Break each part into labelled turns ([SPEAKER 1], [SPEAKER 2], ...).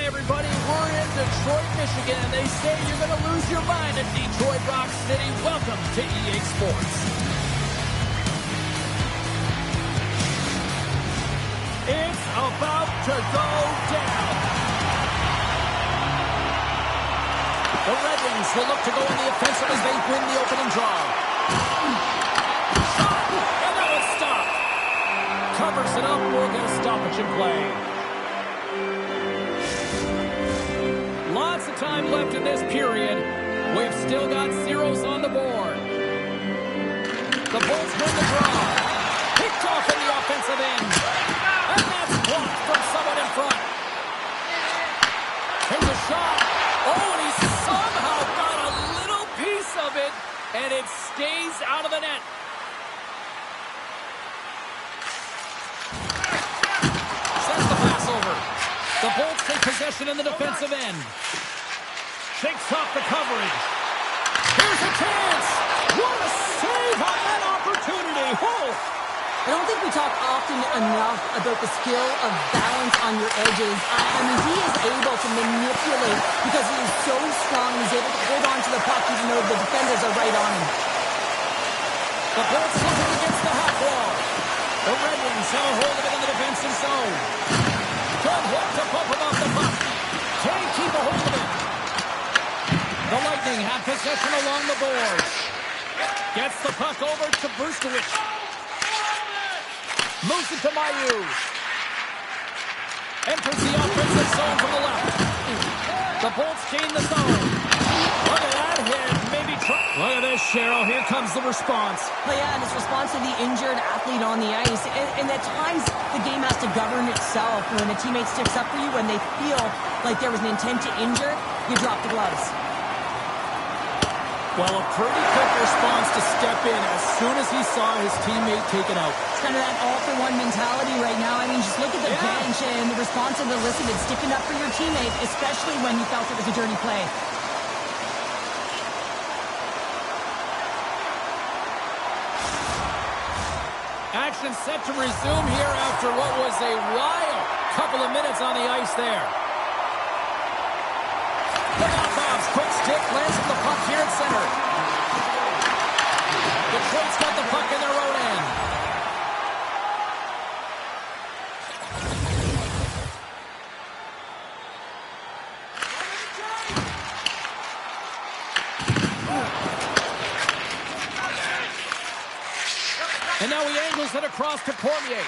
[SPEAKER 1] Hi, everybody. We're in Detroit, Michigan, and they say you're going to lose your mind at Detroit Rock City. Welcome to EA Sports. It's about to go down. The Red Wings will look to go on the offensive as they win the opening draw. Shot! And that was stopped. Covers it up. We'll get a stoppage in play. Lots of time left in this period. We've still got zeros on the board. The Bolts win the draw. Picked off in the offensive end. And that's blocked from someone in front. Here's a shot. Oh, and he somehow got a little piece of it, and it stays out of the net. Sends the pass over. The Bolts take possession in the defensive end. Shakes off the coverage. Here's a chance. What a save on that opportunity. Oh.
[SPEAKER 2] I don't think we talk often enough about the skill of balance on your edges. I mean, he is able to manipulate because he is so strong. He's able to hold on to the puck even though the defenders are right on him.
[SPEAKER 1] The Bolts looking against the half wall. The Red Wings have a hold of it in the defensive zone. Good hook to bump him off the puck. Can't keep a hold of it. The Lightning have possession along the boards. Gets the puck over to Brustowicz. Moves it to Mayu. Enters the offensive zone from the left. The Bolts gain the zone. Look at that hit. Maybe look at this, Cheryl. Here comes the response.
[SPEAKER 2] Oh, yeah, and it's response to the injured athlete on the ice. And at times, the game has to govern itself. When a teammate sticks up for you, when they feel like there was an intent to injure, you drop the gloves.
[SPEAKER 1] Well, a pretty quick response to step in as soon as he saw his teammate taken out.
[SPEAKER 2] It's kind of that all-for-one mentality right now. I mean, just look at the bench and the response of the elicited, sticking up for your teammate, especially when you felt it was a dirty play.
[SPEAKER 1] Action set to resume here after what was a wild couple of minutes on the ice there. Bob's quick stick lands from the puck here at center. Detroit's got the puck in their own end. And now he angles it across to Cormier.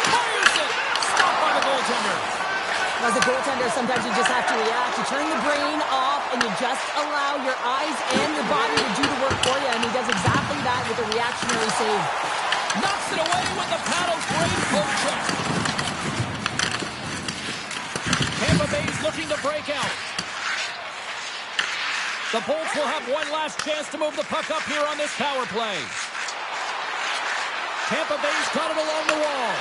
[SPEAKER 1] Fires it! Stopped by the goaltender.
[SPEAKER 2] As a goaltender, sometimes you just have to react. You turn the brain off, and you just allow your eyes and your body to do the work for you, and he does exactly that with a reactionary save.
[SPEAKER 1] Knocks it away with the paddle. Great poke check. Tampa Bay's looking to break out. The Bolts will have one last chance to move the puck up here on this power play. Tampa Bay's got it along the wall.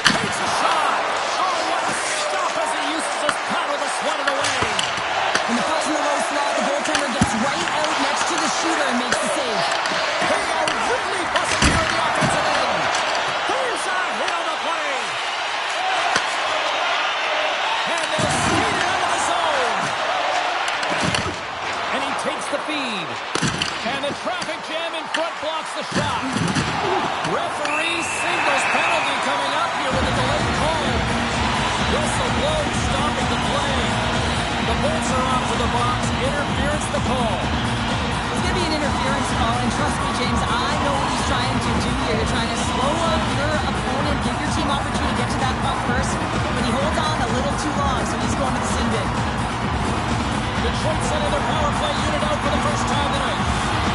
[SPEAKER 1] Takes a shot. Oh, what a stop as he uses his paddle to swat it away.
[SPEAKER 2] And the puck's in the low slot. The goaltender gets right out next to the shooter and makes the save.
[SPEAKER 1] They are really buzzing here in the offensive end. Clear shot hit on the play. And they'll skate it out of the zone. And he takes the feed. And the traffic jam in front blocks the shot. Referee singles penalty coming up here with a delayed call. Whistle blows, stopping the play. The Bolts are off to the box. Interference the call.
[SPEAKER 2] It's going to be an interference call, and trust me, James, I know what he's trying to do here. You're trying to slow up your opponent, give your team opportunity to get to that puck first, but he holds on a little too long, so he's going to the sin bin.
[SPEAKER 1] Detroit sending their power play unit out for the first time tonight.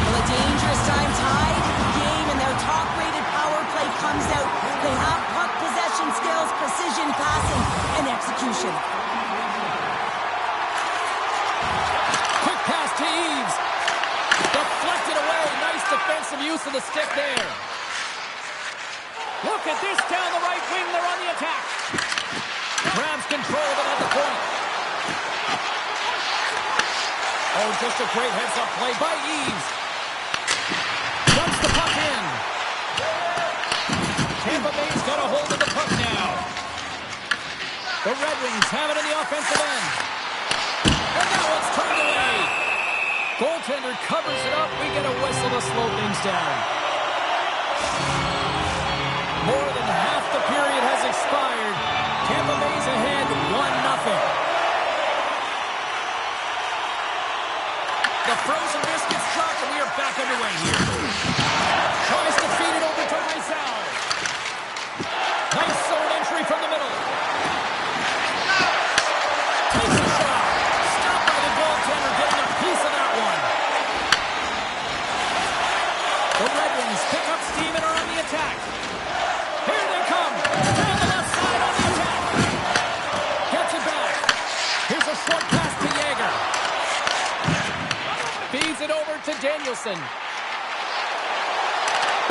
[SPEAKER 2] Well, a dangerous time, tied game, and their top-rated power play comes out. They have puck possession skills, precision passing, and execution.
[SPEAKER 1] Quick pass to Eves. Deflected away. Nice defensive use of the stick there. Look at this down the right wing. They're on the attack. Grabs control of it at the point. Oh, just a great heads-up play by Eves. Dumps the puck in. Tampa Bay's got a hold of the puck now. The Red Wings have it in the offensive end. And now it's turned away. Goaltender covers it up. We get a whistle to slow things down. More than half the period has expired. Tampa Bay's ahead 1-0. The frozen biscuits dropped, and we are back underway here. Tries to feed it over to Rizal. Nice zone entry from the middle. Takes a shot. Stopped by the goaltender, getting a piece of that one. The Red Wings pick up steam and are on the attack. Here they come. Down the left side on the attack. Gets it back. Here's a short pass to Yager. Feeds it over to Danielson.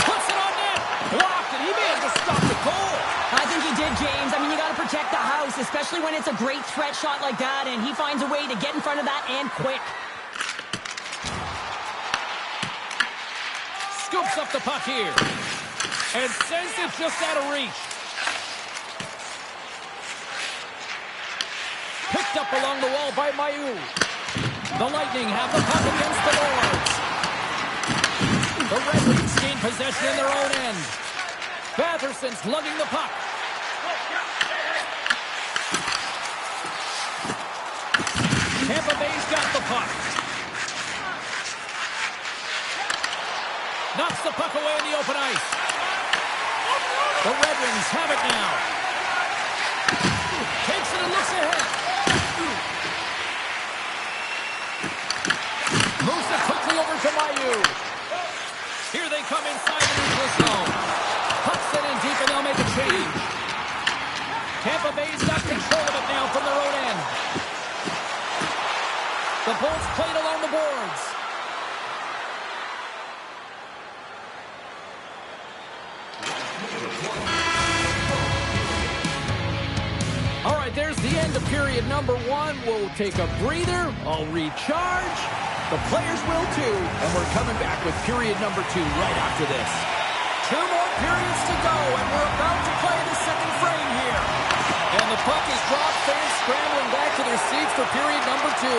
[SPEAKER 1] Puts it on net. Blocked it. He may have just stopped the goal.
[SPEAKER 2] I think he did, James. I mean, you got to protect the house, especially when it's a great threat shot like that, and he finds a way to get in front of that and quick.
[SPEAKER 1] Scoops up the puck here. And sends it just out of reach. Picked up along the wall by Mayu. The Lightning have the puck against the boards. The Red Wings gain possession in their own end. Batherson's lugging the puck. Tampa Bay's got the puck. Knocks the puck away in the open ice. The Red Wings have it now. Takes it and looks ahead. Moves it quickly over to Mayu. Here they come inside the neutral zone. Pucks it in deep and they'll make a change. Tampa Bay's got control of it now from their own end. The Bolts played along the boards. All right, there's the end of period number 1. We'll take a breather. I'll recharge. The players will too. And we're coming back with period number 2 right after this. 2 more periods to go, and we're about to play the second frame here. And the puck is dropped. Fans scrambling back to their seats for period number 2.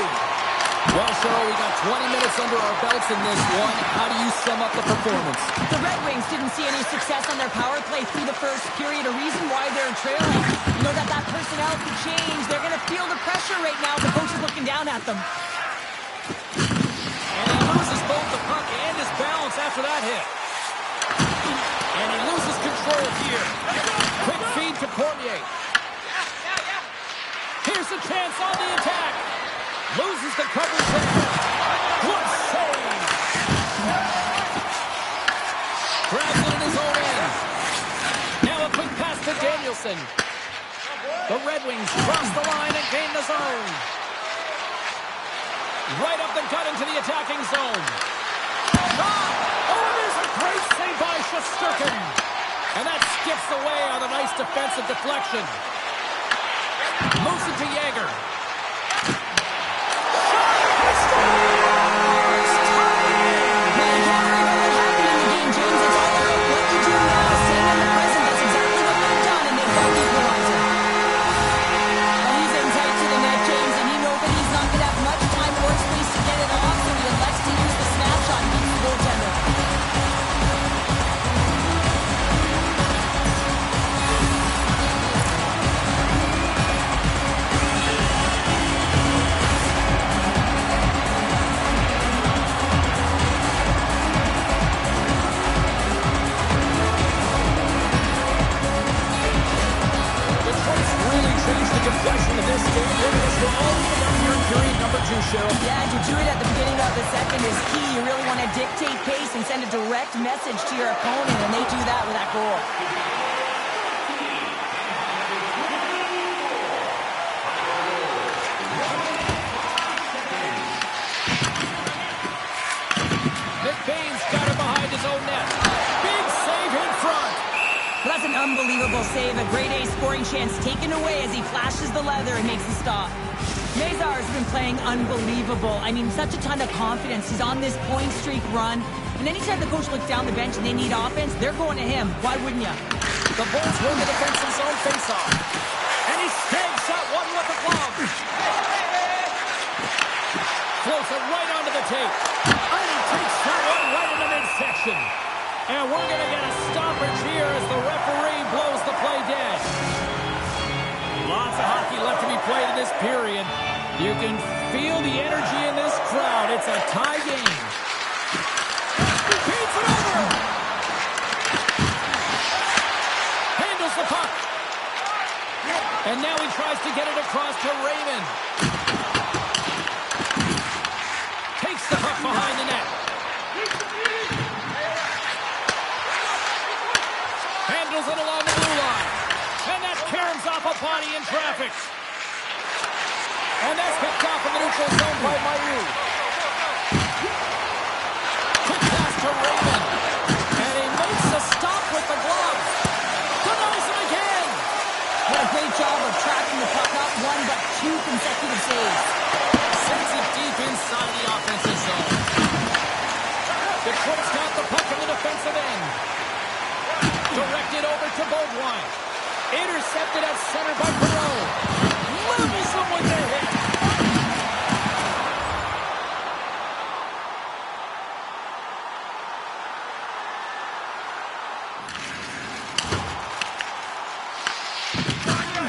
[SPEAKER 1] Well, Cheryl, we got 20 minutes under our belts in this one. How do you sum up the performance?
[SPEAKER 2] The Red Wings didn't see any success on their power play through the first period, a reason why they're trailing. You know that personnel could change. They're going to feel the pressure right now. The coach is looking down at them.
[SPEAKER 1] And he loses both the puck and his balance after that hit. And he loses control here. Quick feed to Cormier. Here's a chance on the attack. Loses the coverage there. What save! Grabs it in his own end. Now a quick pass to Danielson. The Red Wings cross the line and gain the zone. Right up the gut into the attacking zone. Shot! Oh, there's a great save by Shesterkin. And that skips away on a nice defensive deflection. Moves it to Yager.
[SPEAKER 2] Yeah, to do it at the beginning of the second is key. You really want to dictate pace and send a direct message to your opponent, and they do that with that goal. McBain's got it behind his own net. Big save in front. Well, that's an unbelievable save. A grade A scoring chance taken away as he flashes the leather and makes the stop. Mazar's been playing unbelievable. I mean, such a ton of confidence. He's on this point streak run. And anytime the coach looks down the bench and they need offense, they're going to him. Why wouldn't you? The Bulls win the defensive zone faceoff. And he snags
[SPEAKER 1] Takes that one with the glove. Floats it right onto the tape. And he takes that one right in the midsection. And we're going to get a stoppage here as the referee blows the play dead. Lots of hockey left to be played in this period. You can feel the energy in this crowd. It's a tie game. He beats it over. Handles the puck. And now he tries to get it across to Raymond. Takes the puck behind the net. Handles it along the blue line. And that caroms off a body in traffic. And that's picked off in the neutral zone by Mayu. Quick pass to Raymond. And he makes a stop with the glove. Denies him again.
[SPEAKER 2] What a great job of tracking the puck up. One but two consecutive saves.
[SPEAKER 1] Sends it deep inside the offensive zone. Detroit's got the puck in the defensive end. Directed over to Beaudoin. Intercepted at center by Perreault. Levels him with the hit.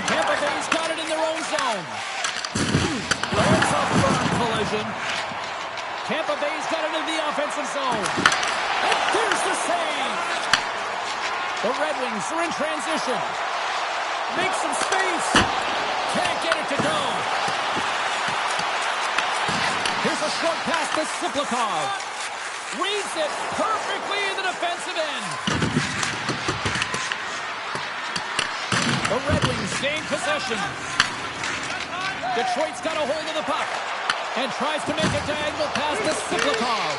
[SPEAKER 1] Tampa Bay's got it in their own zone. There's a firm collision. Tampa Bay's got it in the offensive zone. And there's the save. The Red Wings are in transition. Make some space. Can't get it to go. Here's a short pass to Siplikov. Reads it perfectly in the defensive end. The Red Wings gain possession. Detroit's got a hold of the puck and tries to make a diagonal pass to Siplikov.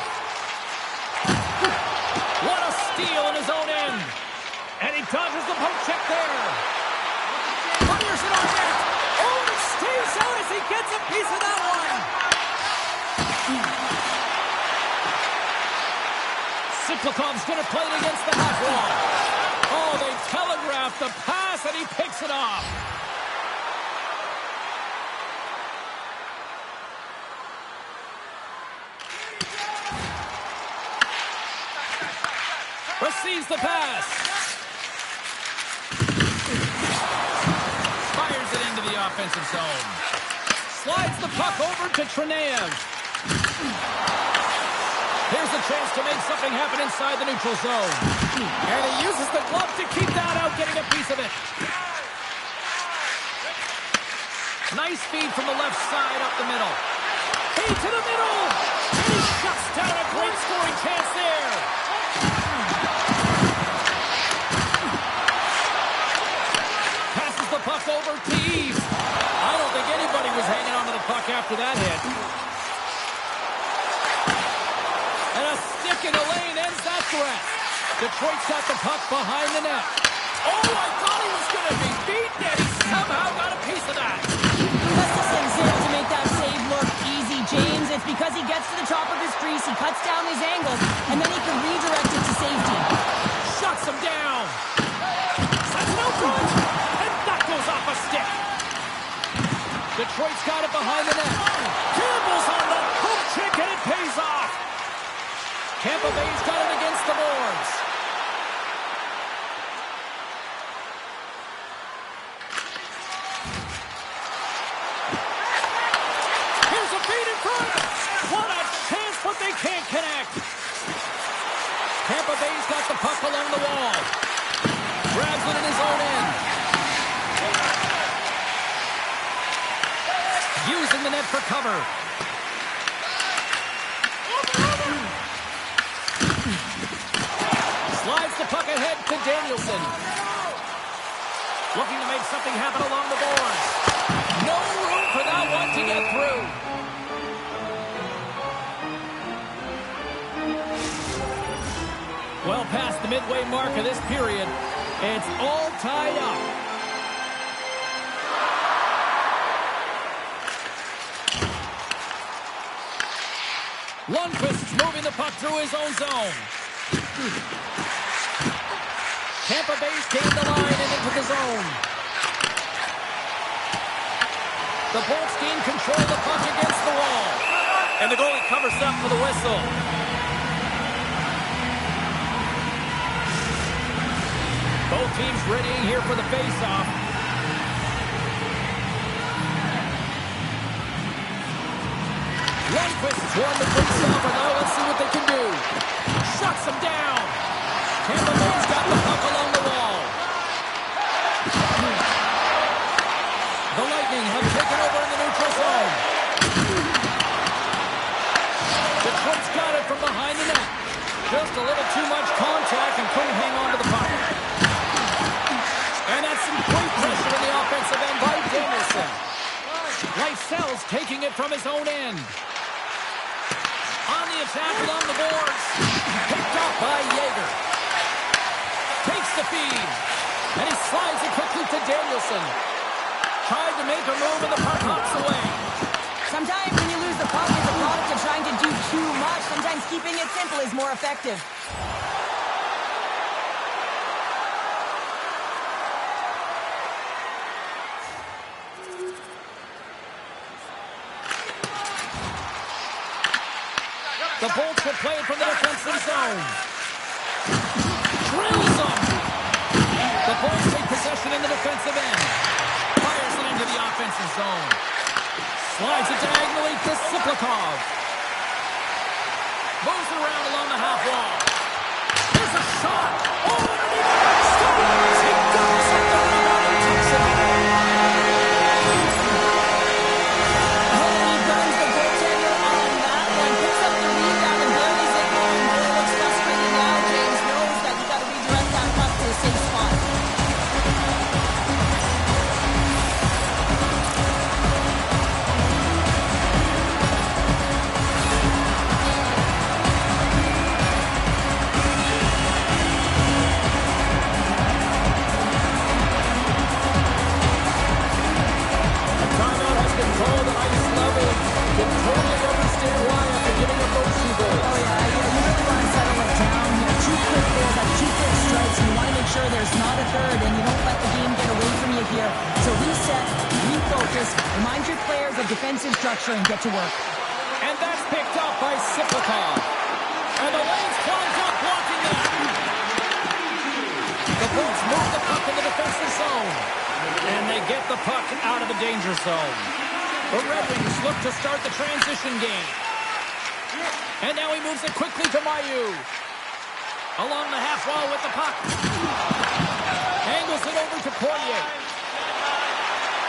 [SPEAKER 1] What a steal in his own end. And he dodges the poke check there. Fires it on net. Oh, it stays out as he gets a piece of that one. Siplikov's going to play it against the half wall. Oh, they telegraphed the pass, and he picks it off. Receives the pass. Fires it into the offensive zone. Slides the puck over to Tranev. Here's a chance to make something happen inside the neutral zone. And he uses the glove to keep that out, getting a piece of it. Nice feed from the left side up the middle. Feed to the middle. And he shuts down a great scoring chance there. Passes the puck over to East. I don't think anybody was hanging onto the puck after that hit. And a stick in the lane ends that threat. Detroit's got the puck behind the net. Oh, I thought he was going to be beaten, and he somehow got a piece of that.
[SPEAKER 2] Gustafson's there to make that save look easy, James. It's because he gets to the top of his crease, he cuts down his angles, and then he can redirect it to safety.
[SPEAKER 1] Shuts him down. Sets it out front, and that goes off a stick. Detroit's got it behind the net. Campbell's on the poke check, and it pays off. Tampa Bay's got it against the boards. Here's a feed in front. What a chance, but they can't connect. Tampa Bay's got the puck along the wall. Grabs it in his own end. Using the net for cover. Slides the puck ahead to Danielson. Looking to make something happen along the boards. No room for that one to get through. Well past the midway mark of this period, it's all tied up. Lundqvist's moving the puck through his own zone. Tampa Bay's gained the line and into the zone. The Bolts gain control of the puck against the wall. And the goalie covers up for the whistle. Both teams readying here for the face-off. Lundqvist won the face-off, and now let's see what they can do. Shuts him down. Tampa Bay's got the puck along the wall. The Lightning have taken over in the neutral zone. Detroit's got it from behind the net. Just a little too much contact and couldn't hang on to the puck. And that's some great pressure in the offensive end by Danielson. Lysel's taking it from his own end. On the attack along the boards. Picked up by Yeager. Takes the feed. And he slides it quickly to Danielson. Tried to make a move and the puck hops away.
[SPEAKER 2] Sometimes when you lose the puck, it's a product of trying to do too much. Sometimes keeping it simple is more effective.
[SPEAKER 1] The Bolts will play it from the defensive zone. Drills them. The Bolts take possession in the defensive end. Fires it into the offensive zone. Slides it diagonally to Siplikov. Moves it around along the half wall. Here's a shot. Oh, underneath. Scores. He goes at the rebound and takes it away.
[SPEAKER 2] He burns the goaltender on that one. Picks up the rebound and barely is able to goal. Looks frustrated now. James knows that you got to redirect that puck to a safe spot. There's not a third, and you don't let the game get away from you here. So reset, refocus, remind your players of defensive structure, and get to work.
[SPEAKER 1] And that's picked up by Siplikov. And the lane's clogged up, blocking that. The Bolts move the puck in the defensive zone. And they get the puck out of the danger zone. The Red Wings look to start the transition game. And now he moves it quickly to Mailloux. Along the half wall with the puck. Angles it over to Poirier.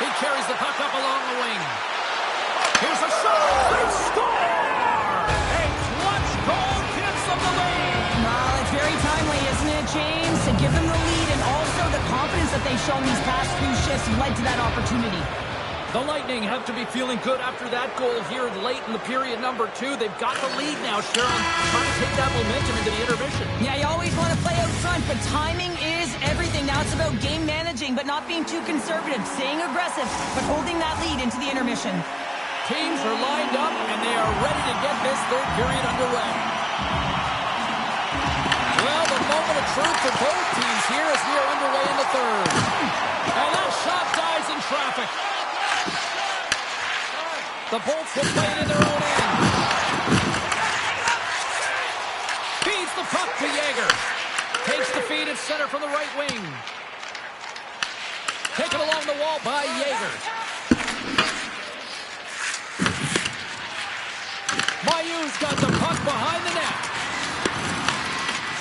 [SPEAKER 1] He carries the puck up along the wing. Here's a shot. They score! A clutch goal gives them the lead.
[SPEAKER 2] Well, it's very timely, isn't it, James? To give them the lead, and also the confidence that they've shown these past few shifts led to that opportunity.
[SPEAKER 1] The Lightning have to be feeling good after that goal here late in the period number 2. They've got the lead now, Sharon. Trying to take that momentum into the intermission.
[SPEAKER 2] Yeah, you always want to play out front, but timing is everything. Now it's about game managing, but not being too conservative. Staying aggressive, but holding that lead into the intermission.
[SPEAKER 1] Teams are lined up, and they are ready to get this third period underway. Well, the moment of truth for both teams here as we are underway in the third. And that shot dies in traffic. The Bolts will play it in their own end. Feeds the puck to Yeager. Takes the feed at center from the right wing. Taken along the wall by Yeager. Mailloux's got the puck behind the net.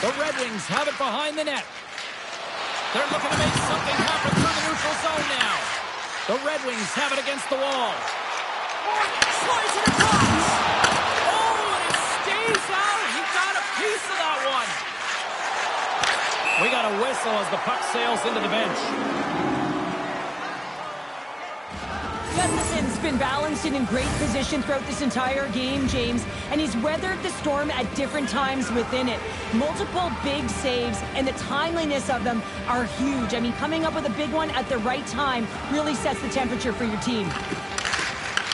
[SPEAKER 1] The Red Wings have it behind the net. They're looking to make something happen through the neutral zone now. The Red Wings have it against the wall. Slice it across. Oh, and it stays out. He got a piece of that one. We got a whistle as the puck sails into the bench.
[SPEAKER 2] Gustafson's been balanced and in great position throughout this entire game, James, and he's weathered the storm at different times within it. Multiple big saves, and the timeliness of them are huge. I mean, coming up with a big one at the right time really sets the temperature for your team.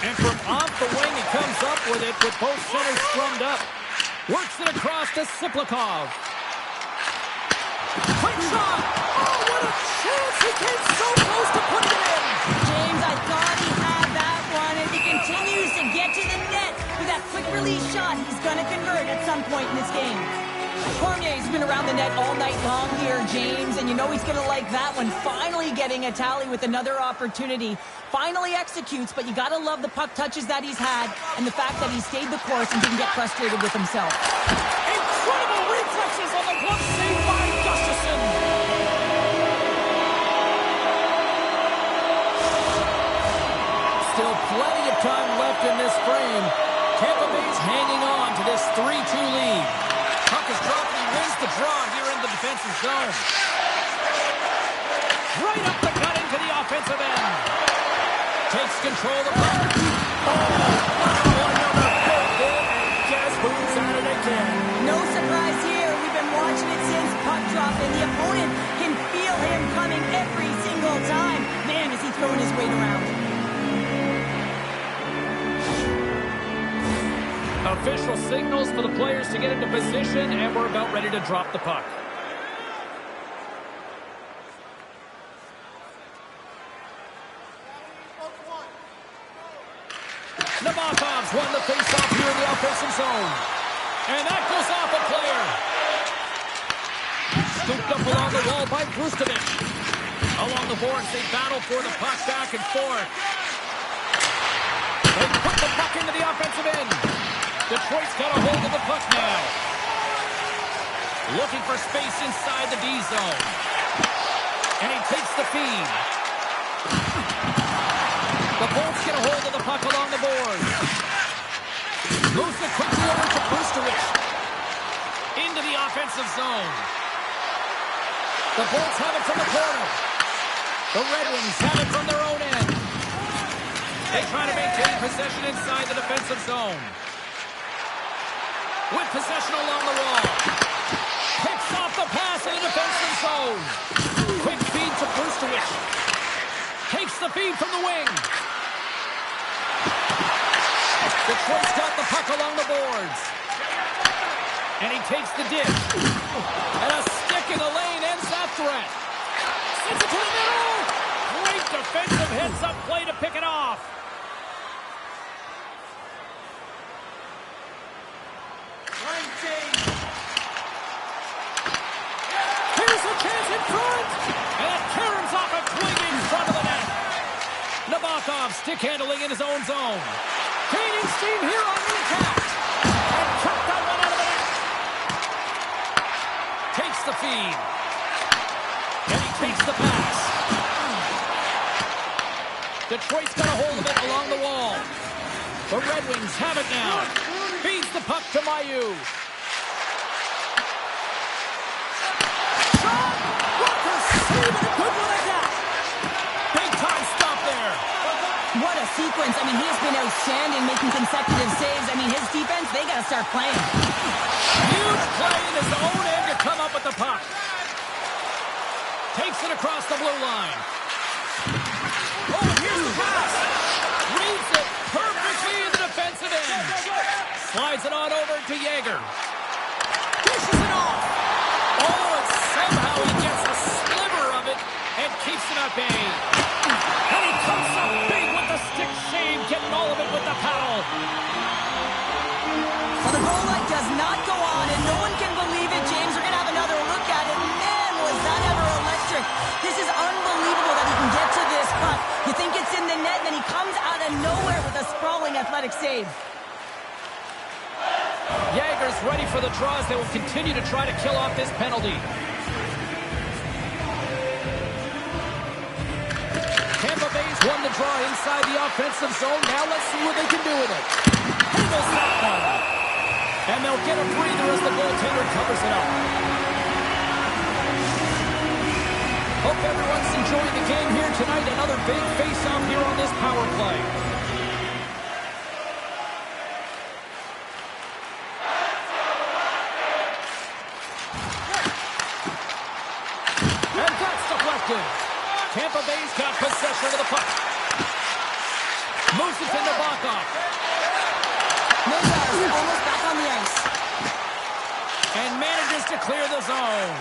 [SPEAKER 1] And from off the wing, he comes up with it with both centers scrummed up. Works it across to Siplikov. Quick shot! Oh, what a chance! He came so close to putting it in!
[SPEAKER 2] James, I thought he had that continues to get to the net with that quick release shot. He's going to convert at some point in this game. Cormier's been around the net all night long here, James, and you know he's going to like that one. Finally getting a tally with another opportunity. Finally executes, but you got to love the puck touches that he's had and the fact that he stayed the course and didn't get frustrated with himself.
[SPEAKER 1] Incredible reflexes on the glove save by Gustafsson. Still plenty of time left in this frame. Tampa Bay's hanging on to this 3-2 lead. Puck is dropped and he wins the draw here in the defensive zone. Right up the gut into the offensive end. Takes control of the puck. Another good hit, and guess who's at it again?
[SPEAKER 2] No surprise here. We've been watching it since puck drop, and the opponent can feel him coming every single time. Man, is he throwing his weight around.
[SPEAKER 1] Official signals for the players to get into position, and we're about ready to drop the puck. Nabokov's won the face-off here in the offensive zone. And that goes off a player. Scooped up along the wall by Brustovic. Along the boards, they battle for the puck back and forth. They put the puck into the offensive end. Detroit's got a hold of the puck now. Looking for space inside the D zone. And he takes the feed. The Bolts get a hold of the puck along the board. Moves it quickly over to Brustovic. Into the offensive zone. The Bolts have it from the corner. The Red Wings have it from their own end. They try to maintain possession inside the defensive zone. With possession along the wall. Picks off the pass in the defensive zone. Quick feed to Brustovic. Takes the feed from the wing. Detroit's got the puck along the boards. And he takes the dish. And a stick in the lane ends that threat. Sends it to the middle. Great defensive heads-up play to pick it off. Here's a chance in front. And it caroms off a clinging front of the net. Nabokov stick handling in his own zone. Gaining steam here on the attack. And kept that one out of the net. Takes the feed. And he takes the pass. Detroit's got a hold of it along the wall. The Red Wings have it now. Feeds the puck to Mailloux. Shot! Walker saving a good one at that. Big time stop there.
[SPEAKER 2] What a sequence. I mean, he has been outstanding making consecutive saves. I mean, his defense, they got to start playing.
[SPEAKER 1] Huge play in his own end to come up with the puck. Takes it across the blue line. Oh, here's the pass. Reads it perfectly in the defensive end. Slides it on over to Yager. Dishes it off. Oh, and somehow he gets a sliver of it and keeps it at bay. And he comes up big with the stick shave, getting all of it with the paddle.
[SPEAKER 2] Well, the goal light does not go on, and no one can believe it. James, we're going to have another look at it. Man, was that ever electric. This is unbelievable that he can get to this puck. You think it's in the net, and then he comes out of nowhere with a sprawling athletic save.
[SPEAKER 1] Yager's ready for the draws. They will continue to try to kill off this penalty. Tampa Bay's won the draw inside the offensive zone. Now let's see what they can do with it. Handles that one. And they'll get a breather as the goaltender covers it up. Hope everyone's enjoying the game here tonight. Another big face-off here on this power play. And that's deflected. Tampa Bay's got possession of the puck. Moves it to Nabokov.
[SPEAKER 2] Mazar's almost back on the ice.
[SPEAKER 1] And manages to clear the zone.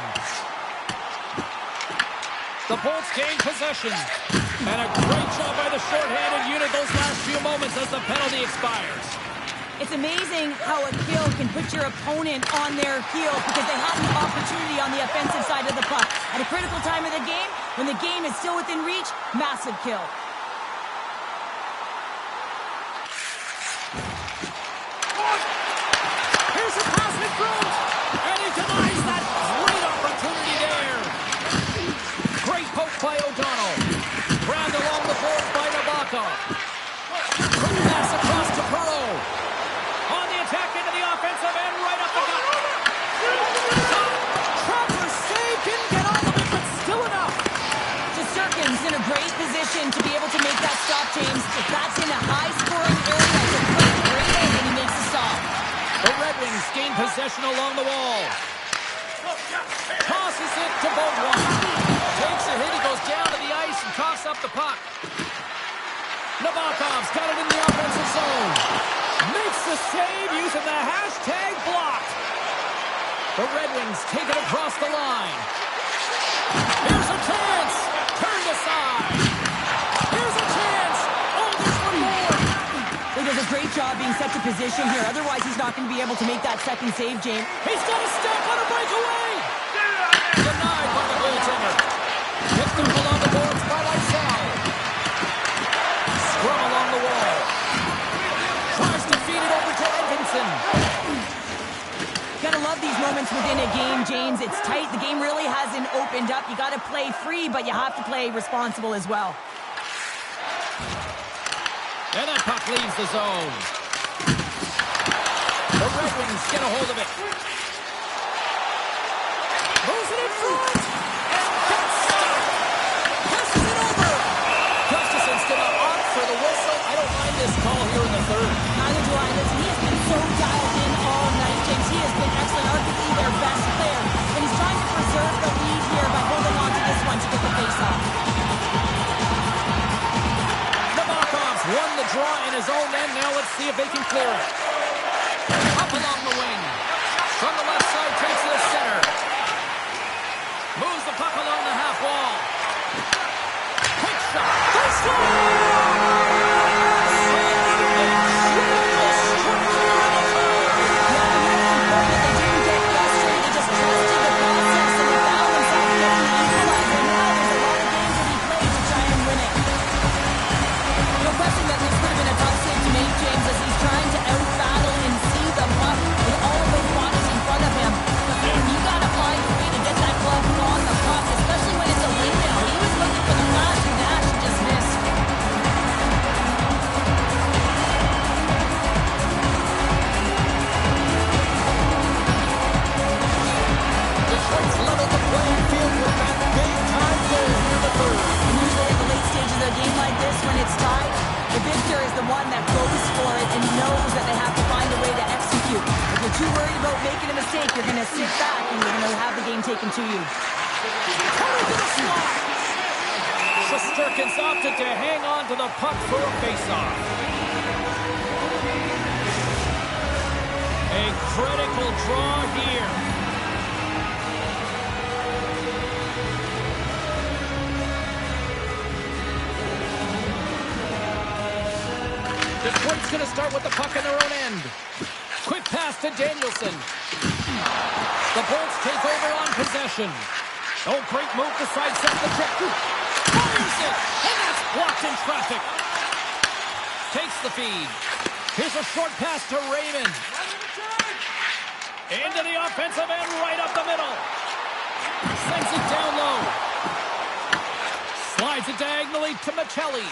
[SPEAKER 1] The Bolts gain possession. And a great job by the short-handed unit those last few moments as the penalty expires.
[SPEAKER 2] It's amazing how a kill can put your opponent on their heels because they have the opportunity on the offensive side of the puck. At a critical time of the game, when the game is still within reach, massive kill.
[SPEAKER 1] Here's a pass with Groot, and he denies that great opportunity there. Great poke by O'Donnell. Grabbed along the boards by Nabokov. Quick pass across to Perreault. On the attack into the offensive end, right up the gut. Trapper save, didn't get all of it, but still enough.
[SPEAKER 2] Shesterkin's in a great position to be able to make that stop, James. If that's in a high-scoring area, it's a great hit, and he makes the stop.
[SPEAKER 1] The Red Wings gain possession along the wall. Tosses it to Beauvoir. Takes a hit, he goes down to the ice and coughs up the puck. Nabokov's got it in the offensive zone. Makes the save using the hashtag blocked. The Red Wings take it across the line. Here's a chance. Turned aside. Here's a chance. Oh, there's one more.
[SPEAKER 2] He does a great job being set to position here. Otherwise, he's not going to be able to make that second save, James.
[SPEAKER 1] He's got a step on a breakaway. Denied by the goaltender. Picked up along the boards by Lysell. Scrum along the wall. Tries to feed it over to Edvinsson.
[SPEAKER 2] Gotta love these moments within a game, James. It's tight. The game really hasn't opened up. You gotta play free, but you have to play responsible as well.
[SPEAKER 1] And that puck leaves the zone. The Red Wings get a hold of it. Moves it in front. And gets stopped. Passes it over. Gustafsson still up for the whistle. I don't mind this call here in the third.
[SPEAKER 2] Neither do I. Listen, he has been so dialed in all night, James. He has been excellent, arguably their best player. And he's trying to preserve the lead here by holding on to this one to get the face-off.
[SPEAKER 1] Nabokov's won the draw in his own end. Now let's see if they can clear it. Up along the wing. From the left side, takes it to center. Moves the puck along the half wall. Quick shot. They score!
[SPEAKER 2] taken to you.
[SPEAKER 1] Shesterkin's opted to hang on to the puck for a faceoff. A critical draw here. Detroit's going to start with the puck in their own end. Quick pass to Danielson. The Bolts take over on possession. Oh, great move to sidestep the check. Fires it, and that's blocked in traffic. Takes the feed. Here's a short pass to Raymond. Into the offensive end, right up the middle. Sends it down low. Slides it diagonally to Michelli.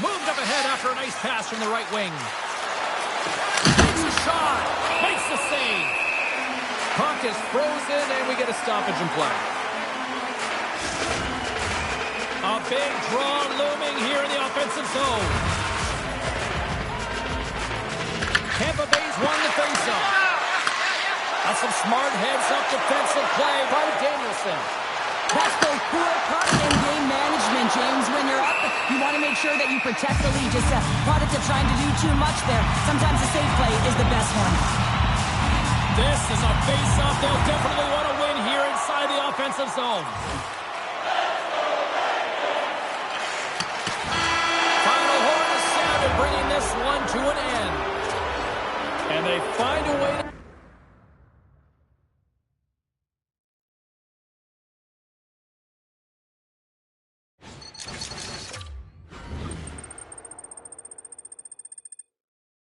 [SPEAKER 1] Moved up ahead after a nice pass from the right wing. Takes a shot. Makes the save. Puck is frozen, and we get a stoppage in play. A big draw looming here in the offensive zone. Tampa Bay's won the faceoff. That's some smart heads-up defensive play by Danielson.
[SPEAKER 2] That's both poor puck and game management, James. When you're up, you want to make sure that you protect the lead. Just a product of trying to do too much there. Sometimes a safe play is the best one.
[SPEAKER 1] This is a face-off they'll definitely want to win here inside the offensive zone. Final horn is sounded, bringing this one to an end. And they find a way to...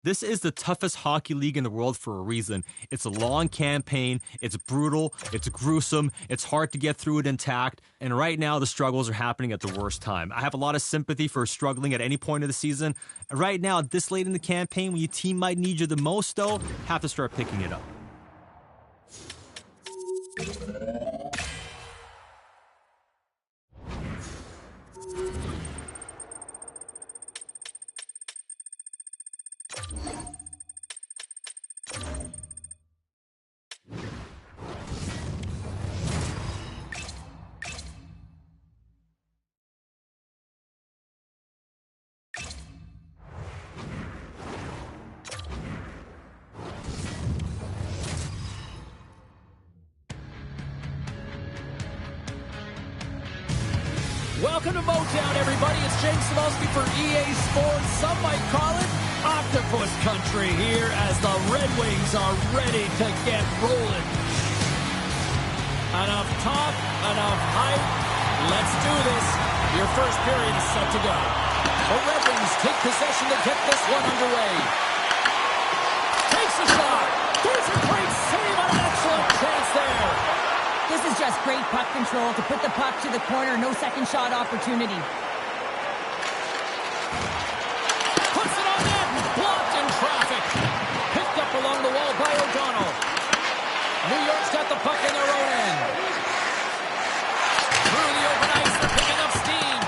[SPEAKER 3] This is the toughest hockey league in the world for a reason. It's a long campaign, it's brutal, it's gruesome, it's hard to get through it intact, and right now the struggles are happening at the worst time. I have a lot of sympathy for struggling at any point of the season. Right now, this late in the campaign, when your team might need you the most, though, have to start picking it up.
[SPEAKER 1] Welcome to Motown, everybody. It's James Cebulski for EA Sports. Some might call it Octopus Country here as the Red Wings are ready to get rolling. Enough talk, enough hype. Let's do this. Your first period is set to go. The Red Wings take possession to get this one underway. Takes a shot. There's a great save on an excellent chance there.
[SPEAKER 2] This is just great puck control to put the puck to the corner. No second shot opportunity.
[SPEAKER 1] Puts it on net. Blocked in traffic. Picked up along the wall by O'Donnell. New York's got the puck in their own end. Through the open ice, they're picking up steam.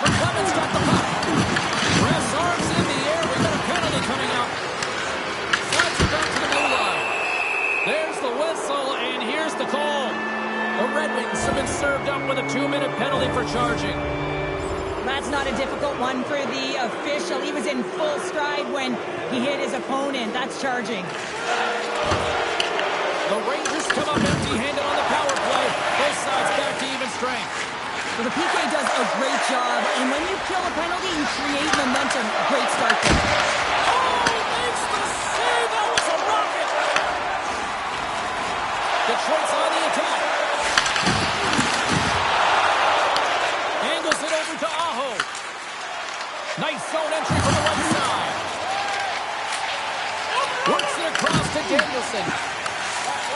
[SPEAKER 1] McClellan's got the puck. Ref's arms in the air. We got a penalty coming up. Slides it back to the blue line. There's the whistle, and here's the call. The Red Wings have been served up with a 2-minute penalty for charging.
[SPEAKER 2] That's not a difficult one for the official. He was in full stride when he hit his opponent. That's charging.
[SPEAKER 1] The Rangers come up empty-handed on the power play. Both sides back to even strength.
[SPEAKER 2] Well, the PK does a great job, and when you kill a penalty, you create momentum. Great start there.
[SPEAKER 1] Oh, makes the save. That was a rocket. Detroit's on the attack. Angles it over to Aho. Nice zone entry from the right side. Works it across to Danielson.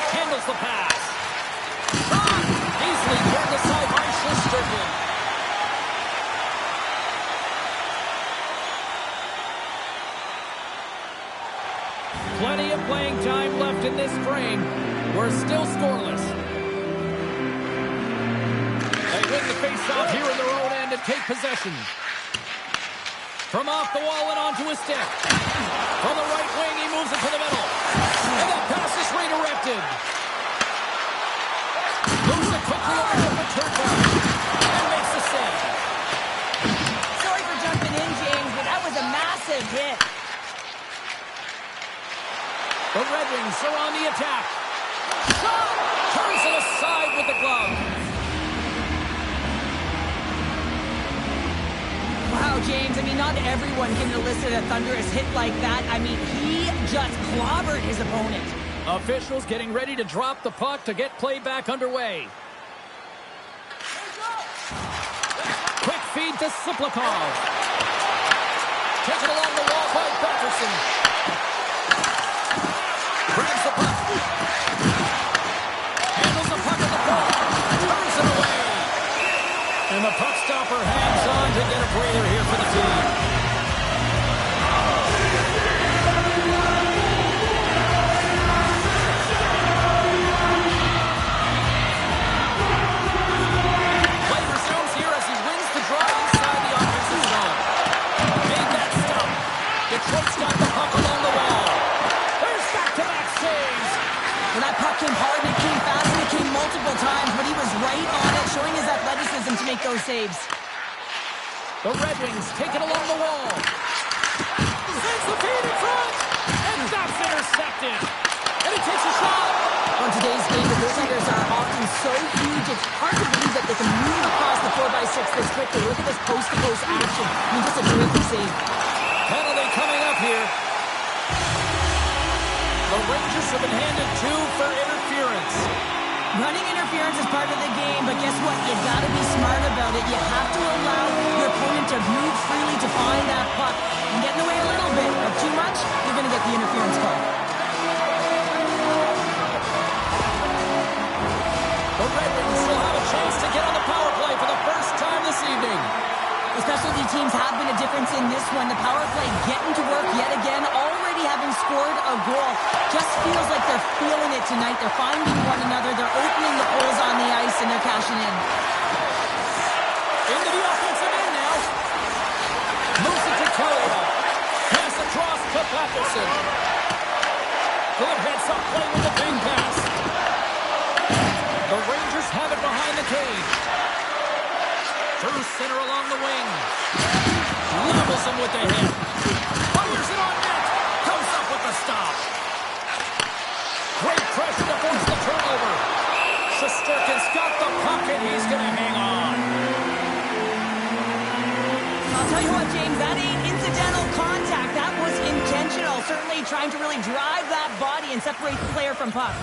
[SPEAKER 1] Handles the pass. Easily turned aside by Shesterkin. Plenty of playing time left in this frame. We're still scoreless. They win the face-off here in their own end and take possession. From off the wall and onto his stick. From the right wing, he moves it to the middle. And that pass is redirected. Moves it quickly over to the turnback. And makes the save.
[SPEAKER 2] Sorry for jumping in, James, but that was a massive hit.
[SPEAKER 1] The Red Wings are on the attack. Shot! Turns it aside with the glove.
[SPEAKER 2] Wow, James, I mean, not everyone can elicit a thunderous hit like that. I mean, he just clobbered his opponent.
[SPEAKER 1] Officials getting ready to drop the puck to get play back underway. Quick feed to Siplikov. Taken along the wall by Pettersson. Grabs the puck. Handles the puck at the ball. Turns it away. And the puck stopper hangs on to get a breather here for the team. Play resumes here as he wins the draw inside the offensive zone. Made that stop. Detroit's got the puck along the wall. There's back-to-back saves.
[SPEAKER 2] When that puck came hard, it came fast, and it came multiple multiple times, but he was right on it, showing his athleticism to make those saves.
[SPEAKER 1] The Red Wings take it along the wall. Sends the feed in front. And that's intercepted. And he takes a shot.
[SPEAKER 2] On today's game, the goaltenders are often so huge, it's hard to believe that they can move across the 4x6 this quickly. Look at this post-to-post action. I mean, just a terrific save.
[SPEAKER 1] Penalty coming up here. The Rangers have been handed 2 for interference.
[SPEAKER 2] Running interference is part of the game, but guess what? You gotta be smart about it. You have to allow your opponent to move freely to find that puck. And get in the way a little bit, but too much, you're gonna get the interference call.
[SPEAKER 1] The Red Wings will have a chance to get on the power play for the first time this evening.
[SPEAKER 2] The specialty teams have been a difference in this one. The power play getting to work yet again, already having scored a goal. Just feels like they're feeling it tonight. They're finding one another. They're opening the holes on the ice, and they're cashing in.
[SPEAKER 1] Into the offensive end now. Moves it to Kelly. Pass across to Patterson. Good heads-up play with the big pass. The Rangers have it behind the cage. Through center along the wing. Levels him with the hit. Fires it on net. Comes up with the stop. Great pressure to force the turnover. Shesterkin's got the puck and he's going to hang on.
[SPEAKER 2] I'll tell you what, James, that ain't incidental contact. That was intentional. Certainly trying to really drive that body and separate the player from puck.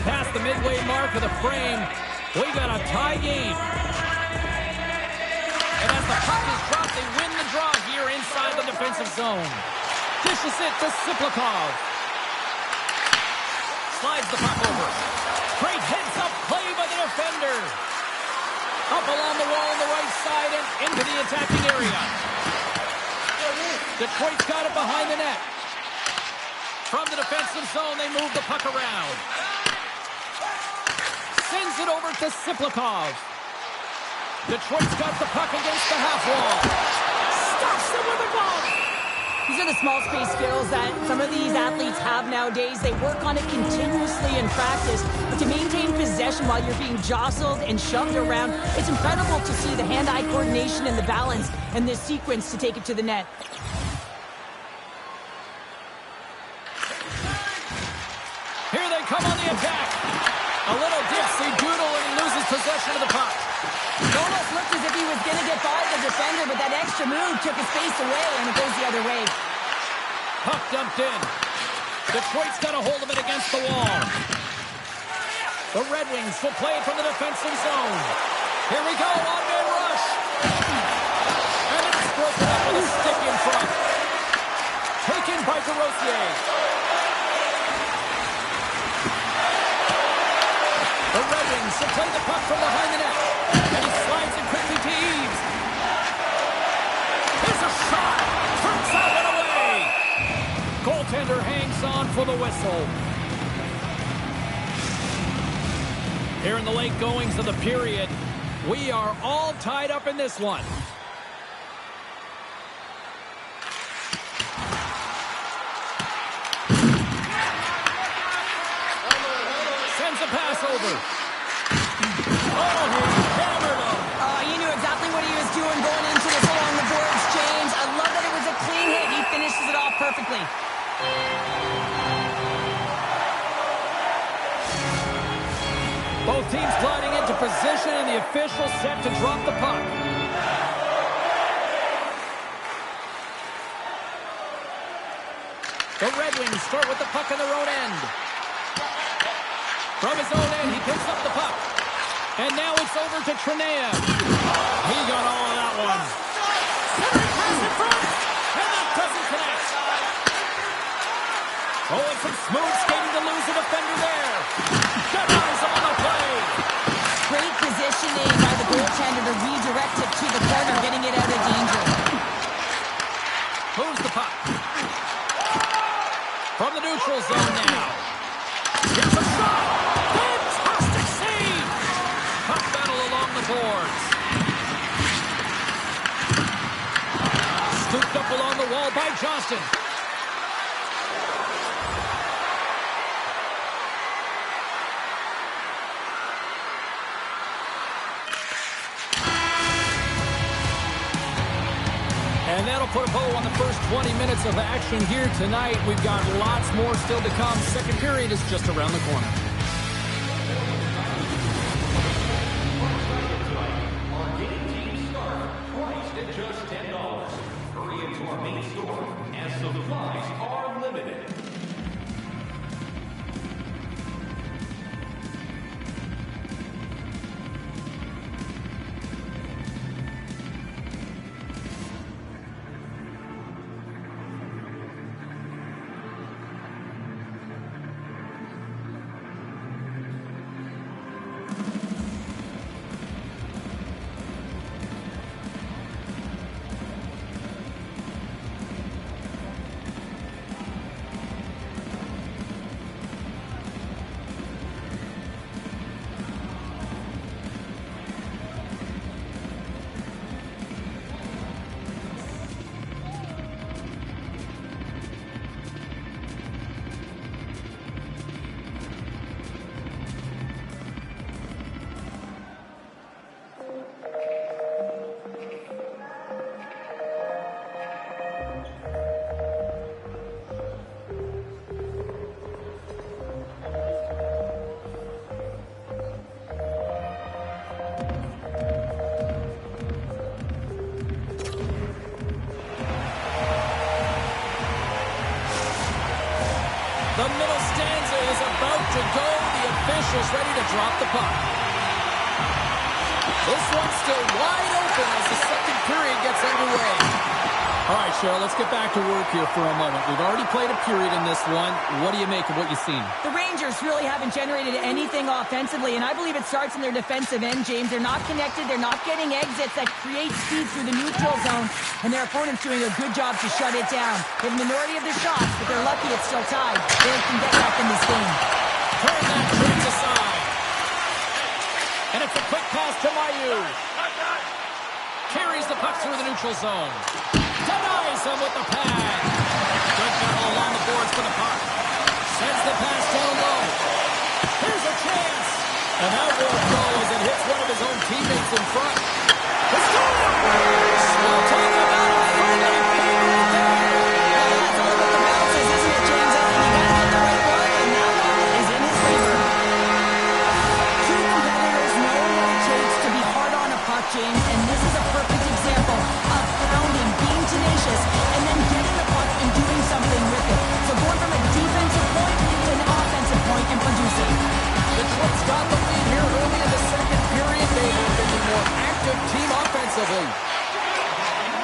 [SPEAKER 1] Past the midway mark of the frame, we got a tie game. And as the puck is dropped, they win the draw here inside the defensive zone. Dishes it to Siplikov. Slides the puck over. Great heads-up play by the defender. Up along the wall on the right side and into the attacking area. Detroit's got it behind the net. From the defensive zone, they move the puck around. Sends it over to Siplikov. Detroit's got the puck against the half wall. Stops it with a ball.
[SPEAKER 2] These are the small space skills that some of these athletes have nowadays. They work on it continuously in practice. But to maintain possession while you're being jostled and shoved around, it's incredible to see the hand-eye coordination and the balance and this sequence to take it to the net.
[SPEAKER 1] Here they come on the attack. A little dipsy-doodle and he loses possession of the puck.
[SPEAKER 2] It almost looked as if he was going to get by the defender, but that extra move took his face away, and it goes the other way.
[SPEAKER 1] Puck dumped in. Detroit's got a hold of it against the wall. The Red Wings will play it from the defensive zone. Here we go, one-man rush. And it's broken up with a stick in front. Taken by Garossier. The Red Wings will play the puck from behind the net. And he slides it quickly to Eves. Here's a shot. Turns out and away. Goaltender hangs on for the whistle. Here in the late goings of the period, we are all tied up in this one. Sends a pass over. Oh, he hammered him.
[SPEAKER 2] He knew exactly what he was doing going into this along the boards, James. I love that it was a clean hit. He finishes it off perfectly.
[SPEAKER 1] Both teams gliding into position and the official set to drop the puck. The Red Wings start with the puck in their own end. From his own end, he picks up the puck. And now it's over to Trinea. He got all of that one. Centering pass in front. And that doesn't connect. Oh, and some smooth skating to lose a defender there. Denies him on the play.
[SPEAKER 2] Great positioning by the goaltender to redirect it to the corner, getting it out of danger.
[SPEAKER 1] Moves the puck. From the neutral zone now. Here's a shot. Fantastic save. Puck battle along the boards. Scooped up along the wall by Johnston. the first 20 minutes of action here tonight. We've got lots more still to come. Second period is just around the corner.
[SPEAKER 4] Just $10. Hurry into our main store as supplies are limited.
[SPEAKER 1] The middle stanza is about to go. The officials ready to drop the puck. This one's still wide open as the second period gets underway. All right, Cheryl, let's get back to work here for a moment. We've already played a period in this one. What do you make of what you've seen?
[SPEAKER 2] The Rangers really haven't generated anything offensively, and I believe it starts in their defensive end, James. They're not connected. They're not getting exits that create speed through the neutral zone, and their opponent's doing a good job to shut it down. They have the minority of their shots, but they're lucky it's still tied. They can get back in this game.
[SPEAKER 1] Turn that trips aside. And it's a quick pass to Mayu. Carries the puck through the neutral zone. Denies him with the pad. Good battle along the boards for the puck. Sends the pass down low. Here's a chance. And that will go as it hits one of his own teammates in front. The score! We'll talk about it finally figured out.
[SPEAKER 2] That's all about the bounces, isn't it, James? I think you got to get the right one, and that one is in his favor. Two competitors know what it takes to be hard on a puck, James, and this is a perfect example of pounding, being tenacious, and then getting the puck and doing something with it. So going from a defensive point to an offensive point and producing.
[SPEAKER 1] Detroit's got the lead here early in the second period. They have been the more active team offensively.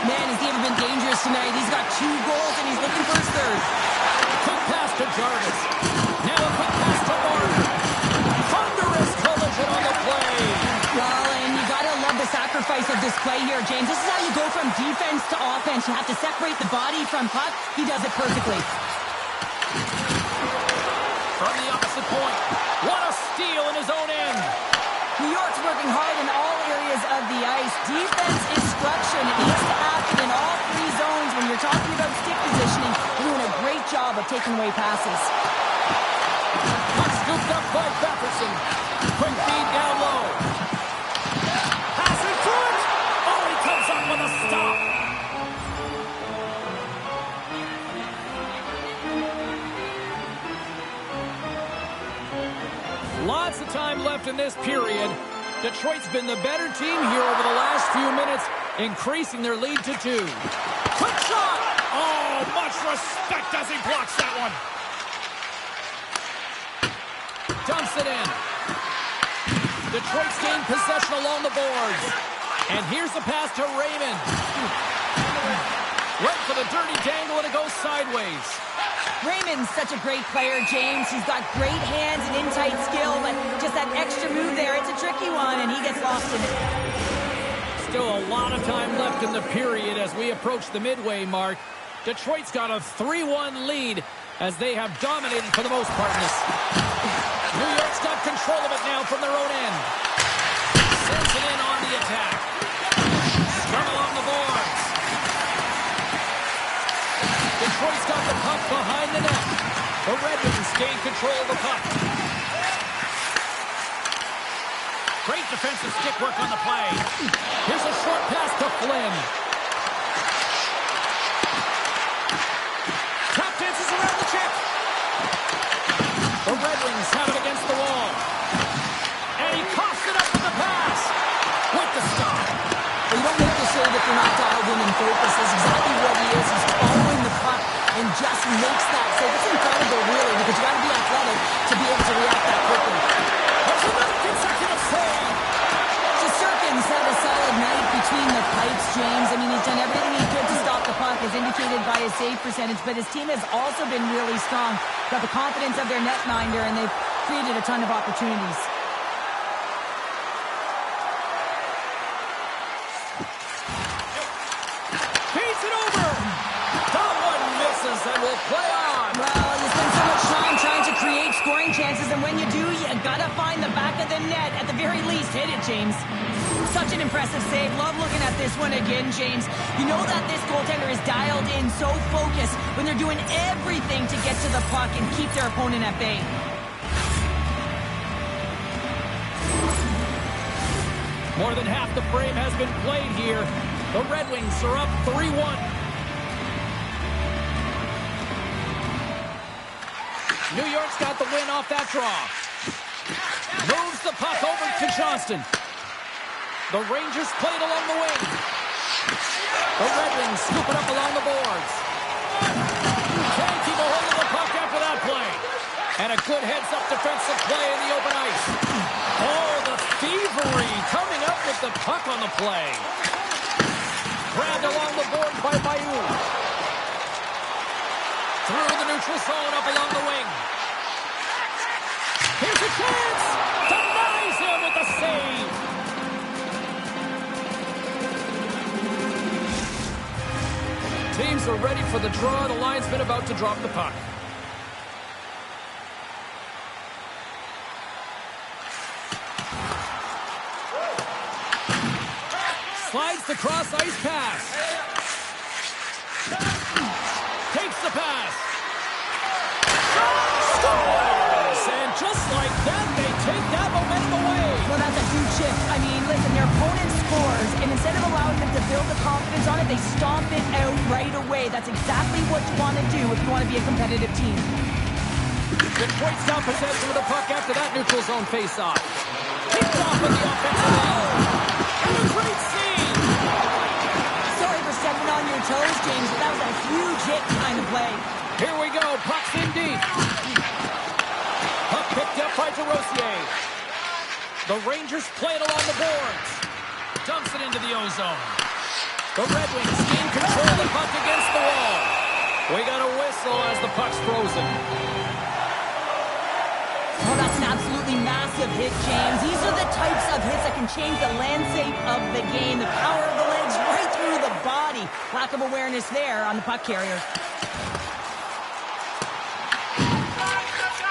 [SPEAKER 2] Man, has he ever been dangerous tonight. He's got 2 goals, and he's looking for his third.
[SPEAKER 1] Quick pass to Jarvis. Now a quick pass to Martin. Thunderous collision on the play.
[SPEAKER 2] Well, and you got to love the sacrifice of this play here, James. This is how you go from defense to offense. You have to separate the body from puck. He does it perfectly.
[SPEAKER 1] From the opposite point. What a steal in his own end.
[SPEAKER 2] New York's working hard in all areas of the ice. Defense instruction needs to happen in all 3 zones. When you're talking about stick positioning, they're doing a great job of taking away passes.
[SPEAKER 1] Puck scooped up by Patterson. Quick feed down low. Pass in front. Oh, he comes up with a stop. Lots of time left in this period. Detroit's been the better team here over the last few minutes, increasing their lead to 2. Quick shot! Oh, much respect as he blocks that one. Dumps it in. Detroit's gained possession along the boards. And here's the pass to Raymond. Went for the dirty dangle and it goes sideways.
[SPEAKER 2] Raymond's such a great player, James. He's got great hands and in-tight skill, but just that extra move there, it's a tricky one, and he gets lost in it.
[SPEAKER 1] Still a lot of time left in the period as we approach the midway mark. Detroit's got a 3-1 lead as they have dominated for the most part in this. New York's got control of it now from their own end. Sends it in on the attack. Scrum along the boards. Detroit's got the puck behind the net. The Red Wings gain control of the puck. Great defensive stick work on the play. Here's a short pass to Flynn.
[SPEAKER 2] just makes that save. It's incredible, really, because you got to be athletic to be able to react that quickly.
[SPEAKER 1] That's another consecutive save.
[SPEAKER 2] Shesterkin's had a solid night between the pipes, James. I mean, he's done everything he could to stop the puck, as indicated by his save percentage, but his team has also been really strong. Got the confidence of their netminder, and they've created a ton of opportunities.
[SPEAKER 1] Feeds it over. That one misses and will play on.
[SPEAKER 2] Well, you spend so much time trying to create scoring chances, and when you do, you gotta find the back of the net. At the very least, hit it, James. Such an impressive save. Love looking at this one again, James. You know that this goaltender is dialed in, so focused when they're doing everything to get to the puck and keep their opponent at bay.
[SPEAKER 1] More than half the frame has been played here. The Red Wings are up 3-1. New York's got the win off that draw. Moves the puck over to Johnston. The Rangers played along the wing. The Red Wings scoop it up along the boards. Can't keep a hold of the puck after that play. And a good heads-up defensive play in the open ice. Oh, the thievery coming up with the puck on the play. Grabbed along the board by Mayu. Through the neutral zone, up along the wing. Here's a chance! Denies him with the save! Teams are ready for the draw. The linesman about to drop the puck. Slides the cross-ice pass. Takes the pass. Scores! And just like that, they take that momentum away.
[SPEAKER 2] Well, that's a huge shift. I mean, listen, their opponent scores, and instead of allowing them to build the confidence on it, they stomp it out right away. That's exactly what you want to do if you want to be a competitive team.
[SPEAKER 1] Detroit's got possession of the puck after that neutral zone face-off. Kicked off with the offensive zone. And a great save.
[SPEAKER 2] Sorry for stepping on your toes, James, but that was a huge hit behind the play.
[SPEAKER 1] Here we go. Puck's in deep. Puck picked up by DeRosier. The Rangers play it along the boards. Dumps it into the O-zone. The Red Wings gain control of the puck against the wall. We got a whistle as the puck's frozen.
[SPEAKER 2] Oh, that's an absolutely massive hit, James. These are the types of hits that can change the landscape of the game. The power of the legs right through the body. Lack of awareness there on the puck carrier.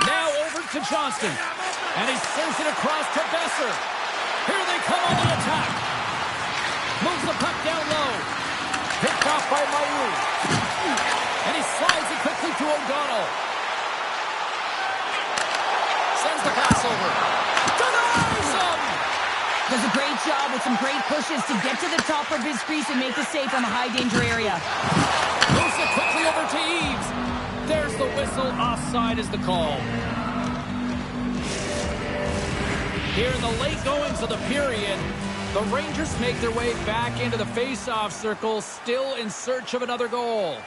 [SPEAKER 1] Now over to Johnston. And he sends it across to Besser. Here they come on the attack. Moves the puck down low. Picked off by Mayu. And he slides it quickly to O'Donnell. Sends the pass over. Denies him!
[SPEAKER 2] Does a great job with some great pushes to get to the top of his crease and make the save from a high-danger area.
[SPEAKER 1] Moves it quickly over to Eves. There's the whistle. Offside is the call. Here in the late goings of the period, the Rangers make their way back into the face-off circle, still in search of another goal.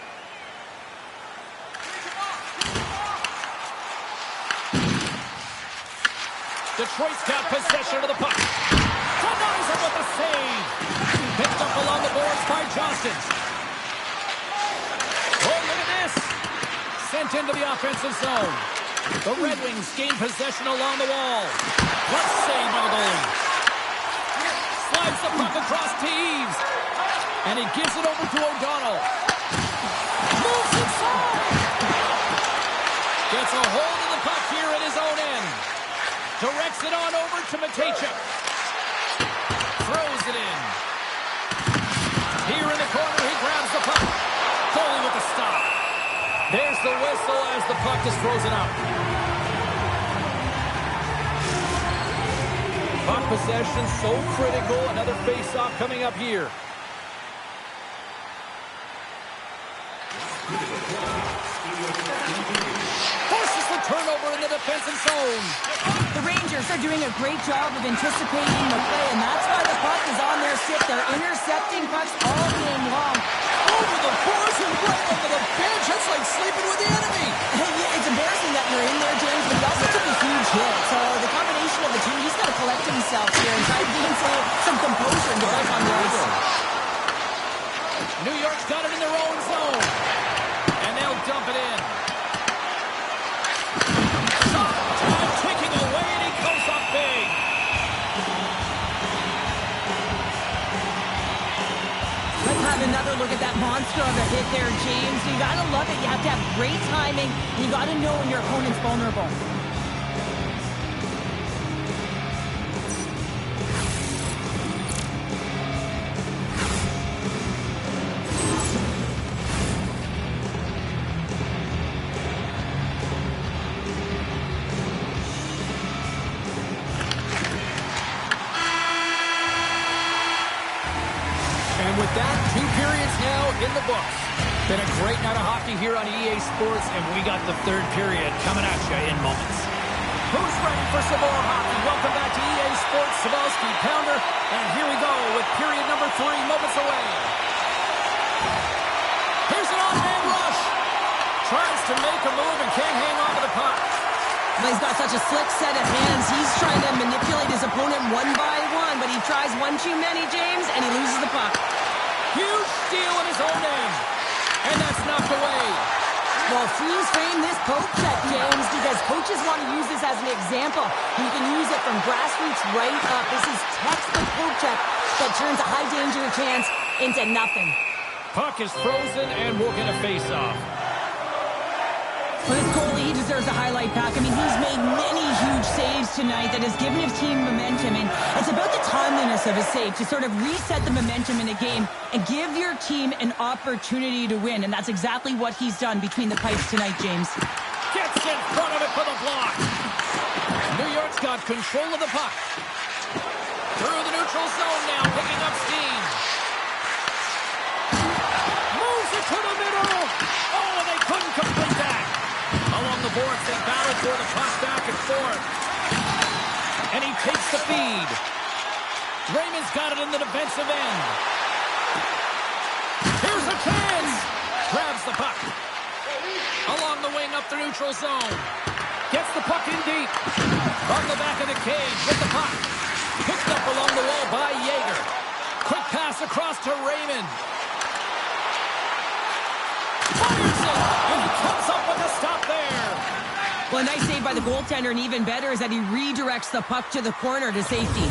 [SPEAKER 1] Detroit's got possession of the puck. Denies him with a save. Picked up along the boards by Johnston. Oh, look at this. Sent into the offensive zone. The Red Wings gain possession along the wall. What save by the goalie. Slides the puck across to Eves. And he gives it over to O'Donnell. Moves inside. Gets a hold of the puck here at his own end. Directs it on over to Matejchuk. Throws it in. Here in the corner, he grabs the puck. Goalie with the stop. There's the whistle as the puck is frozen up. Puck possession so critical. Another face-off coming up here. Forces the turnover in the defensive zone.
[SPEAKER 2] The Rangers are doing a great job of anticipating the play, and that's why the puck is on their stick. They're intercepting pucks all game long.
[SPEAKER 1] Over the boards and right under the bench. That's like sleeping
[SPEAKER 2] monster of a hit there, James. You gotta love it. You have to have great timing. You gotta know when your opponent's vulnerable.
[SPEAKER 1] With that, 2 periods now in the books. Been a great night of hockey here on EA Sports, and we got the 3rd period coming at you in moments. Who's ready for some more hockey? Welcome back to EA Sports, Sabalski Pounder, and here we go with period number 3, moments away. Here's an on-hand rush. Tries to make a move and can't hang on to the puck.
[SPEAKER 2] But he's got such a slick set of hands. He's trying to manipulate his opponent one by one, but he tries one too many, James, and he loses the puck.
[SPEAKER 1] Huge steal in his own end. And that's knocked away.
[SPEAKER 2] Well, freeze frame this poke check, James, because coaches want to use this as an example. You can use it from grassroots right up. This is textbook poke check that turns a high danger chance into nothing.
[SPEAKER 1] Puck is frozen, and we'll get a face-off.
[SPEAKER 2] For this goalie, he deserves a highlight pack. I mean, he's made many huge saves tonight that has given his team momentum, and it's about the timeliness of his save to sort of reset the momentum in a game and give your team an opportunity to win, and that's exactly what he's done between the pipes tonight, James.
[SPEAKER 1] Gets in front of it for the block. New York's got control of the puck. Through the neutral zone now, picking up steam. Moves it to the middle. Oh, and they couldn't complete that. Along the boards, they battle for the puck back and forth. And he takes the feed. Raymond's got it in the defensive end. Here's a chance. Grabs the puck. Along the wing up the neutral zone. Gets the puck in deep. From the back of the cage with the puck. Picked up along the wall by Yeager. Quick pass across to Raymond. Fires it, and he comes up with a stop there.
[SPEAKER 2] Well, a nice save by the goaltender, and even better is that he redirects the puck to the corner to safety.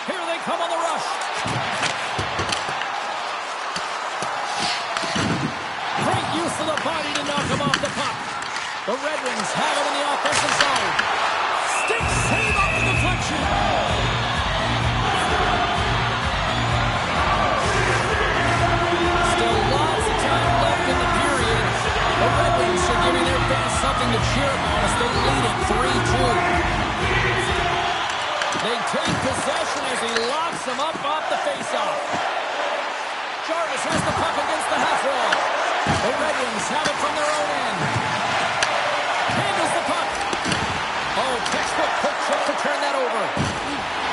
[SPEAKER 1] Here they come on the rush. Great use of the body to knock him off the puck. The Red Wings have it in the offensive zone. Stick save off the deflection. The Red Wings are giving their fans something to cheer about as they lead it 3-2. They take possession as he locks them up off the faceoff. Jarvis has the puck against the half wall. The Red Wings have it from their own end. Handles the puck. Oh, textbook hook check to turn that over.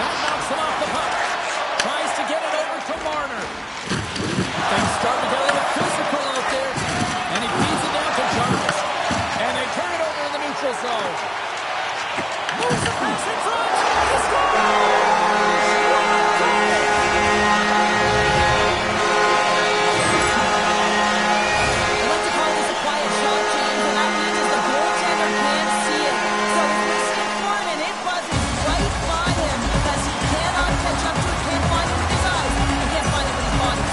[SPEAKER 1] That knocks him off the puck. Tries to get it over to Marner. Things start to get a little physical out there. And he feeds it down to Jarvis. And they turn it over in the neutral zone. Moves the pass in front. He scores!
[SPEAKER 2] I like to call this a quiet shot, James, and that means the goaltender can't see it. So he's listening for it, and it buzzes right by him because he cannot catch up to it, can't find it with his eyes, and can't find it with his body.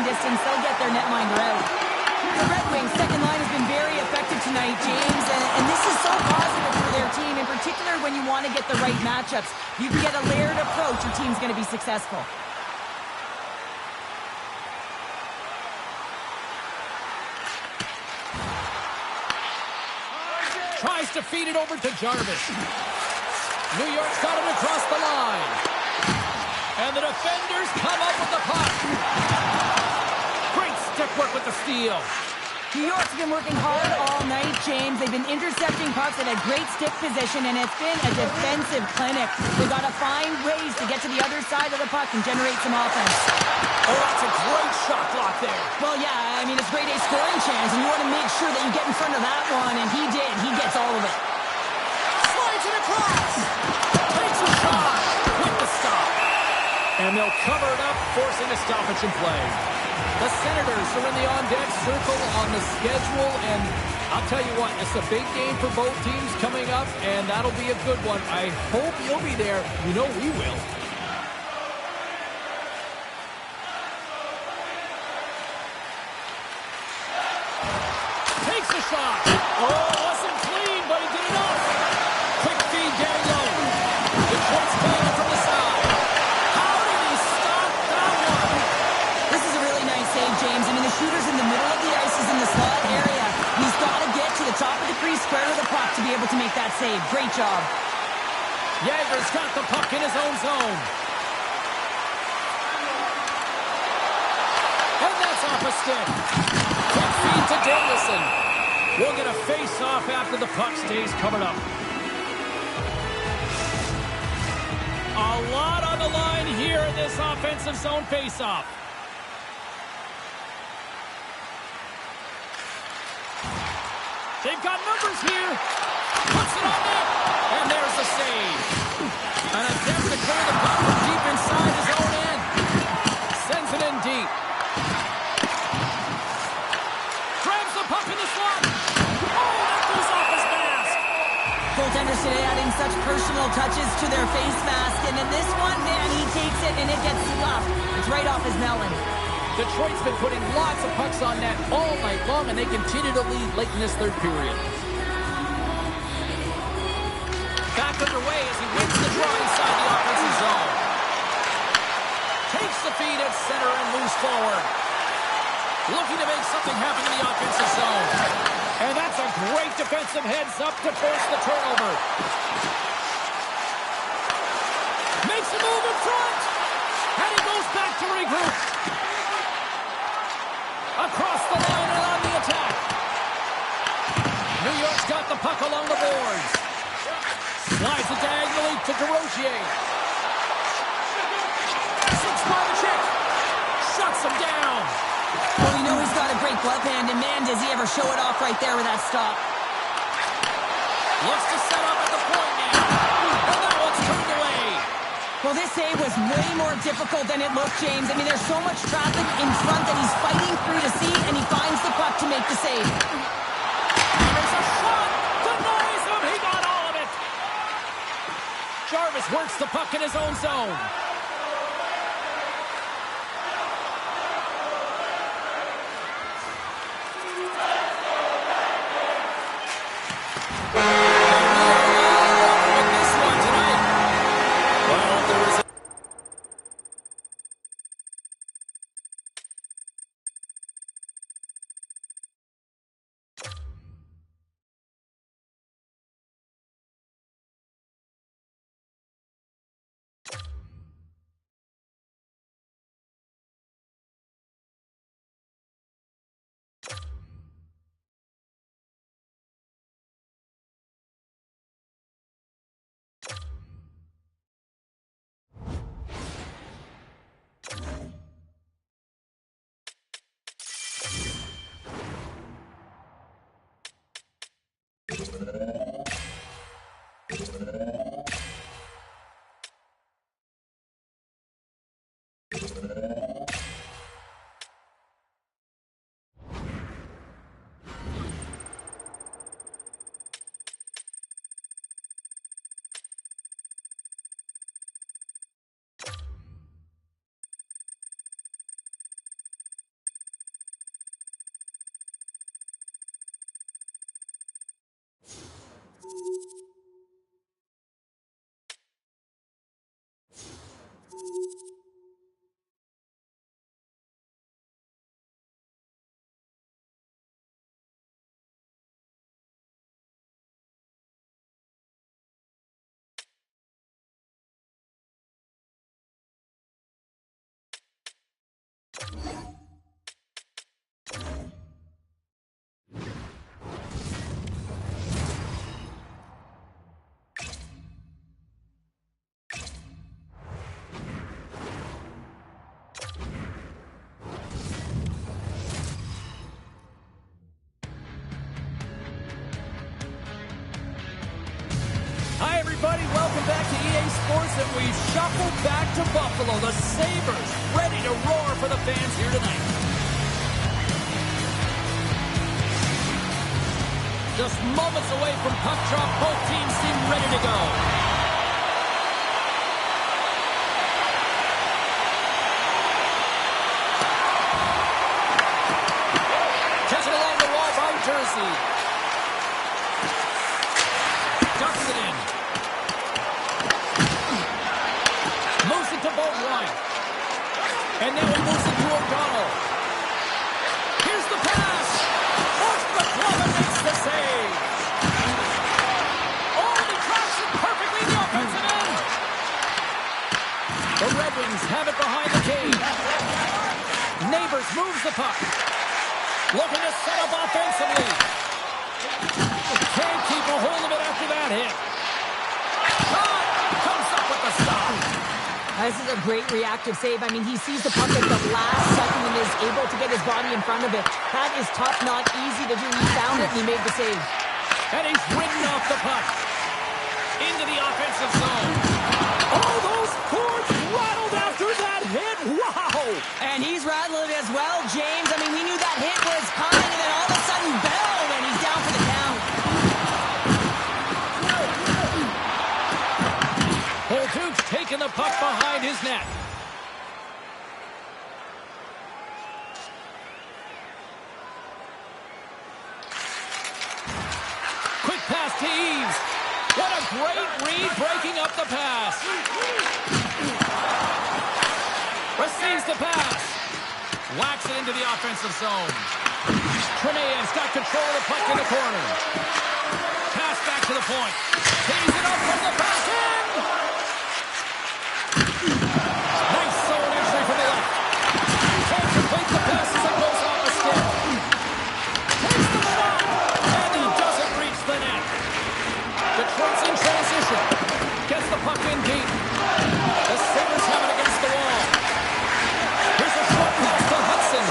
[SPEAKER 2] Distance, they'll get their netminder out. The Red Wings' second line has been very effective tonight, James, and this is so positive for their team, in particular when you want to get the right matchups. You can get a layered approach, your team's going to be successful.
[SPEAKER 1] Tries to feed it over to Jarvis. New York's got it across the line. And the defenders come up with the puck. Great stick work with the steal.
[SPEAKER 2] New York's been working hard all night, James. They've been intercepting pucks at a great stick position, and it's been a defensive clinic. They've got to find ways to get to the other side of the puck and generate some offense.
[SPEAKER 1] Oh, that's a great shot block there.
[SPEAKER 2] Well, yeah, I mean, it's grade A scoring chance, and you want to make sure that you get in front of that one, and he did. He gets all of it.
[SPEAKER 1] Slides it across. Takes a shot with the stop. And they'll cover it up, forcing a stoppage in play. The Senators are in the on-deck circle on the schedule, and I'll tell you what, it's a big game for both teams coming up, and that'll be a good one. I hope you'll be there. You know we will. Takes a shot. Oh, wasn't clean, but he did enough. Quick feed down low. Detroit's playing it from the side. How did he stop that one?
[SPEAKER 2] This is a really nice save, James. I mean, the shooter's in the middle of the ice. He's in the slot area. He's got to get to the top of the crease, square to the puck to be able to make that save. Great job.
[SPEAKER 1] Yager's got the puck in his own zone. And that's off a stick. Quick feed to Danielson. We'll get a face-off after the puck stays covered up. A lot on the line here in this offensive zone face-off. They've got numbers here. Puts it on net. And there's the save. An attempt to clear the puck from deep inside his own end. Sends it in deep. Grabs the puck in the slot. Oh, that goes off his mask.
[SPEAKER 2] Goaltenders today adding such personal touches to their face mask. And in this one, man, he takes it and it gets sloughed. It's right off his melon.
[SPEAKER 1] Detroit's been putting lots of pucks on net all night long, and they continue to lead late in this third period. Back underway as he wins the draw inside the offensive zone. Takes the feed at center and moves forward. Looking to make something happen in the offensive zone. And that's a great defensive heads-up to force the turnover. Makes a move in front. And he goes back to regroup. Across the line and on the attack. New York's got the puck along the boards. Slides it diagonally to DeRozier. 6-point check. Shuts him down.
[SPEAKER 2] Well, you know he's got a great glove hand, and man, does he ever show it off right there with that stop.
[SPEAKER 1] Looks to set up at the point now. And that one's turned away.
[SPEAKER 2] Well, this save was way more difficult than it looked, James. I mean, there's so much traffic in front that he's fighting through to see, and he finds the puck to make the save.
[SPEAKER 1] There's a shot. Denies him. He got all of it. Jarvis works the puck in his own zone. everybody. Welcome back to EA Sports, and we shuffle back to Buffalo. The Sabres ready to roar for the fans here tonight. Just moments away from puck drop, both teams seem ready to go. Checks it along the wall by Jersey. Ducks it in. Moves it to Beauvoir. And now he moves it to O'Donnell. Here's the pass. Off the glove and makes the save. Oh, and he drops it perfectly in the offensive end. The Red Wings have it behind the cage. Neighbors moves the puck. Looking to set up offensively. Can't keep a hold of it after that hit. Shot comes up with the stop.
[SPEAKER 2] This is a great reactive save. I mean, he sees the puck at the last second and is able to get his body in front of it. That is tough, not easy to do. He found it and he made the save.
[SPEAKER 1] And he's ridden off the puck. Into the offensive zone. Oh, those cords rattled after that hit. Wow.
[SPEAKER 2] And he's rattling as well, James. I mean, we knew that hit was coming, and then all of a sudden, Bell, and he's down for the count.
[SPEAKER 1] Holt's taking the puck behind his net. Quick pass to Eves. What a great read, breaking up the pass. Receives the pass. Whacks it into the offensive zone. Treneev's got control of the puck in the corner. Pass back to the point. Tees it up from the back end. Nice zone entry from the left. Can't complete the pass as it goes off the stick. Takes the shot. And he doesn't reach the net. Detroit's in transition. Gets the puck in deep. The Sabres have it against the wall. Here's a short pass to Hudson.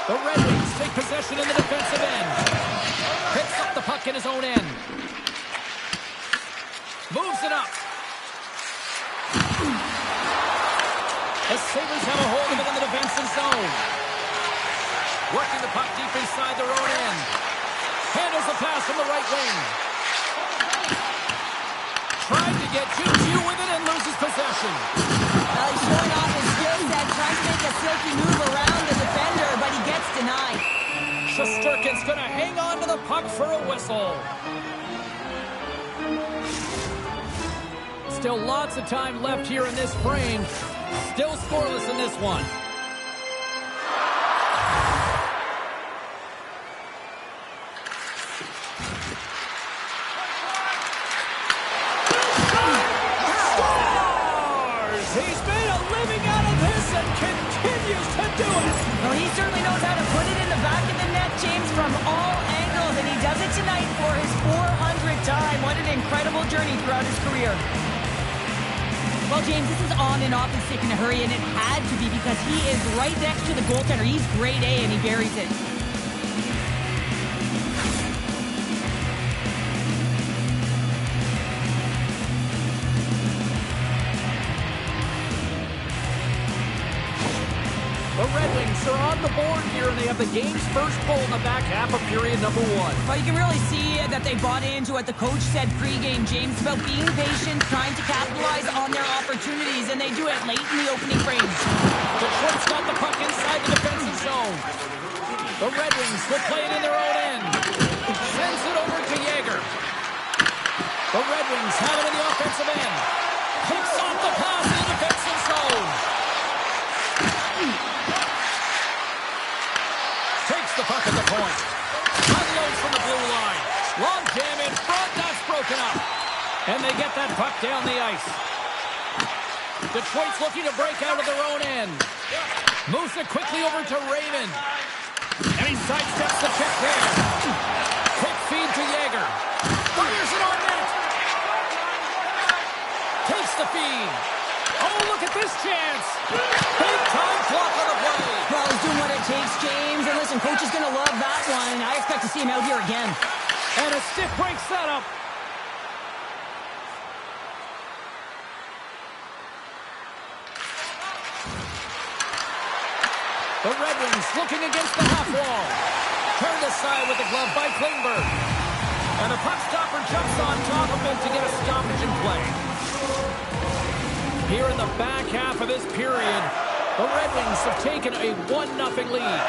[SPEAKER 1] The Red Wings take possession in the defensive end. Picks up the puck in his own end. Moves it up. The Sabres have a hold of it in the defensive zone. Working the puck deep inside their own end. Handles the pass from the right wing. Tried to get Juju with it and loses possession.
[SPEAKER 2] He's showing off his skill set, trying to make a silky move around the defender, but he gets denied.
[SPEAKER 1] Shesterkin's going to hang on to the puck for a whistle. Still lots of time left here in this frame. Still scoreless in this one. He's made a living out of this and continues to do it.
[SPEAKER 2] Well, he certainly knows how to put it in the back of the net, James, from all angles, and he does it tonight for his 400th time. What an incredible journey throughout his career. Well, James, this is on and off his stick in a hurry, and it had to be because he is right next to the goaltender. He's grade A, and he buries it.
[SPEAKER 1] The Red Wings are on the board here, and they have the game's first goal in the back half of period number 1.
[SPEAKER 2] Well, you can really see that they bought into what the coach said pregame, James, about being patient, trying to capitalize on their opportunities, and they do it late in the opening frames.
[SPEAKER 1] Detroit's got the puck inside the defensive zone. The Red Wings will play it in their own end. Sends it over to Yeager. The Red Wings have it in the offensive end. Picks off the pass in the defensive zone. Takes the puck at the point. Unloads from the blue line. Long jam in front. That's broken up. And they get that puck down the ice. Detroit's looking to break out of their own end. Moves it quickly over to Raymond. And he sidesteps the check there. Quick feed to Yeager. Fires it on net. Takes the feed. Oh, look at this chance. Big time block on the play.
[SPEAKER 2] Well, he's doing what it takes, James. And listen, coach is going to love that one. I expect to see him out here again.
[SPEAKER 1] And a stiff break setup. The Red Wings looking against the half wall. Turned aside with the glove by Klingberg. And the puck stopper jumps on top of him to get a stoppage in play. Here in the back half of this period, the Red Wings have taken a 1-0 lead.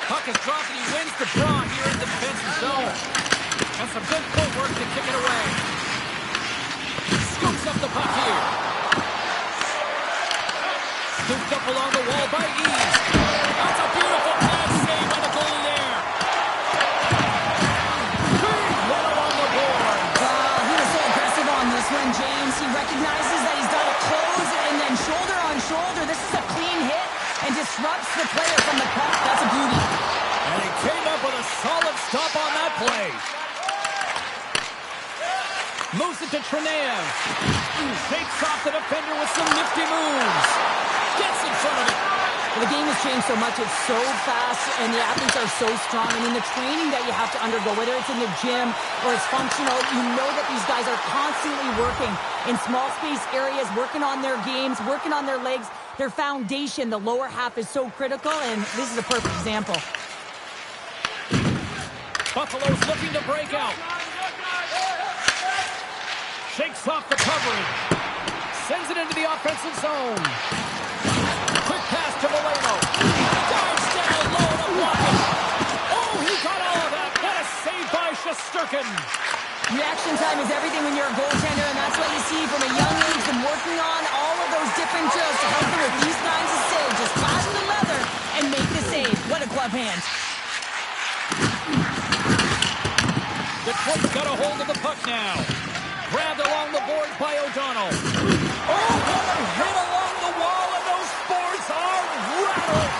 [SPEAKER 1] Puck is dropped and he wins the draw here in the defensive zone. And some good footwork to kick it away. Scoops up the puck here. Scooped up along the wall by Eves. That's a beautiful pass save by the goalie there. Big one along the board.
[SPEAKER 2] He was so aggressive on this one, James. He recognizes that he's got to close and then shoulder on shoulder. This is a clean hit and disrupts the player from the puck. That's a beauty.
[SPEAKER 1] And he came up with a solid stop on that play. Moves it to Treneyev. Takes off the defender with some nifty moves. Gets in front of it.
[SPEAKER 2] Well, the game has changed so much. It's so fast, and the athletes are so strong. I mean, the training that you have to undergo, whether it's in the gym or it's functional, you know that these guys are constantly working in small space areas, working on their games, working on their legs, their foundation. The lower half is so critical, and this is a perfect example.
[SPEAKER 1] Buffalo's looking to break out. Shakes off the coverage. Sends it into the offensive zone. Quick pass to Moreno. Dives down low to block it. Oh, he got all of that. What a save by Shesterkin.
[SPEAKER 2] Reaction time is everything when you're a goaltender, and that's what you see from a young age, and working on all of those different drills to help them with these kinds of saves. Just pass the leather and make the save. What a glove hand.
[SPEAKER 1] Detroit's got a hold of the puck now. Grabbed along the boards by O'Donnell. Oh, what a hit along the wall, and those boards are rattled.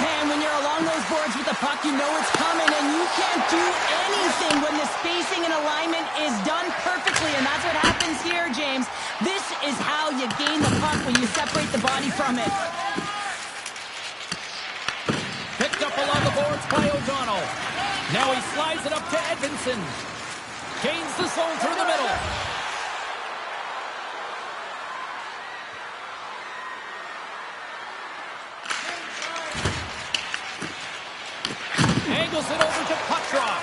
[SPEAKER 2] And when you're along those boards with the puck, you know it's coming, and you can't do anything when the spacing and alignment is done perfectly, and that's what happens here, James. This is how you gain the puck, when you separate the body from it.
[SPEAKER 1] Picked up along the boards by O'Donnell. Now he slides it up to Edvinsson. Gains the zone through the middle. Angles it over to Petrov.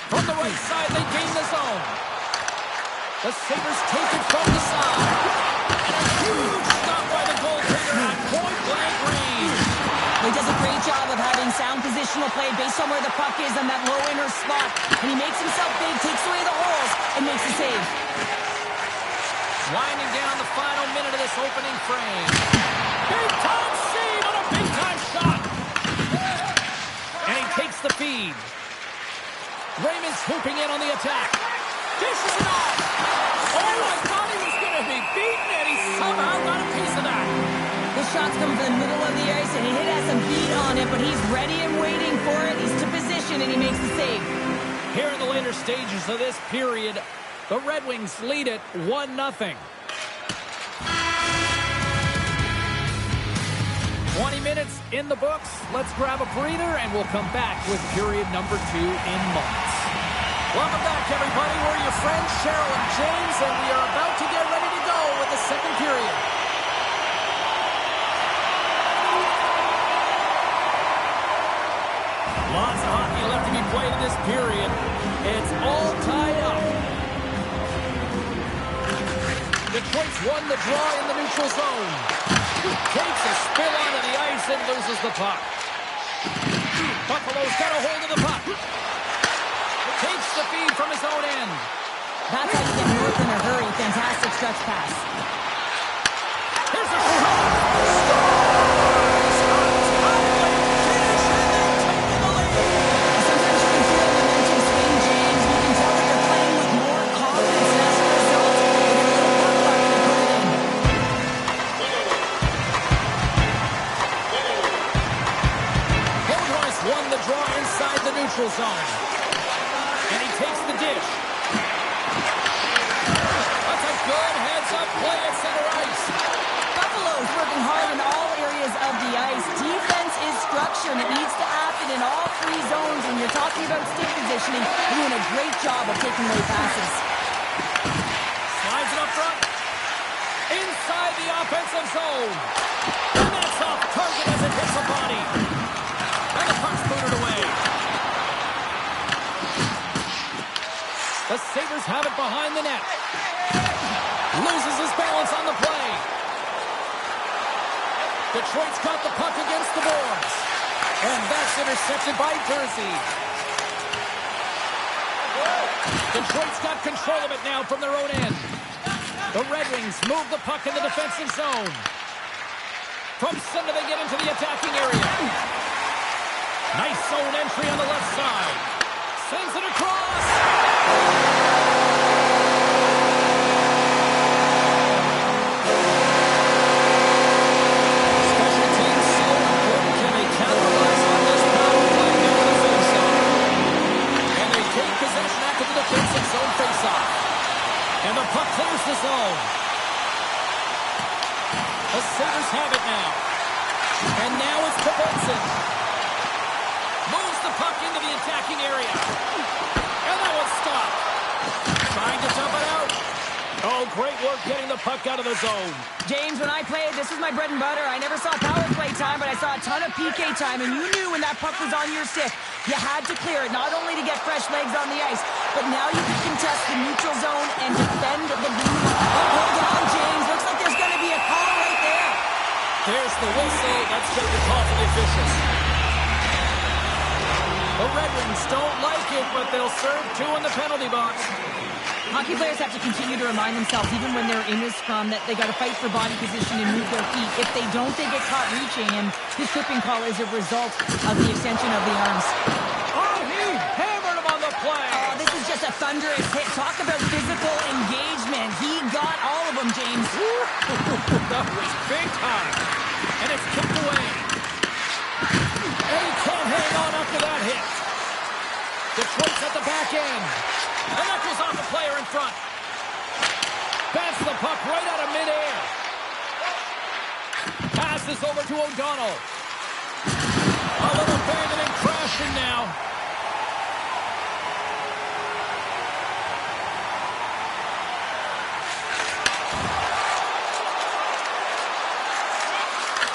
[SPEAKER 1] From the right side, they gain the zone. The Sabres take it from the side. And a huge stop by the goaltender at point-blank range.
[SPEAKER 2] He does a great job of having sound positional play based on where the puck is on that low inner spot. And he makes himself big, takes away the holes, and makes the save.
[SPEAKER 1] Winding down the final minute of this opening frame. Big-time save on a big-time shot. And he takes the feed. Raymond's swooping in on the attack. Dishes it off. Oh, I thought he was going to be beaten, and he somehow got a piece of that.
[SPEAKER 2] The shot's coming from the middle of the ice, and he has some beat on it, but he's ready and waiting for it. He's to position, and he makes the save.
[SPEAKER 1] Here in the later stages of this period, the Red Wings lead it 1-0. 20 minutes in the books. Let's grab a breather, and we'll come back with period number 2 in moments. Welcome back, everybody. We're your friends, Cheryl and James, and we are about to get ready to go with the second period. Lots of hockey left to be played in this period. It's all tied up. Detroit's won the draw in the neutral zone. Takes a spill onto the ice and loses the puck. Buffalo's got a hold of the puck. Takes the feed from his own end.
[SPEAKER 2] That's how you get north in a hurry. Fantastic stretch pass.
[SPEAKER 1] Here's a shot.
[SPEAKER 2] Sometimes you can feel the momentum swing, James. You can tell that they're playing with more confidence, and as a result, they get a little puck luck and they put it in.
[SPEAKER 1] Hillhorst won the draw inside the neutral zone. And he takes the dish. That's a good heads-up play. It's
[SPEAKER 2] We're talking about stick positioning, doing a great job of taking away passes.
[SPEAKER 1] Slides it up front. Inside the offensive zone. And that's off target as it hits the body. And the puck's booted away. The Sabres have it behind the net. Loses his balance on the play. Detroit's got the puck against the boards. And that's intercepted by Jersey. Detroit's got control of it now from their own end. The Red Wings move the puck in the defensive zone. From center they get into the attacking area. Nice zone entry on the left side. Sends it across. Special teams so important. Can they capitalize on this power play here in the zone zone? And they take possession after the defensive zone faceoff. And the puck clears the zone. The Sabres have it now. And now it's Pavelski. Moves the puck into the attacking area. And that was stopped. Trying to dump it out. Oh, great work getting the puck out of the zone.
[SPEAKER 2] James, when I played, this was my bread and butter. I never saw power play time, but I saw a ton of PK time, and you knew when that puck was on your stick, you had to clear it, not only to get fresh legs on the ice, but now you can contest the neutral zone and defend the blue line. Oh, hold on, James. Looks like there's going to be a call right there.
[SPEAKER 1] There's the whistle. That's going to be called for the officials. The Red Wings don't like it, but they'll serve two in the penalty box.
[SPEAKER 2] Hockey players have to continue to remind themselves, even when they're in this scrum, that they got to fight for body position and move their feet. If they don't, they get caught reaching, and this tripping call is a result of the extension of the arms.
[SPEAKER 1] Oh, he hammered him on the play.
[SPEAKER 2] Oh, this is just a thunderous hit. Talk about physical engagement. He got all of them, James.
[SPEAKER 1] That was big time. And it's kicked away. And he can't hang on after that hit. Detroit's at the back end. And that goes off the player in front. Bats the puck right out of midair. Passes over to O'Donnell. A little banging and crashing now.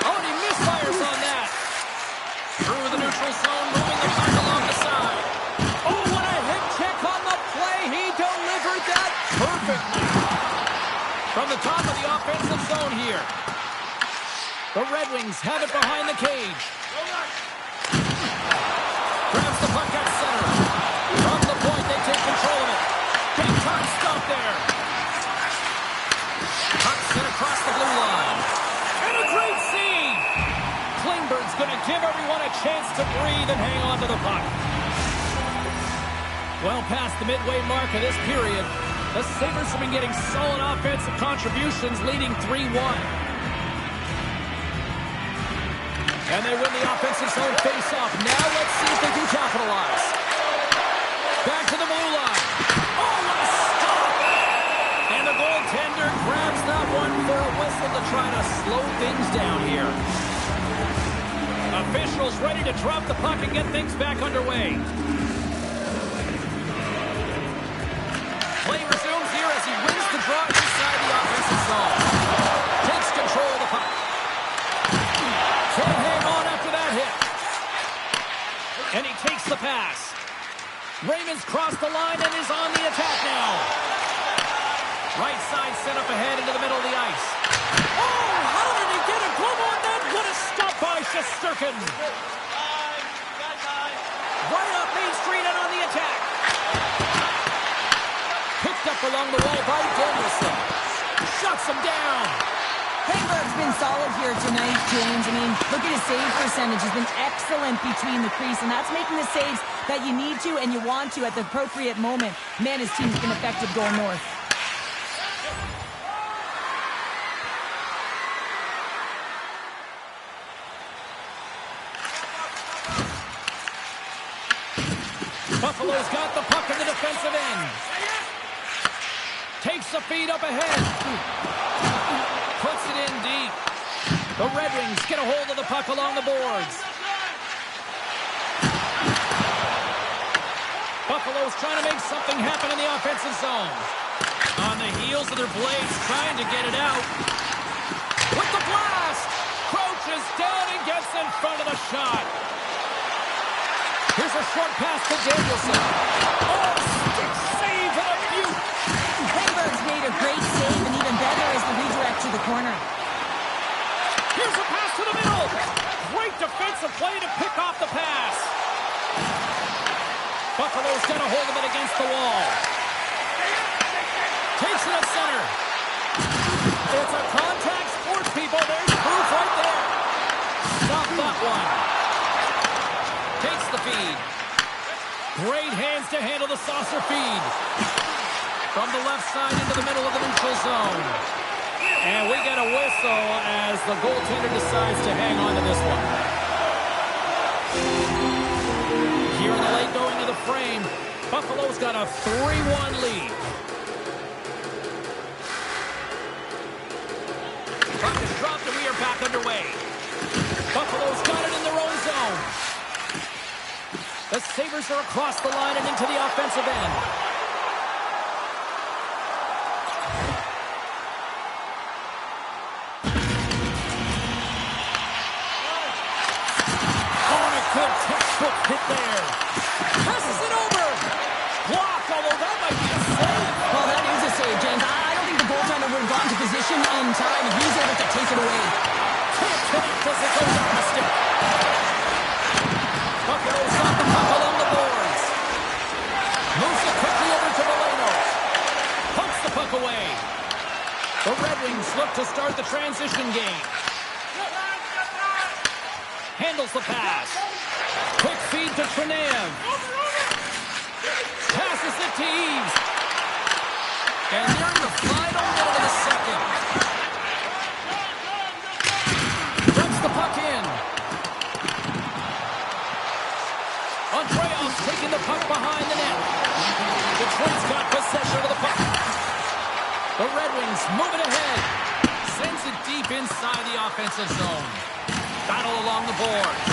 [SPEAKER 1] Oh, and he misfires on that. Through the neutral zone, moving the puck along the side. Oh, what a hip check on the play. He delivered that perfectly. From the top of the offensive zone here. The Red Wings have it behind the cage. Grabs the puck at center. From the point, they take control of it. Big time stop there. Puck sent across the blue line. And a great save. Klingberg's going to give everyone a chance to breathe and hang on to the puck. Well past the midway mark of this period, the Sabres have been getting solid offensive contributions, leading 3-1. And they win the offensive zone face-off. Now let's see if they can capitalize. Back to the blue line. Oh, what a stop! And the goaltender grabs that one for a whistle to try to slow things down here. Officials ready to drop the puck and get things back underway. Play resumes here as he wins the draw inside the offensive zone. Takes control of the puck. Can't hang on after that hit. And he takes the pass. Raymond's crossed the line and is on the attack now. Right side set up ahead into the middle of the ice. Oh, how did he get a glove on that? What a stop by Shesterkin. Right up Main Street and on the attack. Picked up along the wall by Danielson. Shuts him down.
[SPEAKER 2] Klingberg's been solid here tonight, James. I mean, look at his save percentage. He's been excellent between the crease, and that's making the saves that you need to and you want to at the appropriate moment. Man, his team's been effective going north.
[SPEAKER 1] Buffalo's got the puck in the defensive end. Takes the feed up ahead. Puts it in deep. The Red Wings get a hold of the puck along the boards. Buffalo's trying to make something happen in the offensive zone. On the heels of their blades, trying to get it out. With the blast! Crouches down and gets in front of the shot. Here's a short pass to Danielson. Oh, stick save and a beaut.
[SPEAKER 2] Klingberg's made a great save, and even better is the redirect to the corner.
[SPEAKER 1] Here's a pass to the middle. Great defensive play to pick off the pass. Buffalo's got a hold of it against the wall. Takes it at center. It's a contact sport, people. There's proof right there. Stop that one. Takes the feed. Great hands to handle the saucer feed. From the left side into the middle of the neutral zone. And we get a whistle as the goaltender decides to hang on to this one. Here in the late going of the frame, Buffalo's got a 3-1 lead. Puck is dropped and we are back underway. Buffalo's got it in their own zone. The Sabres are across the line and into the offensive end. Good textbook hit there. Passes it over. Blocked, although that might be a save.
[SPEAKER 2] Well, that is a save, James. I don't think the goaltender would have gotten to position in time, and he's able to take it away.
[SPEAKER 1] Can't connect as it goes off the stick. Buffalo's got the puck along the boards. Moves it quickly over to Valeno. Pumps the puck away. The Red Wings look to start the transition game. Handles the pass. Quick feed to Trenev. Passes it to Eves. And nearing the final minute of the second. Dumps the puck in. Andreev's taking the puck behind the net. Detroit's got possession of the puck. The Red Wings moving ahead. Sends it deep inside the offensive zone. Battle along the boards.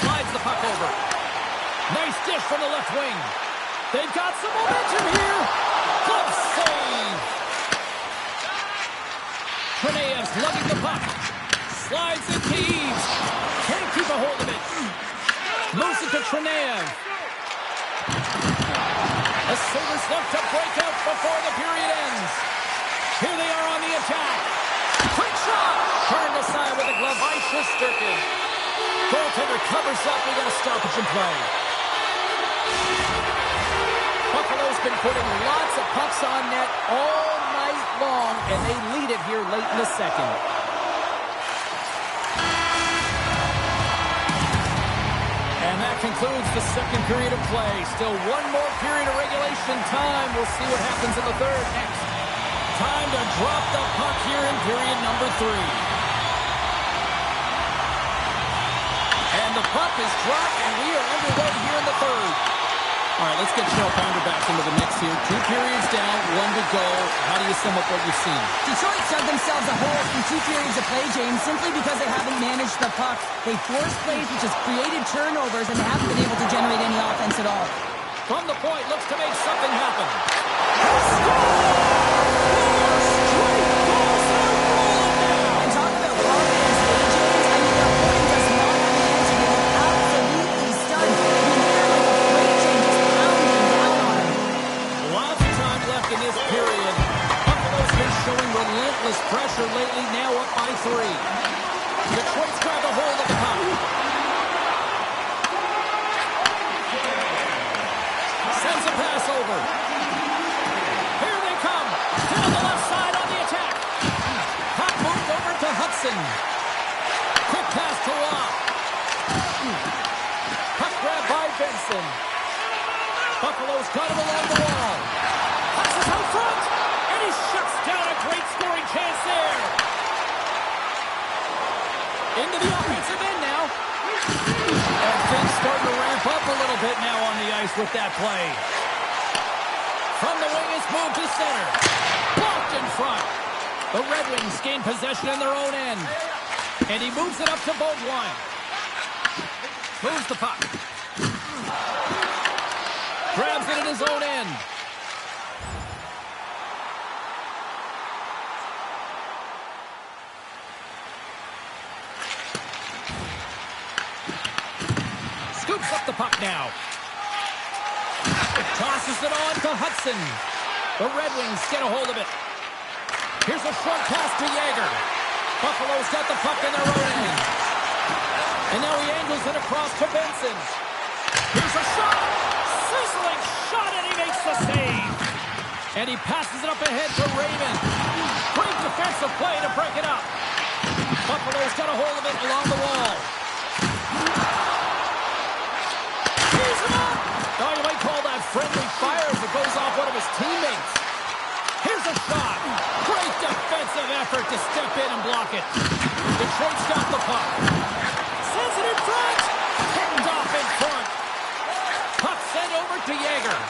[SPEAKER 1] Slides the puck over. Nice dish from the left wing. They've got some momentum here. Good save. Trenev's lugging the puck. Slides it to Eves. Can't keep a hold of it. Moves it to Trenev. The Sabres look to break out before the period ends. Here they are on the attack. Quick shot. Turned aside with a glove by Shesterkin. Goaltender covers up. We got a stoppage in play. Buffalo's been putting lots of pucks on net all night long, and they lead it here late in the second. And that concludes the second period of play. Still one more period of regulation time. We'll see what happens in the third next. Time to drop the puck here in period number 3. And the puck is dropped, and we are underway here in the third. All right, let's get Cheryl Pounder back into the mix here. 2 periods down, 1 to go. How do you sum up what you've seen?
[SPEAKER 2] Detroit dug themselves a hole through 2 periods of play, James, simply because they haven't managed the puck. They forced plays, which has created turnovers, and they haven't been able to generate any offense at all.
[SPEAKER 1] From the point, looks to make something happen.
[SPEAKER 2] And talk about power against the James. I mean, their point does not have the answer. They look absolutely stunned. I mean, they're like a freight train just pounding down on them.
[SPEAKER 1] Lots of time left in this period. Buffalo's been showing relentless pressure lately, now up by 3. Detroit's got the hold of the puck. Sends a pass over. Here they come. Down the left side on the attack. Puck moved over to Hudson. Quick pass to Waugh. Puck grab by Benson. Buffalo's got him along the wall. Passes out front. And he shuts down a great scoring chance there. Into the offensive end now. And things starting to ramp up a little bit now on the ice with that play. From the wing, it's moved to center. Blocked in front. The Red Wings gain possession in their own end. And he moves it up to Beaudoin. Moves the puck. Grabs it in his own end. Scoops up the puck now. Tosses it on to Hudson. The Red Wings get a hold of it. Here's a short pass to Yager. Buffalo's got the puck in their own end. And now he angles it across to Benson. Here's a shot. Sizzling shot, and he makes the save. And he passes it up ahead to Raymond. Great defensive play to break it up. Buffalo's got a hold of it along the wall. He's up. Oh, you might call that friendly fire as it goes off one of his teammates. Here's a shot. Great defensive effort to step in and block it. Detroit's got the puck. Sends it in front. Pinned off in front. Puck sent over to Yager.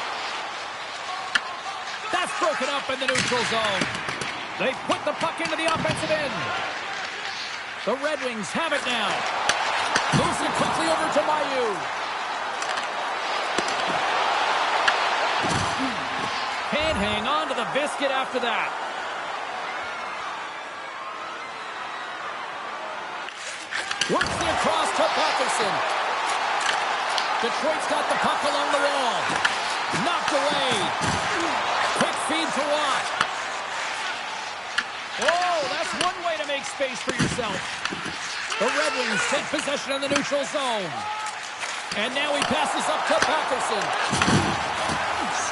[SPEAKER 1] That's broken up in the neutral zone. They put the puck into the offensive end. The Red Wings have it now. Moves it quickly over to Mailloux. Can't hang on to the biscuit after that. Works it across to Patterson. Detroit's got the puck along the wall. Knocked away. Quick feed to Watt. Oh, that's one way to make space for yourself. The Red Wings take possession in the neutral zone. And now he passes up to Patterson.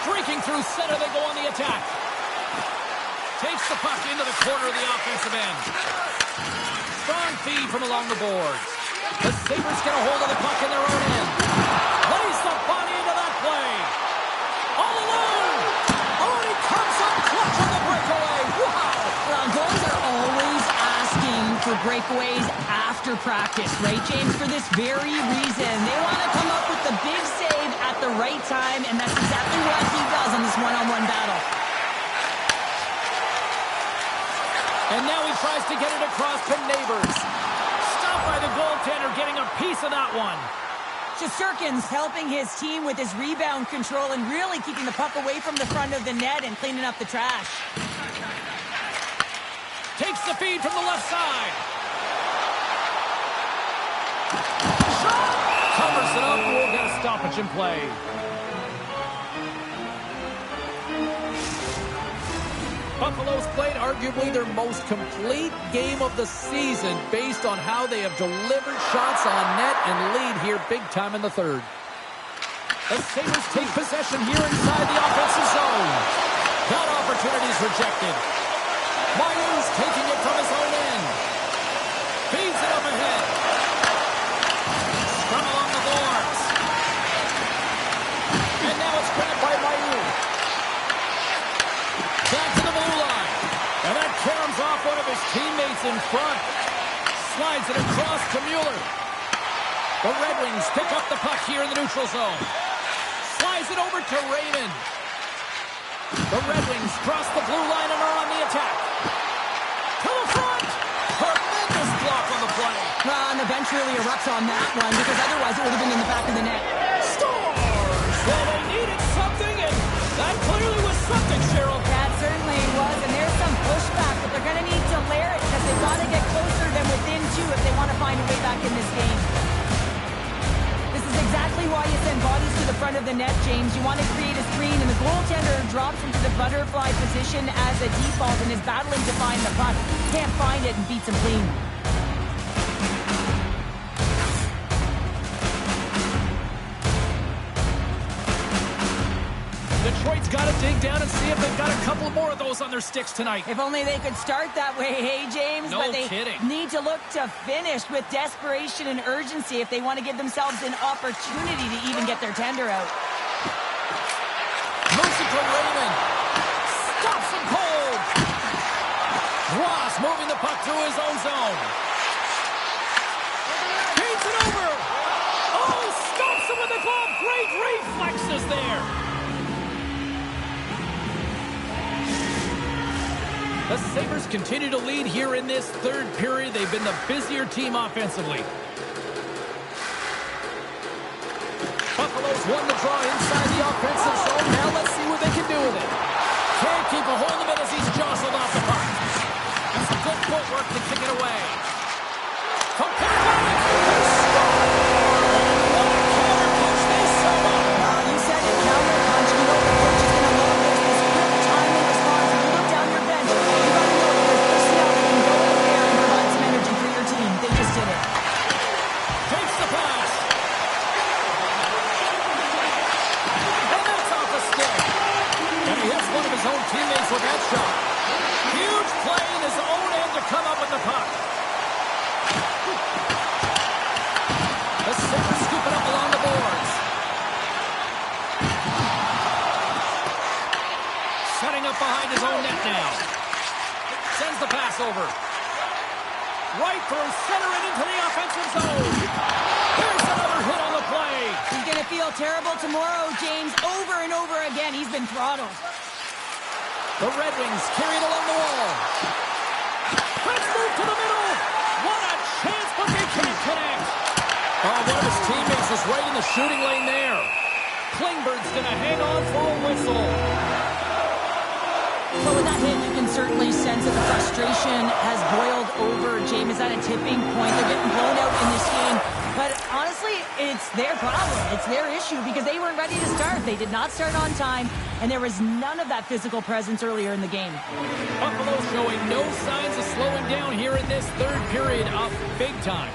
[SPEAKER 1] Streaking through center, they go on the attack. Takes the puck into the corner of the offensive end. Strong feed from along the boards. The Sabres get a hold of the puck in their own end. Lays the body into that play. All alone. Oh, and he comes up clutch on the breakaway. Wow.
[SPEAKER 2] Well, goals are always asking for breakaways after practice, right, James? For this very reason. They want to come up with the big save at the right time, and that's exactly what he does in this one-on-one battle.
[SPEAKER 1] And now he tries to get it across to Neighbors. Stopped by the goaltender, getting a piece of that one.
[SPEAKER 2] Shesterkin's helping his team with his rebound control and really keeping the puck away from the front of the net and cleaning up the trash.
[SPEAKER 1] Takes the feed from the left side. Shot! Covers it up. We'll get a stoppage in play. Buffalo's played arguably their most complete game of the season based on how they have delivered shots on net and lead here big time in the third. The Sabres take possession here inside the offensive zone. That opportunity's rejected. Mailloux's taking it from his own end. Feeds it up ahead. Scrum along the boards. And now it's grabbed by Mailloux. Back to the blue line. And that caroms off one of his teammates in front. Slides it across to Mueller. The Red Wings pick up the puck here in the neutral zone. Slides it over to Raymond. The Red Wings cross the blue line and are on the attack. To the front. Tremendous block on the play.
[SPEAKER 2] Well, and the bench really erupts on that one because otherwise it would have been in the back of the net.
[SPEAKER 1] Scores! Well, they needed something, and that clearly was something, Cheryl.
[SPEAKER 2] That certainly was, and there's some pushback, but they're going to need to layer it because they've got to get closer than within two if they want to find a way back in this game. This is exactly why you send bodies to the front of the net, James. You want to create a screen, and the goaltender drops into the butterfly position as a default and is battling to find the puck. Can't find it and beats him clean.
[SPEAKER 1] Detroit's got to dig down and see if they've got a couple more of those on their sticks tonight.
[SPEAKER 2] If only they could start that way, hey, James?
[SPEAKER 1] No
[SPEAKER 2] but they
[SPEAKER 1] kidding.
[SPEAKER 2] need to look to finish with desperation and urgency if they want to give themselves an opportunity to even get their tender out.
[SPEAKER 1] Moves it to Raymond. Stops him cold. Ross moving the puck through his own zone. Feeds it over. Oh, stops him with the glove. Great reflexes there. The Sabres continue to lead here in this third period. They've been the busier team offensively. Buffalo's won the draw inside the offensive zone. Now let's see what they can do with it. Can't keep a hold of it as he's jostled off the puck. And some good footwork to kick it away. From point blank, they score! What a counter punch they sum up.
[SPEAKER 2] You said it, counter punch. You know the coach is going to love this quick, timely response. When you look down your bench, you got to know that there's personnel that can go out there and provide some energy for your team. They just did it.
[SPEAKER 1] Takes the pass. And that's off a stick. And he hits one of his own teammates with that shot. Huge play in his own end to come up with the puck. The center scooping up along the boards. Setting up behind his own net now. Sends the pass over. Right through center and into the offensive zone. Here's another hit on the play.
[SPEAKER 2] He's going to feel terrible tomorrow, James. Over and over again, he's been throttled.
[SPEAKER 1] The Red Wings carry it along the wall. Let's move to the middle. What a chance, but they can't connect. Oh, one of his teammates is right in the shooting lane there. Klingberg's going to hang on for a whistle.
[SPEAKER 2] Well, with that hit, you can certainly sense that the frustration has boiled over. James is at a tipping point. They're getting blown out in this game. But honestly, it's their problem. It's their issue because they weren't ready to start. They did not start on time, and there was none of that physical presence earlier in the game.
[SPEAKER 1] Buffalo showing no signs of slowing down here in this third period, up big time.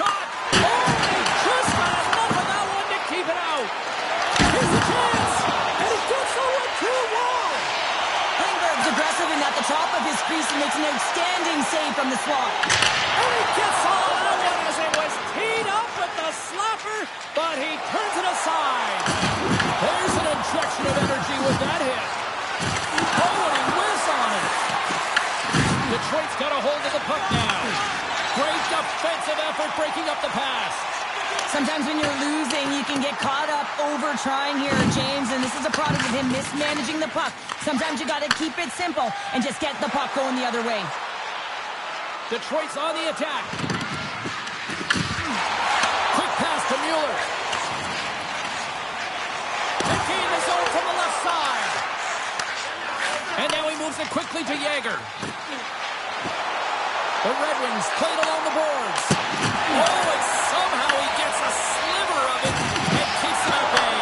[SPEAKER 1] Shot! Oh, they just got enough of that one to keep it out. Here's a chance, and he gets over to a wall.
[SPEAKER 2] Klingberg's aggressive and at the top of his crease and makes an outstanding save from the slot.
[SPEAKER 1] And he gets all that one as it was teed up with the slapper, but he turns it aside. There's an injection of energy with that hit. Oh, and he whizzed on it. Detroit's got a hold of the puck now. Great defensive effort breaking up the pass.
[SPEAKER 2] Sometimes when you're losing, you can get caught up over trying here, James, and this is a product of him mismanaging the puck. Sometimes you got to keep it simple and just get the puck going the other way.
[SPEAKER 1] Detroit's on the attack. Quick pass to Mueller. Empty in the zone from the left side. And now he moves it quickly to Yager. The Red Wings played along the boards. Oh, and somehow he gets a sliver of it and keeps it at bay.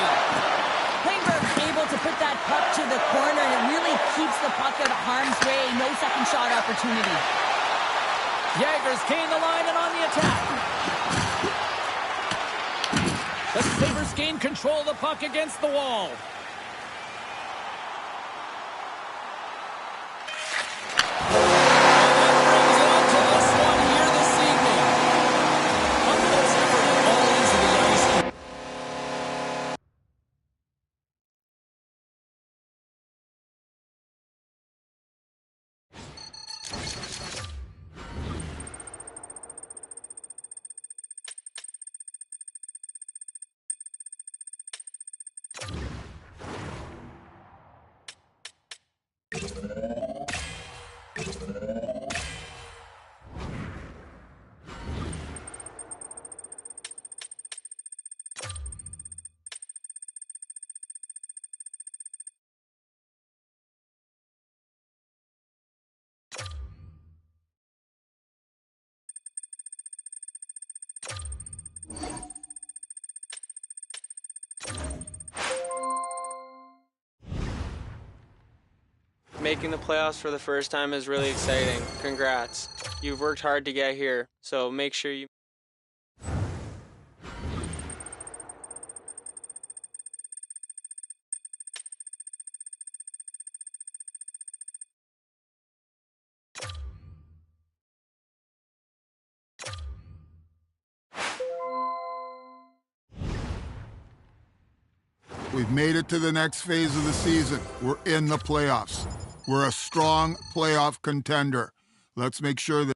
[SPEAKER 2] Klingberg's able to put that puck to the corner, and it really keeps the puck out of harm's way. No second shot opportunity.
[SPEAKER 1] Yager's gained the line and on the attack. The Sabres gain control of the puck against the wall.
[SPEAKER 5] Making the playoffs for the first time is really exciting. Congrats. You've worked hard to get here, so make sure you
[SPEAKER 6] We've made it to the next phase of the season. We're in the playoffs. We're a strong playoff contender. Let's make sure that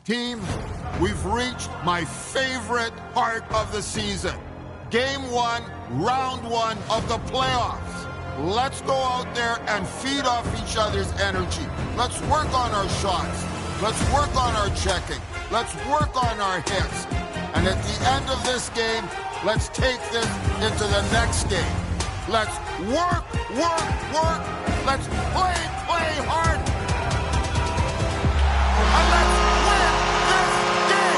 [SPEAKER 6] Team, we've reached my favorite part of the season. Game 1, round 1 of the playoffs. Let's go out there and feed off each other's energy. Let's work on our shots. Let's work on our checking. Let's work on our hits. And at the end of this game, let's take this into the next game. Let's work, work, work. Let's play, play hard. And let's win this game.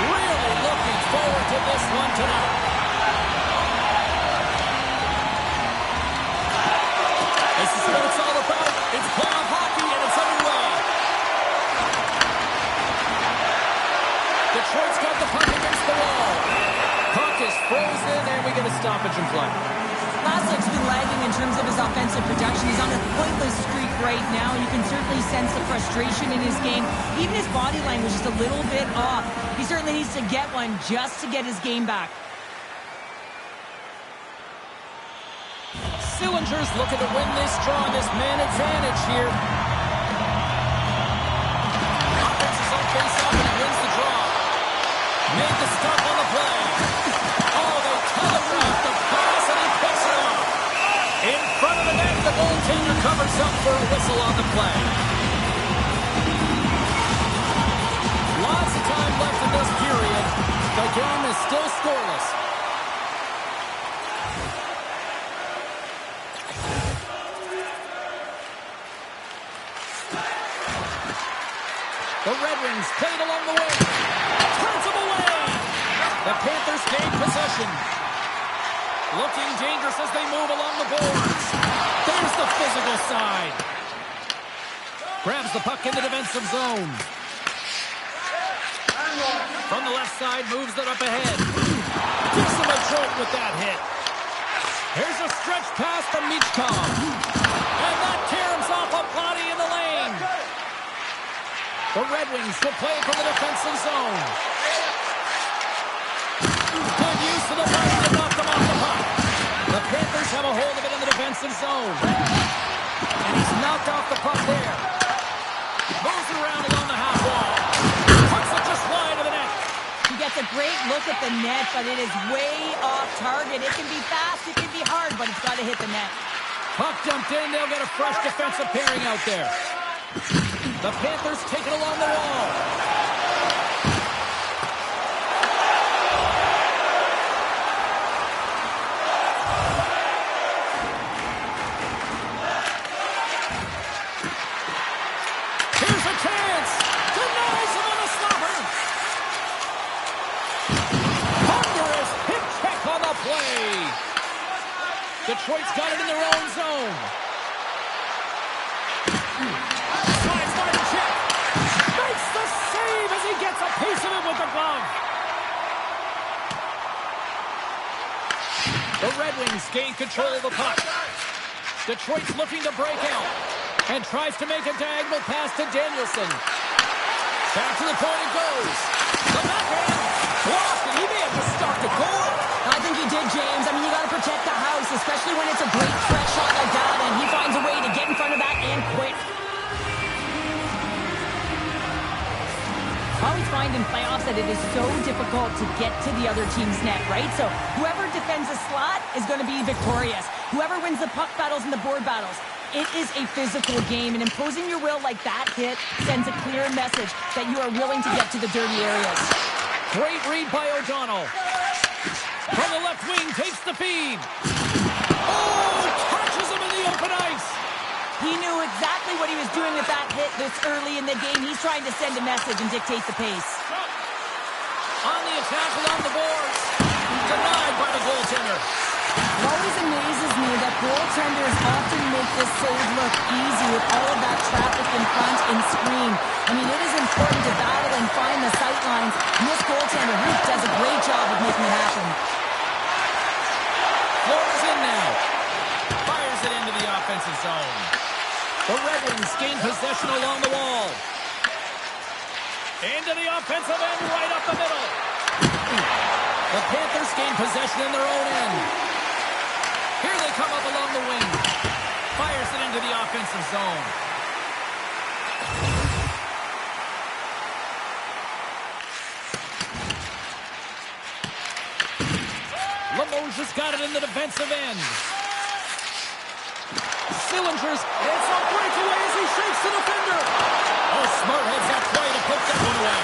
[SPEAKER 1] Really looking forward to this one tonight. This is what it's all about. It's playoff hockey, and it's underway. Detroit's got the puck against the wall. Puck is frozen, and we get a stoppage in play.
[SPEAKER 2] Lassek's been lagging in terms of his offensive production. He's on a pointless streak right now. You can certainly sense the frustration in his game. Even his body language is a little bit off. He certainly needs to get one just to get his game back.
[SPEAKER 1] Sillinger's looking to win this draw on this man advantage here. Offense is on face-off, and he wins the draw. Made the stop on the play. Oh, they telegraphed the pass, and he picks it off. In front of the net, the goaltender covers up for a whistle on the play. Lots of time left in this period. The game is still scoreless. The Red Wings played along the wing. Turns him away. The Panthers gain possession. Looking dangerous as they move along the boards. There's the physical side. Grabs the puck in the defensive zone. From the left side, moves it up ahead. Gives him a jolt with that hit. Here's a stretch pass to Michkov. And that tears off a body in the lane. The Red Wings will play from the defensive zone. Good use of the body to knock them off the puck. The Panthers have a hold of it in the defensive zone. And he's knocked off the puck there. Moves it around along the half wall. Puts it just wide of the net.
[SPEAKER 2] He gets a great look at the net, but it is way off target. It can be fast, it can be hard, but it's got to hit the net.
[SPEAKER 1] Puck dumped in. They'll get a fresh defensive pairing out there. The Panthers take it along the wall. Here's a chance. Denies him on a stopper. Thunderous hip check on the play. Detroit's got it in their own zone. Slides by the check. Makes the save as he gets a piece of it with the glove. The Red Wings gain control of the puck. Detroit's looking to break out and tries to make a diagonal pass to Danielson. Back to the point it goes. The backhand blocked, and he may have to start the goal.
[SPEAKER 2] I think he did, James. I mean, you got to protect the house, especially when it's a great threat shot like that, and he finds a way to get in front of that and quick. I always find in playoffs that it is so difficult to get to the other team's net, right? So whoever defends a slot is going to be victorious. Whoever wins the puck battles and the board battles. It is a physical game, and imposing your will like that hit sends a clear message that you are willing to get to the dirty areas.
[SPEAKER 1] Great read by O'Donnell. From the left wing, takes the feed. Oh, catches him in the open ice.
[SPEAKER 2] He knew exactly what he was doing with that hit this early in the game. He's trying to send a message and dictate the pace.
[SPEAKER 1] On the attack along the boards. Denied by the goaltender.
[SPEAKER 2] It always amazes me that goaltenders often make this save look easy with all of that traffic in front and screen. I mean, it is important to battle and find the sight lines. And this goaltender, Ruth, does a great job of making it happen.
[SPEAKER 1] Florida's in now. defensive zone. The Red Wings gain possession along the wall. Into the offensive end, right up the middle. The Panthers gain possession in their own end. Here they come up along the wing. Fires it into the offensive zone. Limoges got it in the defensive end. Sillinger's, it's a breakaway as he shakes the defender. Oh, smart heads that play to put that one away.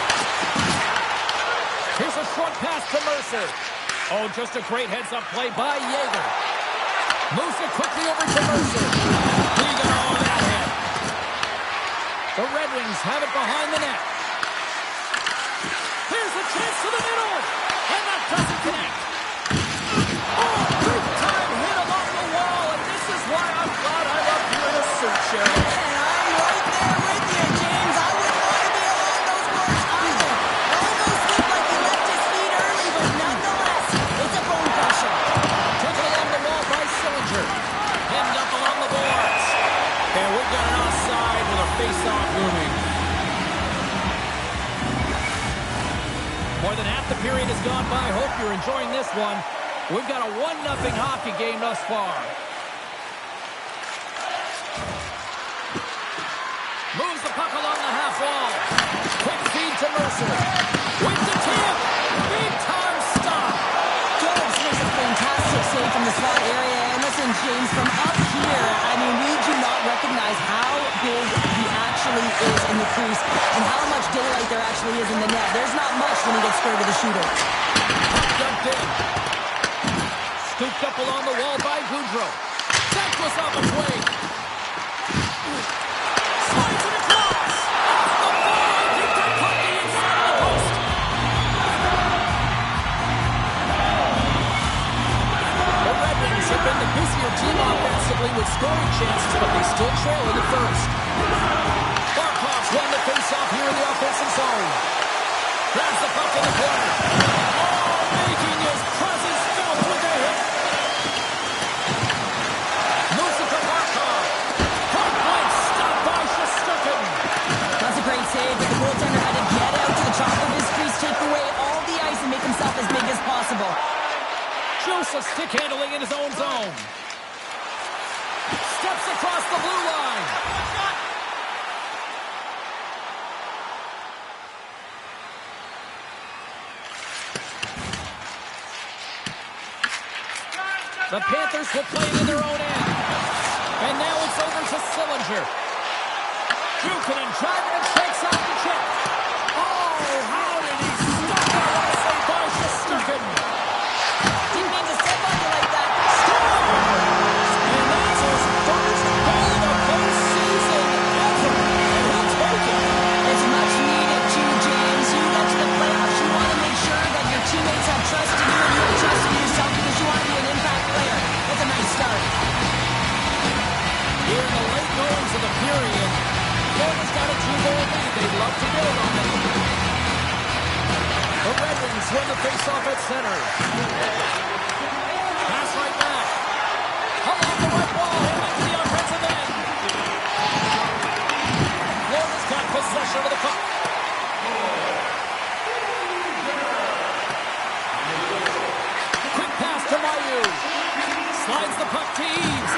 [SPEAKER 1] Here's a short pass to Mercer. Oh, just a great heads-up play by Yeager. Moves it quickly over to Mercer. He got all that hit. The Red Wings have it behind the net. Here's a chance to the middle. And that doesn't connect. Oh, big-time hit along the wall. And this is why I'm glad I'm up here in a suit, Cheryl.
[SPEAKER 2] And I'm right there with you, James. I wouldn't want to be along those boards either. Almost looked like he left his feet early, but nonetheless, it's a bone crusher.
[SPEAKER 1] Taken along the wall by Sillinger. Hemmed up along the boards. And we've got an offside with a face-off looming. More than half the period has gone by. Hope you're enjoying this one. We've got a 1-0 hockey game thus far. Moves the puck along the half wall. Quick feed to Mercer. With the tip. Big time stop.
[SPEAKER 2] Jones makes a fantastic save from the slot area. And listen, James, from up here, I mean, we do not recognize how big he actually is in the crease and how much daylight there actually is in the net. There's not much when he gets squared with the shooter.
[SPEAKER 1] Puck dumped in. Scooped up along the wall by Goudreau. That was off its way. Slides it across. Off the ball. He got caught the inside of the post. The Red Wings have been the busier team offensively with scoring chances, but they still trail in the first. Barkov's won the face-off here in the offensive zone. Grabs the puck in the corner. Oh, making his presence felt with a hit. Moves it to Barkov. Puck point stopped by Shesterkin.
[SPEAKER 2] That's a great save, but the goaltender had to get out to the top of his crease, take away all the ice, and make himself as big as possible.
[SPEAKER 1] Joseph stick handling in his own zone. Steps across the blue line. The Panthers will play it in their own end. And now it's over to Sillinger. Jukunin driving and shakes off the check. Oh, how did he stop that one save by Shesterkin?
[SPEAKER 2] Didn't mean to step on you like that.
[SPEAKER 1] And that's his first goal of the postseason ever. And he'll take it.
[SPEAKER 2] It's much needed too, James. You get to the playoffs, you want to make sure that your teammates have trust in you and you have trust in yourself because you want to be an impact player. That's a nice start.
[SPEAKER 1] Here in the late goings of the period, Florida's got a 2-goal lead. They'd love to build on it. The Red Wings win the faceoff at center. Pass right back. Along the right wall, heading to the offensive end. Florida's got possession of the puck. Quick pass to Mayu. Slides the puck to Eves.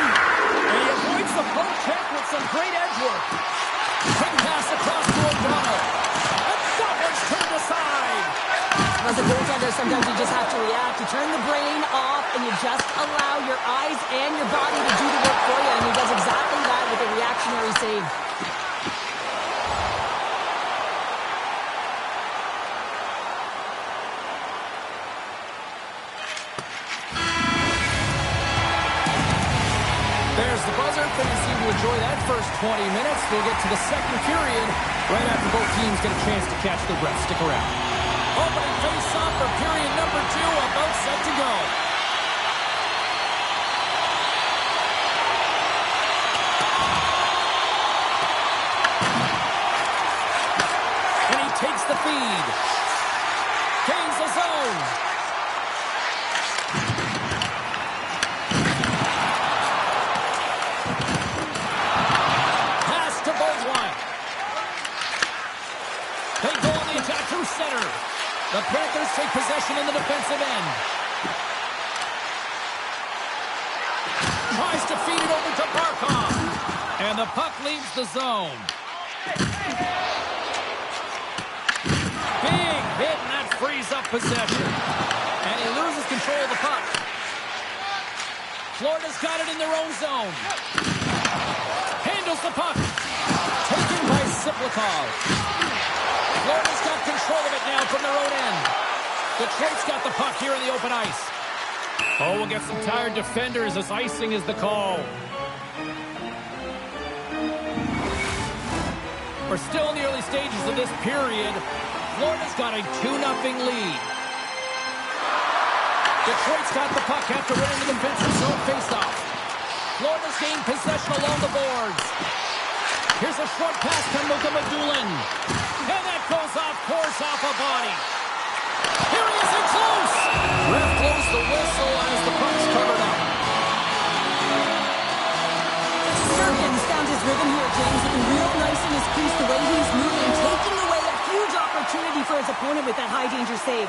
[SPEAKER 1] And he avoids the poke check with some great edge work. Quick pass across to O'Donnell. And that one's turned aside.
[SPEAKER 2] As a goaltender, sometimes you just have to react. You turn the brain off and you just allow your eyes and your body to do the work for you. And he does exactly that with a reactionary save.
[SPEAKER 1] There's the buzzer. Things seem to enjoy that first 20 minutes. We'll get to the second period right after both teams get a chance to catch their breath. Stick around. Opening face-off for period number 2, about set to go. And he takes the feed. Gains the zone. center. The Panthers take possession in the defensive end. Tries to feed it over to Barkov. And the puck leaves the zone. Big hit, and that frees up possession. And he loses control of the puck. Florida's got it in their own zone. Handles the puck. Taken by Siplikov. Florida's got control of it now from their own end. Detroit's got the puck here in the open ice. Oh, we'll get some tired defenders as icing is the call. We're still in the early stages of this period. Florida's got a 2-0 lead. Detroit's got the puck after winning the defensive zone faceoff. Florida's gained possession along the boards. Here's a short pass to Luka Madulin. And that goes off course off a body. Here he is in close. Ref blows the whistle as the puck's covered up.
[SPEAKER 2] Sturgeon's found his rhythm here, James. Looking real nice in his crease, the way he's moving, taking away a huge opportunity for his opponent with that high-danger save.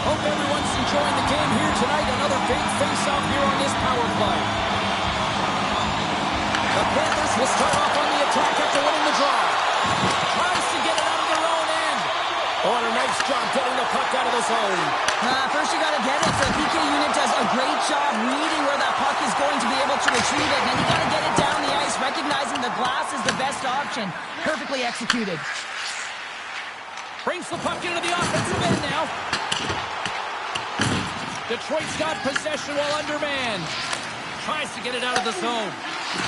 [SPEAKER 1] Hope everyone's enjoying the game here tonight. Another big face-off here on this power play. The Panthers will start off on the attack after winning the draw. Tries to get it out of their own end. Oh, and a nice job getting the puck out of the zone.
[SPEAKER 2] First you got to get it, so the PK unit does a great job reading where that puck is going to be able to retrieve it. Then you got to get it down the ice, recognizing the glass is the best option. Perfectly executed.
[SPEAKER 1] Brings the puck into the offensive end now. Detroit's got possession while undermanned. Tries to get it out of the zone.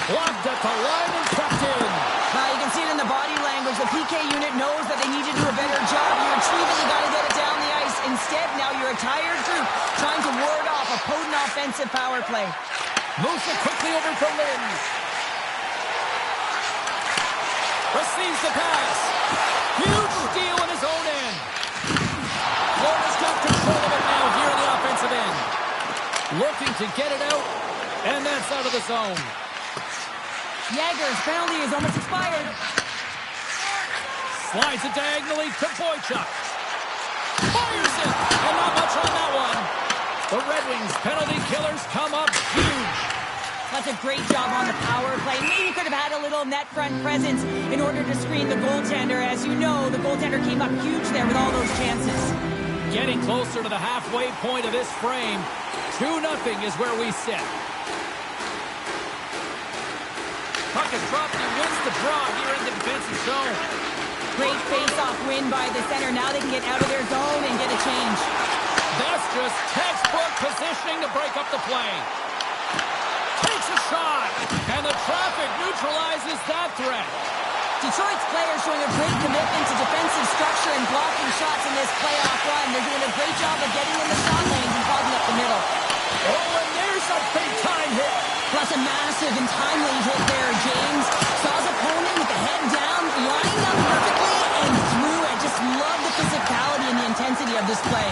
[SPEAKER 1] Blocked at the line and tucked in.
[SPEAKER 2] You can see it in the body language. The PK unit knows that they need to do a better job. You retrieve it, you got to get it down the ice. Instead, now you're a tired group trying to ward off a potent offensive power play.
[SPEAKER 1] Moves it quickly over to Linz. Receives the pass. Huge steal in his own end. Florida's got control of it now here in the offensive end. Looking to get it out, and that's out of the zone.
[SPEAKER 2] Jagger's penalty is almost expired.
[SPEAKER 1] Slides it diagonally to Boychuk. Fires it, and not much on that one. The Red Wings penalty killers come up huge.
[SPEAKER 2] That's a great job on the power play. Maybe could have had a little net front presence in order to screen the goaltender. As you know, the goaltender came up huge there with all those chances.
[SPEAKER 1] Getting closer to the halfway point of this frame. 2-0 is where we sit. Puck is dropped and wins the draw here in the defensive zone.
[SPEAKER 2] Great face-off win by the center. Now they can get out of their zone and get a change.
[SPEAKER 1] That's just textbook positioning to break up the play. Takes a shot, and the traffic neutralizes that threat.
[SPEAKER 2] Detroit's players showing a great commitment to defensive structure and blocking shots in this playoff run. They're doing a great job of getting in the shot lanes and clogging up the middle.
[SPEAKER 1] Oh, and there's a big-time hit.
[SPEAKER 2] Plus a massive and timely hit there, James. Saw his opponent with the head down, lined up perfectly, and threw it. Just love the physicality and the intensity of this play.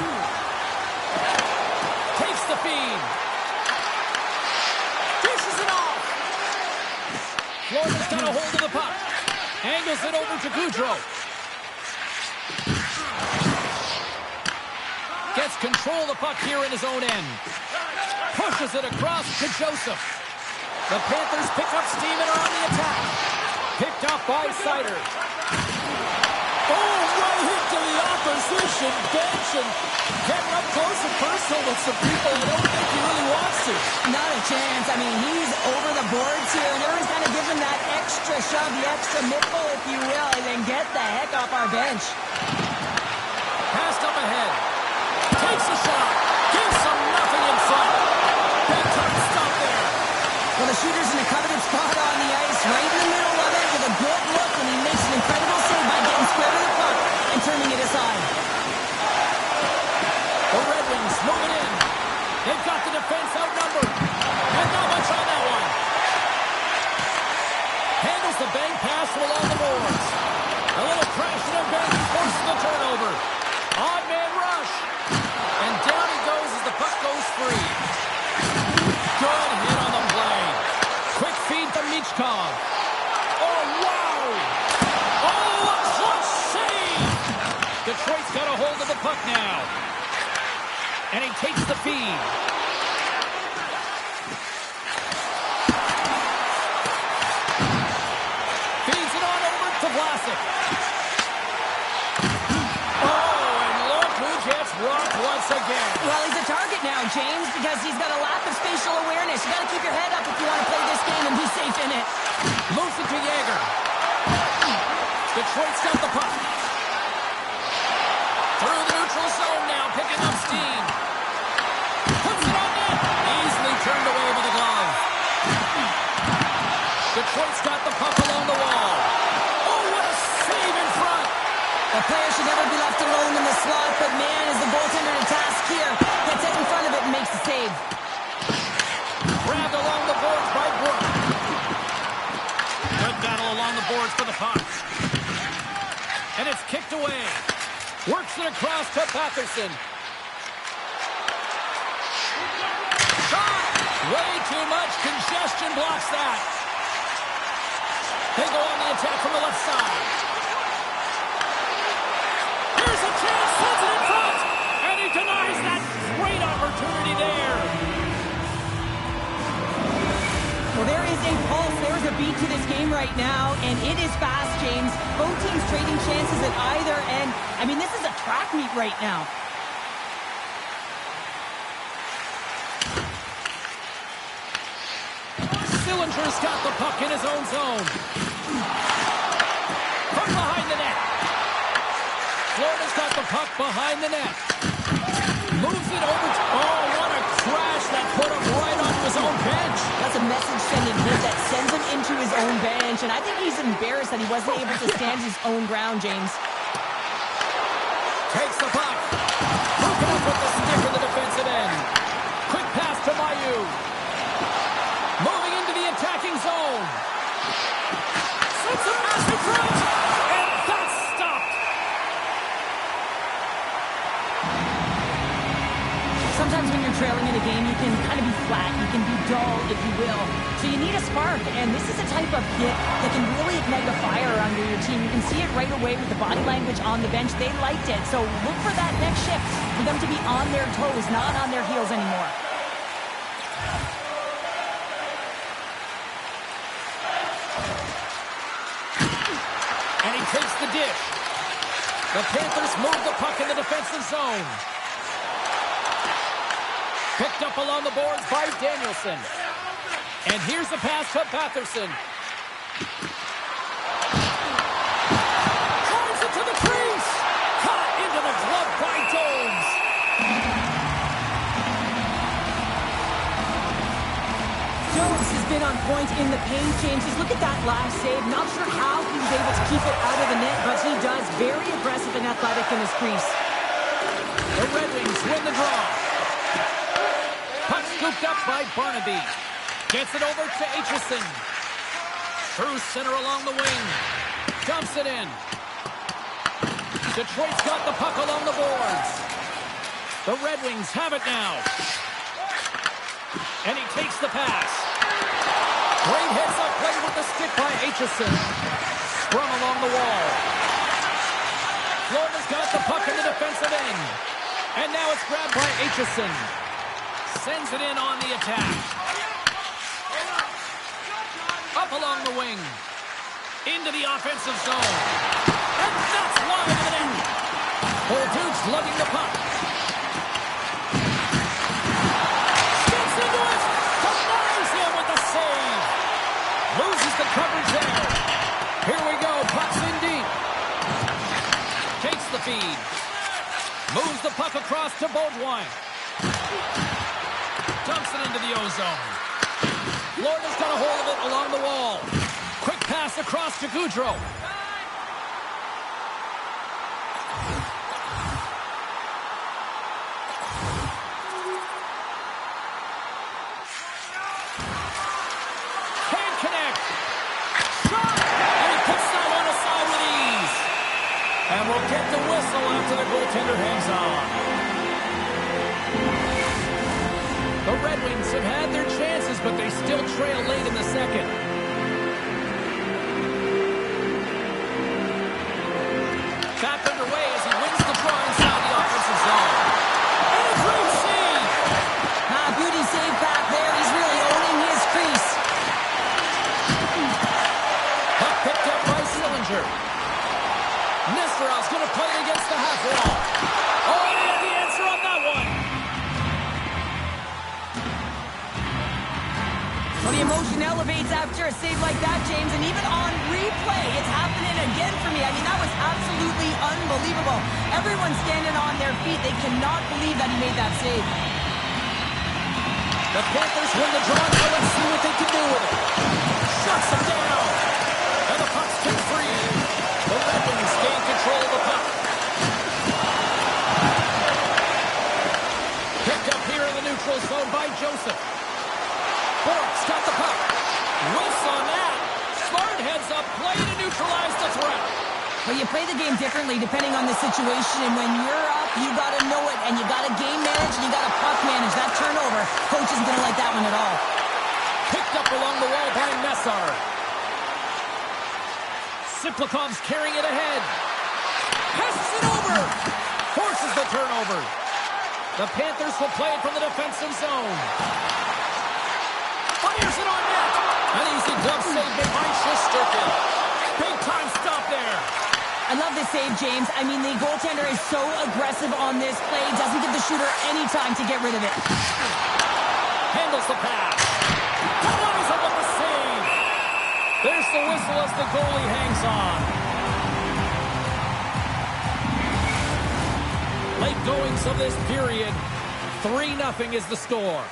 [SPEAKER 1] Takes the feed. Dishes it off. Florida's got a hold of the puck. Angles it over to Goudreau. Gets control of the puck here in his own end. Pushes it across to Joseph. The Panthers pick up steam and are on the attack. Picked up by Sider. Oh, right hit to the opposition bench and getting up close and personal with some people. I don't think he really wants to.
[SPEAKER 2] Not a chance. I mean, he's over the boards here, and everyone's kind of giving that extra shove, the extra nipple, if you will, and then get the heck off our bench.
[SPEAKER 1] Passed up ahead. Takes a shot. Gives some nothing in front. Big time stop there.
[SPEAKER 2] Well, the shooter's in a coveted spot on the ice, right in the middle of it, with a good look, and he makes an incredible save by getting square to the puck and turning it aside.
[SPEAKER 1] The Red Wings moving in. They've got the defense outnumbered. And not much on that one. Handles the bank pass along the boards. A little crash and a bang forces the turnover. Odd man rush. And down he goes. now. And he takes the feed. Feeds it on over to Vlasic. Oh, and look who gets rocked once again.
[SPEAKER 2] Well, he's a target now, James, because he's got a lack of spatial awareness. You got to keep your head up if you want to play this game and be safe in it.
[SPEAKER 1] Moves it to Yeager. Detroit's got the puck. Through the neutral zone now, picking up steam. Puts it on net. Easily turned away with a glove. Detroit's got the puck along the wall. Oh, what a save in front.
[SPEAKER 2] A player should never be left alone in the slot, but man, is the goaltender to task here. Gets it in front of it and makes the save.
[SPEAKER 1] Grabbed along the boards by Brooke. Good battle along the boards for the puck. And it's kicked away. Works it across to Patterson. Shot! Way too much congestion blocks that. They go on the attack from the left side. Here's a chance, sends it in front, and he denies that great opportunity there.
[SPEAKER 2] Well, there is a pulse. There's a beat to this game right now, and it is fast, James. Both teams trading chances at either end. I mean, this is a track meet right now.
[SPEAKER 1] Sillinger's got the puck in his own zone. From behind the net. Florida's got the puck behind the net. Moves it over to... Oh, what a crash that put him right onto his own bench.
[SPEAKER 2] That's a message-sending hit that sends him into his own bench, and I think he's embarrassed that he wasn't able to stand his own ground, James.
[SPEAKER 1] Takes the puck. Hooking up with the stick in the defensive end. Quick pass to Mayu. Moving into the attacking zone. Sends a pass in front. And that's stopped.
[SPEAKER 2] Sometimes when you're trailing in a game, you can kind of be flat. You can be dull, if you will. So you need a spark, and this is a type of hit that can really ignite a fire under your team. You can see it right away with the body language on the bench. They liked it. So look for that next shift, for them to be on their toes, not on their heels anymore.
[SPEAKER 1] And he takes the dish. The Panthers move the puck in the defensive zone. Picked up along the boards by Danielson. And here's the pass to Patterson. Drives it to the crease. Caught into the glove by Domes.
[SPEAKER 2] Jones has been on point in the paint, James. Look at that last save. Not sure how he was able to keep it out of the net, but he does. Very aggressive and athletic in his crease.
[SPEAKER 1] The Red Wings win the draw. Puck scooped up by Barnaby. Gets it over to Aitchison. Through center along the wing. Dumps it in. Detroit's got the puck along the boards. The Red Wings have it now. And he takes the pass. Great heads up play with the stick by Aitchison. Scrum along the wall. Florida's got the puck in the defensive end. And now it's grabbed by Aitchison. Sends it in on the attack. Up along the wing. Into the offensive zone. And that's wide of the net. Bolduc's lugging the puck. Gets into it. Denies him with the save. Loses the coverage there. Here we go. Puck's in deep. Takes the feed. Moves the puck across to Beaudoin. Dumps it into the O-zone. Florida's got a hold of it along the wall. Quick pass across to Goudreau. Can't connect. Shot! And he puts that one aside with ease. And we'll get the whistle after the goaltender hangs on. The Red Wings have had their chances, but they still trail late in the second. Back underway as he wins the draw inside the offensive Nesterow's going to play it against the half wall. Oh, and he had the answer on that one.
[SPEAKER 2] Well, the emotion elevates after a save like that, James, and even on replay, it's happening again for me. I mean, that was absolutely unbelievable. Everyone's standing on their feet. They cannot believe that he made that save.
[SPEAKER 1] The Panthers win the draw. Now let's see what they can do with it. Shuts them down. And the puck's too free. The Red Wings gain control of the puck. Picked up here in the neutral zone by Joseph. Bork's got the puck. Whiffs on that. Smart heads up play to neutralize the threat.
[SPEAKER 2] Well, you play the game differently depending on the situation, and when you're up, you got to know it, and you got to game manage, and you got to puck manage. That turnover, coach isn't going to like that one at all.
[SPEAKER 1] Picked up along the wall by Messar. Siplikov's carrying it ahead. Passes it over. Forces the turnover. The Panthers will play it from the defensive zone. Fires it on net. An easy glove save made by Shesterkin. Big time stop there.
[SPEAKER 2] I love this save, James. I mean, the goaltender is so aggressive on this play. Doesn't give the shooter any time to get rid of it.
[SPEAKER 1] Handles the pass. Follows up with the save. There's the whistle as the goalie hangs on. Late goings of this period. 3-0 is the score.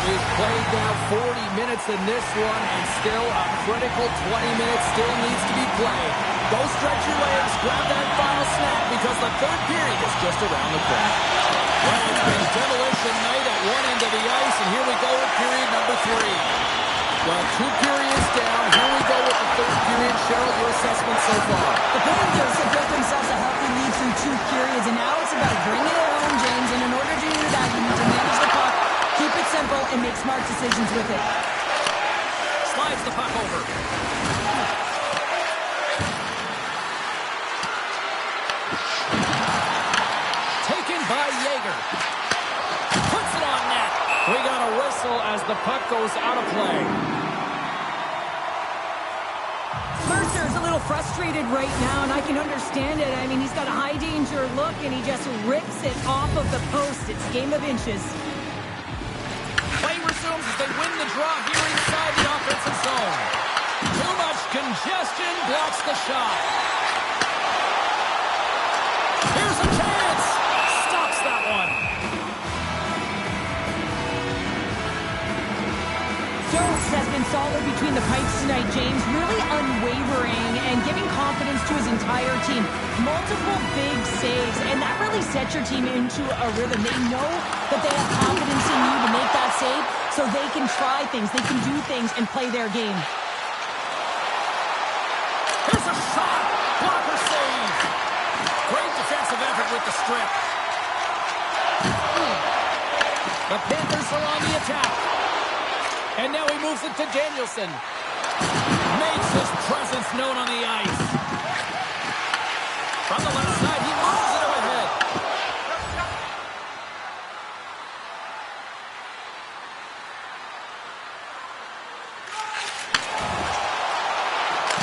[SPEAKER 1] We've played now 40 minutes in this one, and still a critical 20 minutes still needs to be played. Go stretch your legs, grab that final snap, because the third period is just around the corner. Well, it's been demolition night at one end of the ice, and here we go with period number 3. Well, 2 periods down. Here we go with the third period. Cheryl, your assessment so far?
[SPEAKER 2] The Panthers have built themselves a healthy lead through 2 periods, and now it's about bringing it home, James, and in order to do that, you need to manage the puck, keep it simple, and make smart decisions with it.
[SPEAKER 1] Slides the puck over. Taken by Yeager. Puts it on net. We got a whistle as the puck goes out of play.
[SPEAKER 2] Mercer's a little frustrated right now, and I can understand it. I mean, he's got a high-danger look, and he just rips it off of the post. It's a game of inches.
[SPEAKER 1] Play resumes as they win the draw here inside the offensive zone. Too much congestion blocks the shot. Here's a chance. Stops that one.
[SPEAKER 2] Jones has been solid between the pipes tonight, James. Really unwavering and giving confidence to his entire team. Multiple big saves, and that really sets your team into a rhythm. They know that they have confidence in you to make that save, so they can try things, they can do things, and play their game.
[SPEAKER 1] Here's a shot. Blocker save. Great defensive effort with the strip. The Panthers are on the attack. And now he moves it to Danielson. Makes his presence known on the ice. From the left side, he moves it ahead.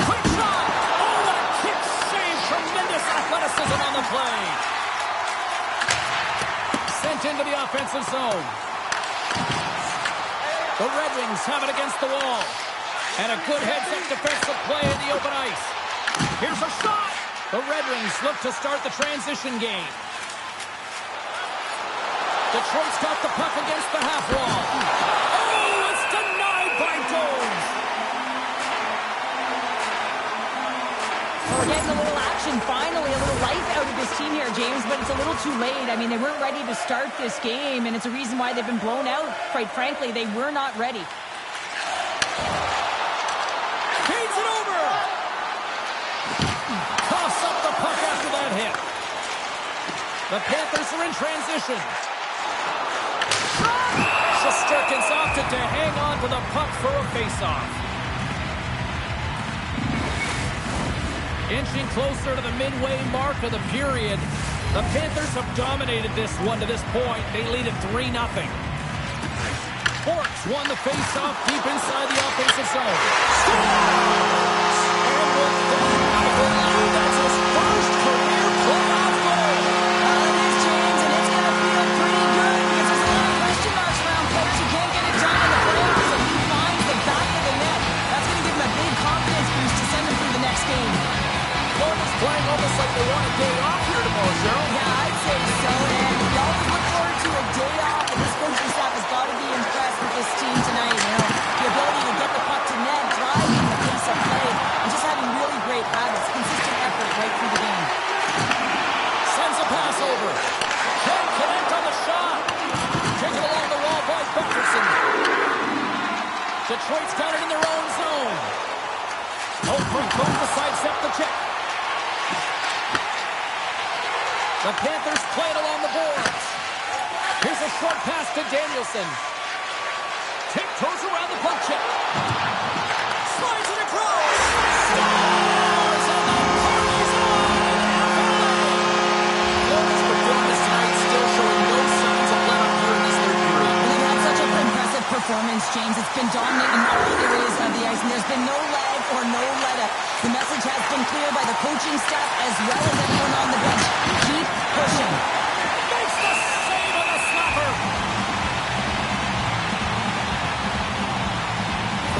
[SPEAKER 1] Quick shot! Oh, what a kick save! Tremendous athleticism on the play. Sent into the offensive zone. The Red Wings have it against the wall. And a good heads-up defensive play in the open ice. Here's a shot! The Red Wings look to start the transition game. Detroit's got the puck against the half wall. Oh, it's denied by Jones.
[SPEAKER 2] We're getting a little action, finally, a little life out of this team here, James, but it's a little too late. I mean, they weren't ready to start this game, and it's a reason why they've been blown out. Quite frankly, they were not ready.
[SPEAKER 1] Feeds it over. Toss up the puck after that hit. The Panthers are in transition. Shesterkin's opted to hang on to the puck for a faceoff. Inching closer to the midway mark of the period. The Panthers have dominated this one to this point. They lead at 3-0. Bork Hawks won the face-off deep inside the offensive zone. Scores! And with that, I believe that's his first career playoff goal.
[SPEAKER 2] It is, James, and it's going to feel pretty good because there's a lot of question marks around players who can't get it done in the playoffs, and he finds the back of the net. That's going to give him a big confidence boost to send him through the next game.
[SPEAKER 1] Florida's playing almost like they want a day off here tomorrow, Cheryl.
[SPEAKER 2] Yeah, I'd say so, and we always look forward to a day off, and this coaching staff has got to be impressed with this team tonight. You know, the ability to get the puck to net, driving the pace of play, and just having really great habits, consistent effort right through the game.
[SPEAKER 1] Sends a pass over. Can't connect on the shot. Taken along the wall by Beckerson. Detroit's got it in their own zone. Holmgren goes to sidestep the check. The Panthers play it along the boards. Here's a short pass to Danielson. Tiptoes around the puck check. Slides it across. Scores! And the party's on in FLA. Florida's performance tonight still showing no signs of let up here in this third period.
[SPEAKER 2] And they've had such an impressive performance, James. It's been dominant in all areas of the ice, and there's been no lag or no let-up. The message has been clear by the coaching staff as well as everyone on the bench. Keep pushing.
[SPEAKER 1] Makes the save on the slapper.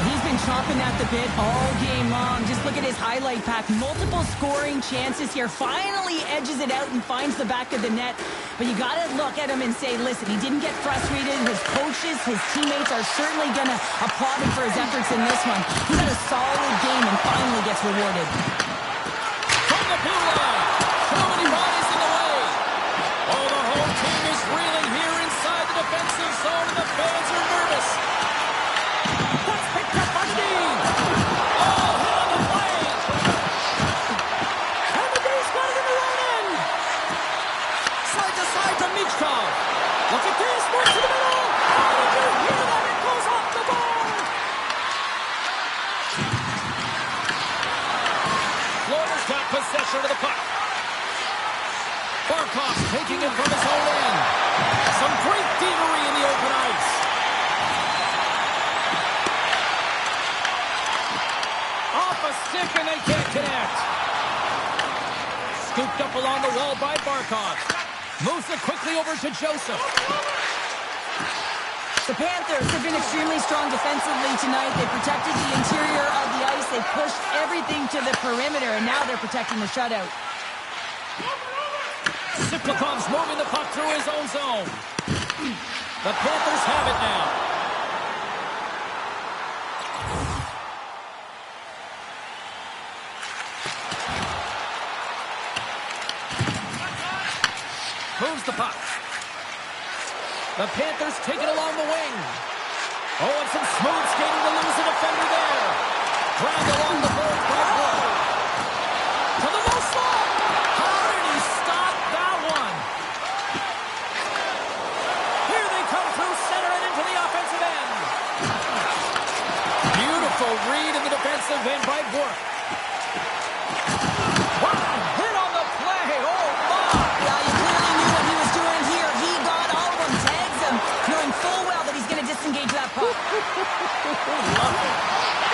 [SPEAKER 2] He's been chomping at the bit all game long. Just look at his highlight pack. Multiple scoring chances here. Finally edges it out and finds the back of the net. But you got to look at him and say, listen, he didn't get frustrated. His coaches, his teammates are certainly going to applaud him for his efforts in this one. He had a solid game and finally gets rewarded.
[SPEAKER 1] From the blue line. Too many bodies in the way. Oh, the whole team is reeling here inside the defensive zone, and the fans are nervous. That's picked up by Dean. Oh, hit on the play. And the D's got it in their own end. Side to side to Michkov. Look at this. Works to the middle. Oh, did you hear that? It goes off the board. Florida's got possession of the puck. Barkov's taking it from his own end. Some great thievery in the open ice. Off a stick and they can't connect. Scooped up along the wall by Barkov. Moves it quickly over to Joseph.
[SPEAKER 2] The Panthers have been extremely strong defensively tonight. They protected the interior of the ice. They pushed everything to the perimeter, and now they're protecting the shutout.
[SPEAKER 1] Siplikov's moving the puck through his own zone. The Panthers have it now. Moves the puck. The Panthers take it along the wing. Oh, and some smooth skating to lose a defender there. Dragged along the boards by Wood. To the low slot. How did he stop that one? Here they come through center and into the offensive end. Beautiful read in the defensive end by Wood. Wow, hit on the play. Oh, my.
[SPEAKER 2] Yeah, you clearly knew what he was doing here. He got all of them, tags them, knowing full well that he's going to disengage that puck.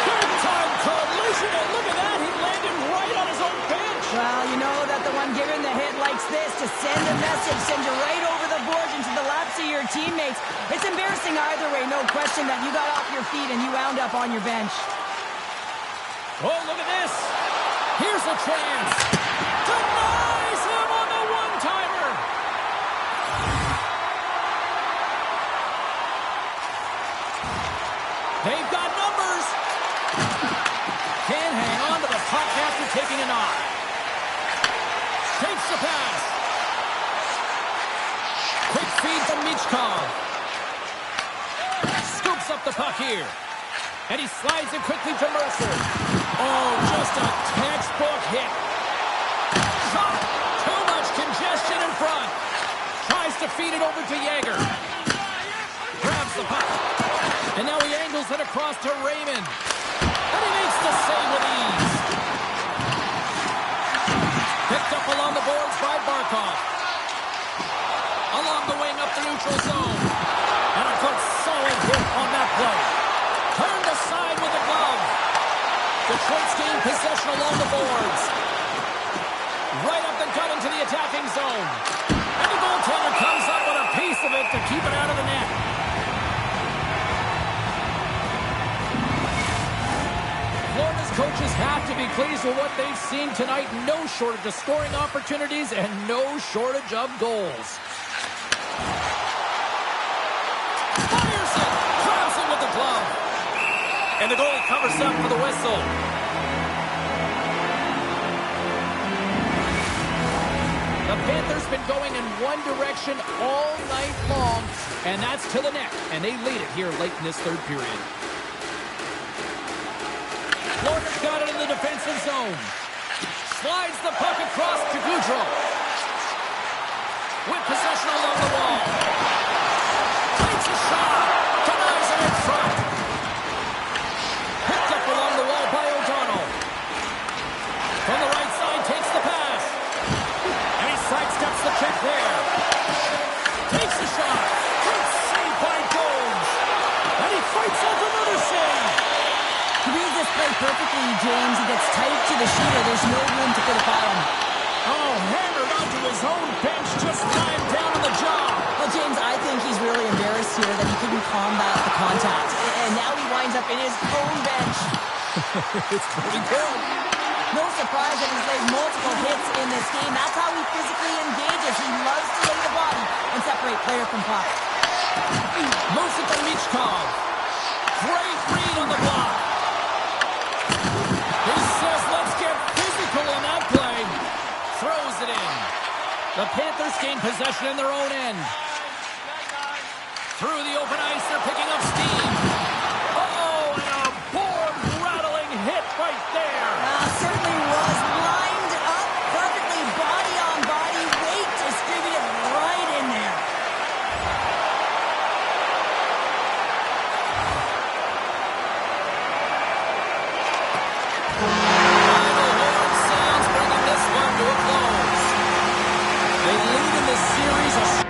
[SPEAKER 1] Big time collision, and look at that. He landed right on his own bench.
[SPEAKER 2] Well, you know that the one giving the hit likes this, to send a message, send you right over the boards into the laps of your teammates. It's embarrassing either way, no question that you got off your feet and you wound up on your bench.
[SPEAKER 1] Oh, look at this. Here's a chance. Denies him on the one-timer. They've got numbers. Can't hang on to the puck after taking a knock. Takes the pass. Quick feed from Michkov. Scoops up the puck here. And he slides it quickly to Mercer. Oh, just a textbook hit. Shot. Too much congestion in front. Tries to feed it over to Yager. Grabs the puck. And now he angles it across to Raymond. And he makes the save with ease. Picked up along the boards by Barkov. Along the wing up the neutral zone. And a good solid hit on that play. zone. And the goaltender comes up with a piece of it to keep it out of the net. Florida's coaches have to be pleased with what they've seen tonight. No shortage of scoring opportunities and no shortage of goals. Fires it! Grabs him with the glove. And the goalie covers up for the whistle. The Panthers been going in one direction all night long, and that's to the net. And they lead it here late in this third period. Florida's got it in the defensive zone. Slides the puck across to Goudreau. With possession along the wall. Takes a shot. Denies it in front. Picked up along the wall by O'Donnell. From the right side, takes the pass. And he sidesteps the check there. Takes a shot. Good save by Jones. And he fights off another save.
[SPEAKER 2] He reads this play perfectly, James. He gets tight to the shooter. There's no room to put a foul on.
[SPEAKER 1] Oh, hammered onto his own bench, just timed down on the job.
[SPEAKER 2] Well, James, I think he's really embarrassed here that he couldn't combat the contact. And now he winds up in his own bench.
[SPEAKER 1] It's pretty good.
[SPEAKER 2] No surprise that he's laid multiple hits in this game. That's how he physically engages. He loves to lay the body and separate player from puck.
[SPEAKER 1] Moves it to Michkov. Great read on the block. He says, let's get physical on that play. Throws it in. The Panthers gain possession in their own end. Through the open ice, they're picking up steam. Oh, and a board-rattling hit right there.
[SPEAKER 2] Certainly was lined up perfectly, body on body, weight distributed right in there.
[SPEAKER 1] Final horn sounds, bringing this one to a close. They lead in this series.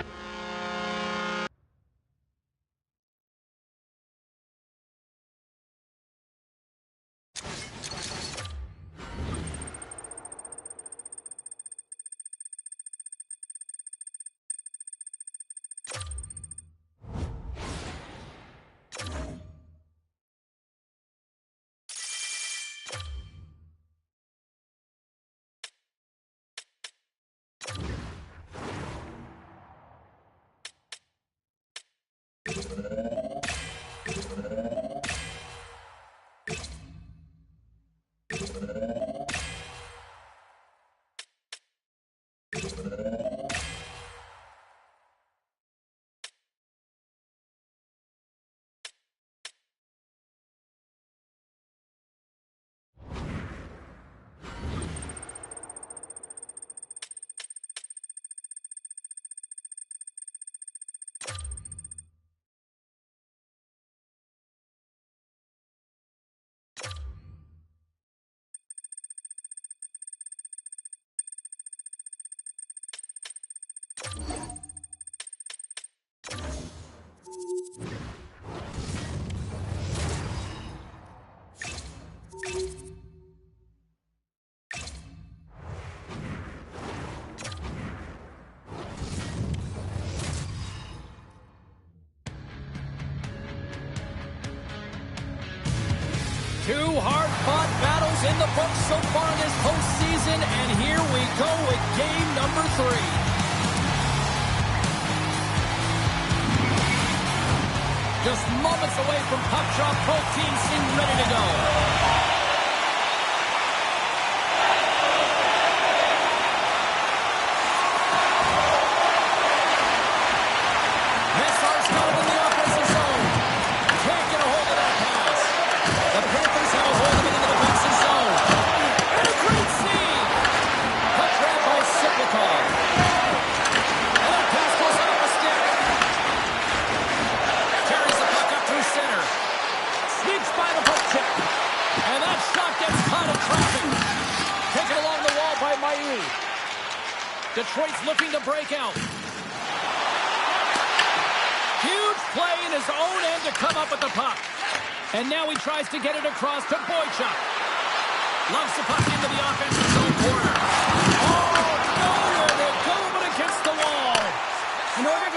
[SPEAKER 1] Two hard-fought battles in the books so far in this postseason, and here we go with game number 3. Just moments away from puck drop, both teams seem ready to go. Messar's got him in the offensive zone. Can't get a hold of that pass. The Panthers have a hold of it in the defensive zone. And a great save. Puck grab by Siplikov. And that pass goes off the stick. Carries the puck up through center. Sneaks by the puck check. And that shot gets caught in traffic. Taken along the wall by Mailloux. Detroit's looking to break out. Huge play in his own end to come up with the puck. And now he tries to get it across to Boychuk. Loves the puck into the offensive zone corner. Oh, nowhere to go but a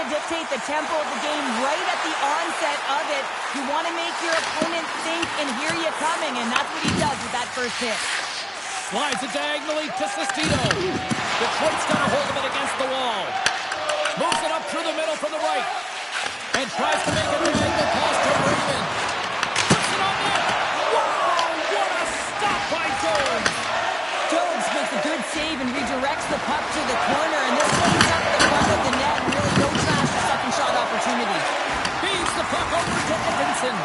[SPEAKER 2] dictate the tempo of the game right at the onset of it. You want to make your opponent think and hear you coming, and that's what he does with that first hit.
[SPEAKER 1] Slides it diagonally to Sestito. Detroit's got a hold of it against the wall. Moves it up through the middle from the right. And tries to make a diagonal pass to Raymond. Puts it on net. Wow, what a stop by Jones.
[SPEAKER 2] Jones makes a good save and redirects the puck to the corner, and this cleans up the front of the net and really no trash the second shot opportunity.
[SPEAKER 1] Feeds the puck over to Dickinson.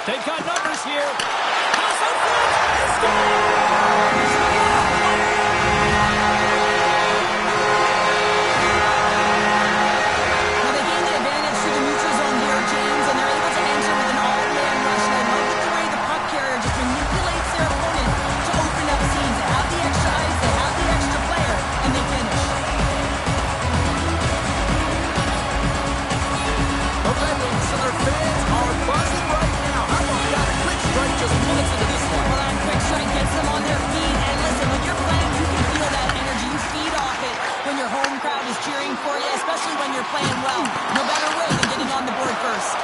[SPEAKER 1] They've got numbers here. Pass out front. Scores!
[SPEAKER 2] Now they gain the advantage through the neutral zone here, James, and they're able to enter with an all-man rush. And I love the way the puck carrier just manipulates their opponent to open up seams. They have the extra ice, they have the extra player, and they finish.
[SPEAKER 1] The Red Wings and their fans are buzzing right now. How about that quick strike just minutes into this one?
[SPEAKER 2] Well, that quick strike gets them on their feet. And listen, when you're playing, you can feel that energy. You feed off it when your home crowd is cheering for you, especially when you're playing well. No better way than getting on the board first.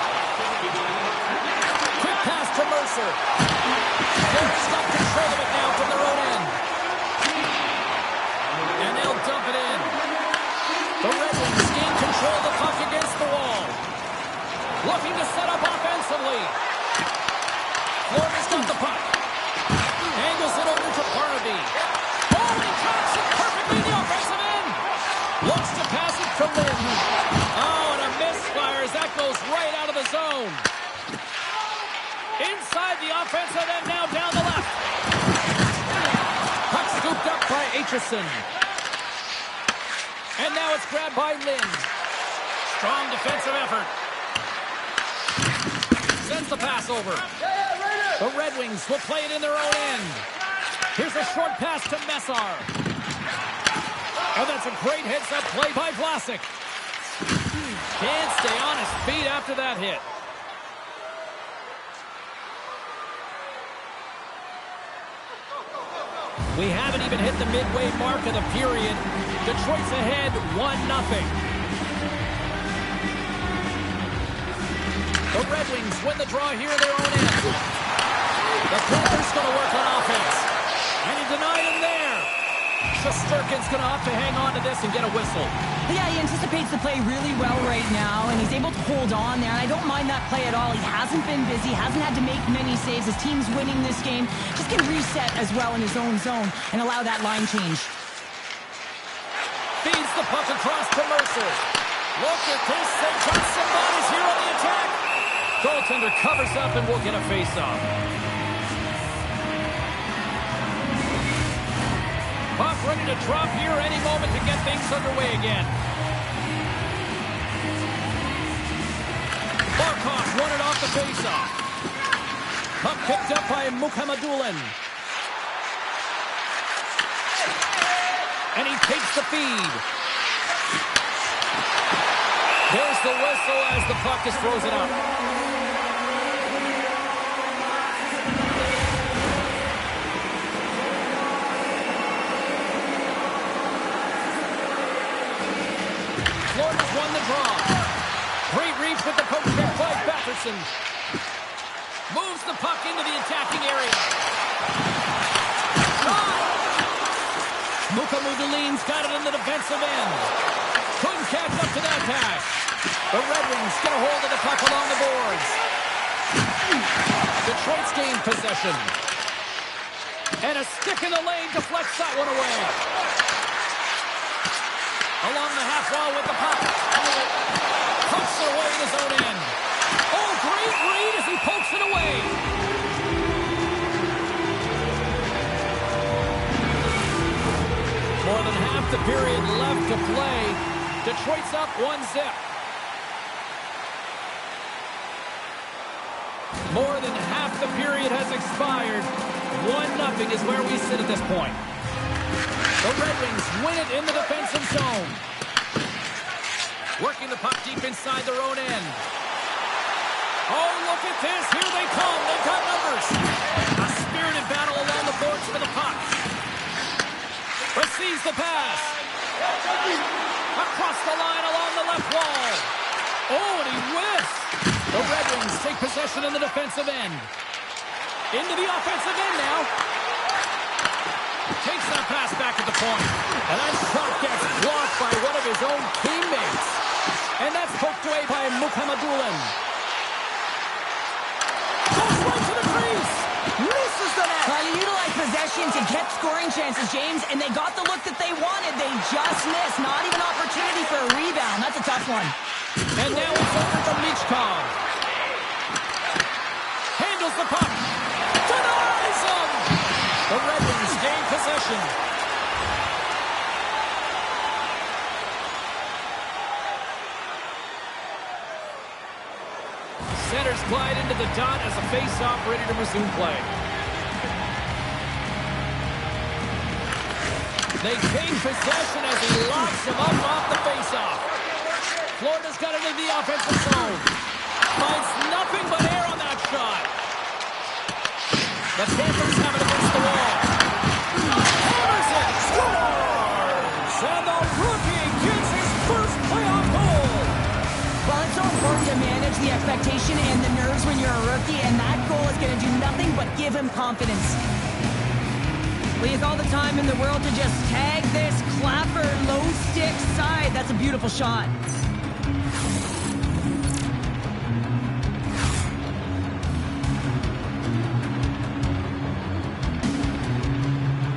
[SPEAKER 1] Quick pass to Mercer. They've got control of it now from their own end. And they'll dump it in. The Red Wings gain control of the puck against the wall. Looking to set up offensively. Florida's got the puck. Angles it over to Barnaby. Oh, he tracks it perfectly in the offensive end. Looks to pass it to Lynn. Oh, and a misfire as that goes right out of the zone. Inside the offensive end, now down the left. Puck scooped up by Aitchison. And now it's grabbed by Lynn. Strong defensive effort. Sends the pass over. The Red Wings will play it in their own end. Here's a short pass to Messar. Oh, that's a great heads-up play by Vlasic. Can't stay on his feet after that hit. We haven't even hit the midway mark of the period. Detroit's ahead 1-0. The Red Wings win the draw here in their own end. The Panthers going to work on offense. And he denied him there. Shesterkin's going to have to hang on to this and get a whistle.
[SPEAKER 2] Yeah, he anticipates the play really well right now, and he's able to hold on there, and I don't mind that play at all. He hasn't been busy, hasn't had to make many saves. His team's winning this game. Just can reset as well in his own zone and allow that line change.
[SPEAKER 1] Feeds the puck across to Mercer. Look at this. They've got some bodies here on the attack. Goaltender covers up and we'll get a face-off. Puck ready to drop here any moment to get things underway again. Barkov won it off the face-off. Puck picked up by Mukhamadullin. And he takes the feed. There's the whistle as the puck is frozen up. Florida's won the draw. Great reach with the poke check by Batherson. Moves the puck into the attacking area. Mukhamadulin's got it in the defensive end. Couldn't catch up to that pass. The Red Wings get a hold of the puck along the boards. Detroit's gained possession. And a stick in the lane deflects that one away. Along the half wall with the puck. Pokes it away in his own end. Oh, great read as he pokes it away. More than half the period left to play. Detroit's up 1-0. More than half the period has expired. 1-0 is where we sit at this point. The Red Wings win it in the defensive zone. Working the puck deep inside their own end. Oh, look at this. Here they come. They've got numbers. A spirited battle along the boards for the puck. Receives the pass. Across the line along the left wall. Oh, and he whiffs. The Red Wings take possession in the defensive end. Into the offensive end now. Takes that pass back at the point. And that shot gets blocked by one of his own teammates. And that's poked away by Mukhamadullin. Goes right to the crease. Misses the net.
[SPEAKER 2] You utilized possession to get scoring chances, James, and they got the look that they wanted. They just missed. Not even an opportunity for a rebound. That's a tough one.
[SPEAKER 1] And now it's over to Michkov. Handles the puck. Denies him. The Red Wings gain possession. Centers glide into the dot as a face-off ready to resume play. They gain possession as he locks him up off the face-off. Florida's got it in the offensive zone. Finds nothing but air on that shot. The Panthers have it against the wall. Hammers it. Scores! And the rookie gets his first playoff goal.
[SPEAKER 2] Well, it's so important to manage the expectation and the nerves when you're a rookie, and that goal is going to do nothing but give him confidence. Well, he has all the time in the world to just tag this clapper low stick side. That's a beautiful shot.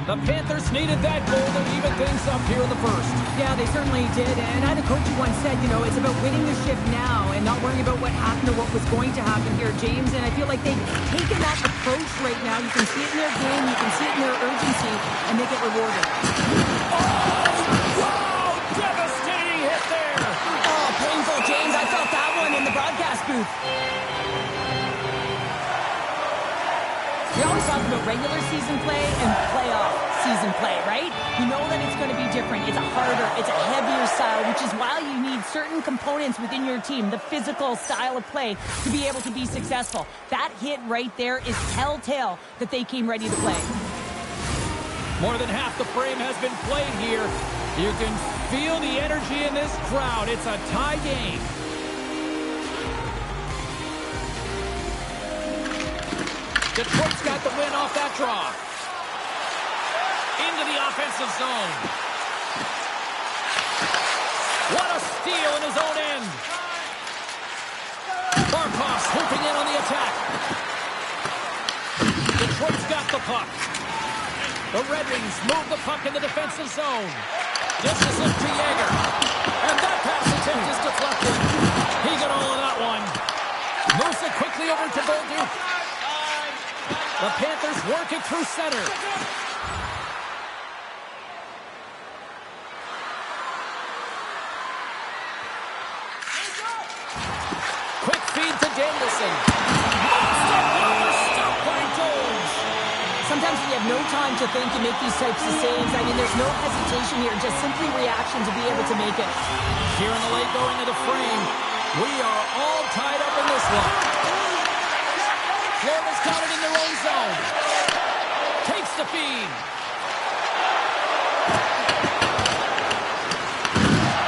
[SPEAKER 1] The Panthers needed that goal to even things up here in the first.
[SPEAKER 2] Yeah, they certainly did. And I had a coach who once said, you know, it's about winning the shift now and not worrying about what happened or what was going to happen here, James. And I feel like they've taken that approach right now. You can see it in their game, you can see it in their urgency, and they get rewarded.
[SPEAKER 1] Oh, wow! Devastating hit there!
[SPEAKER 2] Oh, painful, James. I felt that one in the broadcast booth. We always talk about regular season play and playoff season play, right? You know that it's going to be different. It's a harder, it's a heavier style, which is why you need certain components within your team, the physical style of play, to be able to be successful. That hit right there is telltale that they came ready to play.
[SPEAKER 1] More than half the frame has been played here. You can feel the energy in this crowd. It's a tie game. Detroit's got the win off that draw. Into the offensive zone. What a steal in his own end. Barkov's swooping in on the attack. Detroit's got the puck. The Red Wings move the puck in the defensive zone. Dishes it to Yager. And that pass attempt is deflected. He got all of that one. Moves it quickly over to Bolduc. The Panthers work it through center. Quick feed to Danielson. Stopped by Jones.
[SPEAKER 2] Sometimes you have no time to think and make these types of saves. I mean, there's no hesitation here, just simply reaction to be able to make it.
[SPEAKER 1] Here in the late going of the frame, we are all tied up in this one. Florida's got it in their own zone. Takes the feed.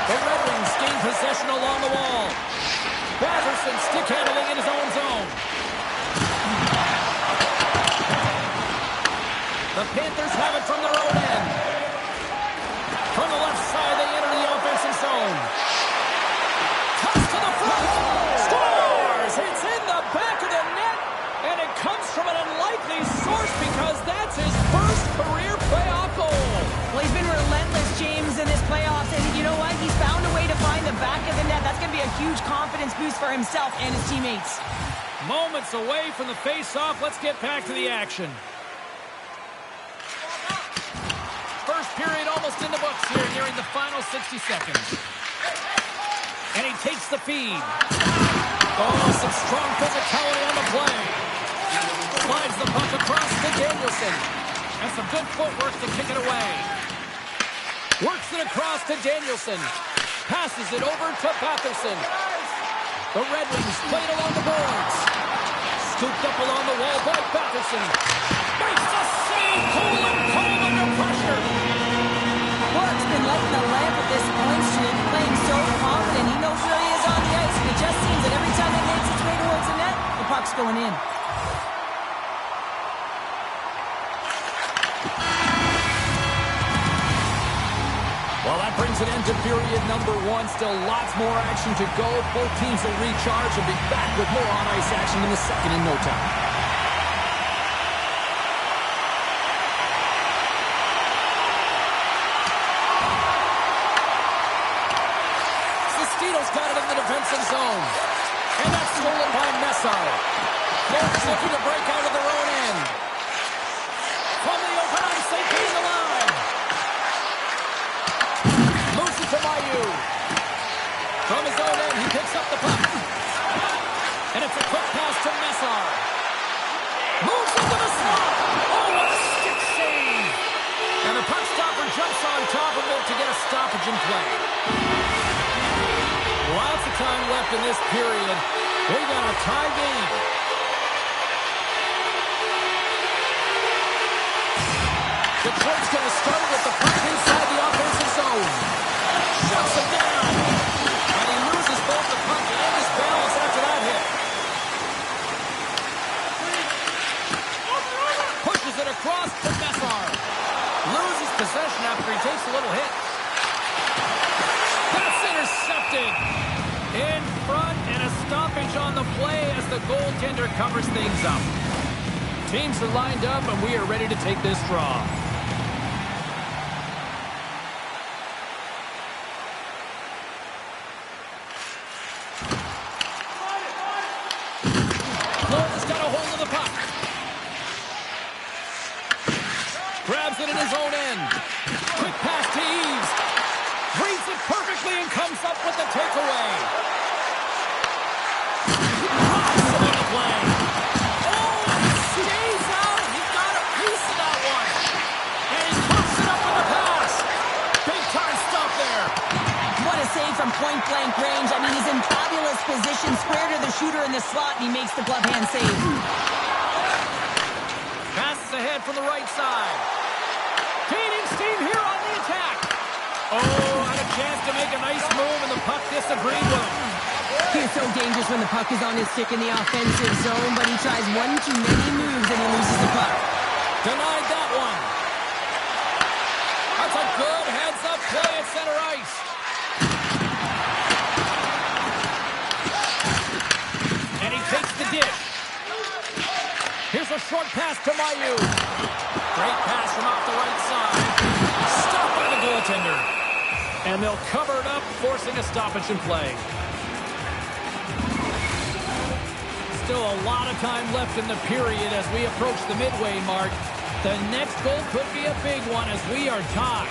[SPEAKER 1] The Red Wings gain possession along the wall. Batherson stick handling in his own zone. The Panthers have it from their own end. From the left side, they enter the offensive zone. Toss to the front. Scores! It's in the back of the net. And it comes from an unlikely source because that's his first career playoff goal.
[SPEAKER 2] Well, he's been relentless, James, in this playoffs. And you know what? He's found a way to find the back of the net. That's going to be a huge confidence boost for himself and his teammates.
[SPEAKER 1] Moments away from the face-off. Let's get back to the action. First period almost in the books here, nearing the final 60 seconds. And he takes the feed. Oh, some strong physicality on the play. Slides the puck across to Danielson. And some good footwork to kick it away. Works it across to Danielson. Passes it over to Batherson. The Red Wings played along the boards. Scooped up along the wall by Batherson. Makes the save. Cool and calm under pressure.
[SPEAKER 2] Clark's been lighting the lamp at this point streak, playing so confident. He knows where he is on the ice, and it just seems that every time it makes its way towards the net, the puck's going in.
[SPEAKER 1] Well, that brings an end to period number 1. Still lots more action to go. Both teams will recharge and be back with more on-ice action in the second in no time. Sestito's got it in the defensive zone. And that's stolen by Messar. They're looking to break out of their own end. From the open ice, they gain the line. Moves it to Mayu. From his own end, he picks up the puck. And it's a quick pass to Messar. Moves into the slot. Oh, what a stick save. And the puck stopper jumps on top of it to get a stoppage in play. Lots of time left in this period. We got a tie game. Detroit's going to start with the puck inside the offensive zone. Shuts him down. And he loses both the puck and his balance after that hit. Pushes it across to Messar. Loses possession after he takes a little hit. That's intercepted. In front, and a stoppage on the play as the goaltender covers things up. Teams are lined up, and we are ready to take this draw. Florida's got a hold of the puck. Grabs it in his own end. Quick pass to Eves. Reads it perfectly and comes up with the takeaway. Drops it on the play. Oh, he stays out. He got a piece of that one. And he pops it up with the pass. Big time stop there.
[SPEAKER 2] What a save from point-blank range. I mean, he's in fabulous position, square to the shooter in the slot, and he makes the glove hand save.
[SPEAKER 1] Passes ahead from the right side. Gaining steam here on the attack. Oh, had a chance to make a nice move, and the puck disagreed with him.
[SPEAKER 2] He's so dangerous when the puck is on his stick in the offensive zone, but he tries one too many moves and he loses the puck.
[SPEAKER 1] Denied that one. That's a good heads-up play at center ice. And he takes the dish. Here's a short pass to Mayu. Great pass from off the right side. Stopped by the goaltender. And they'll cover it up, forcing a stoppage in play. Still a lot of time left in the period as we approach the midway mark. The next goal could be a big one as we are tied.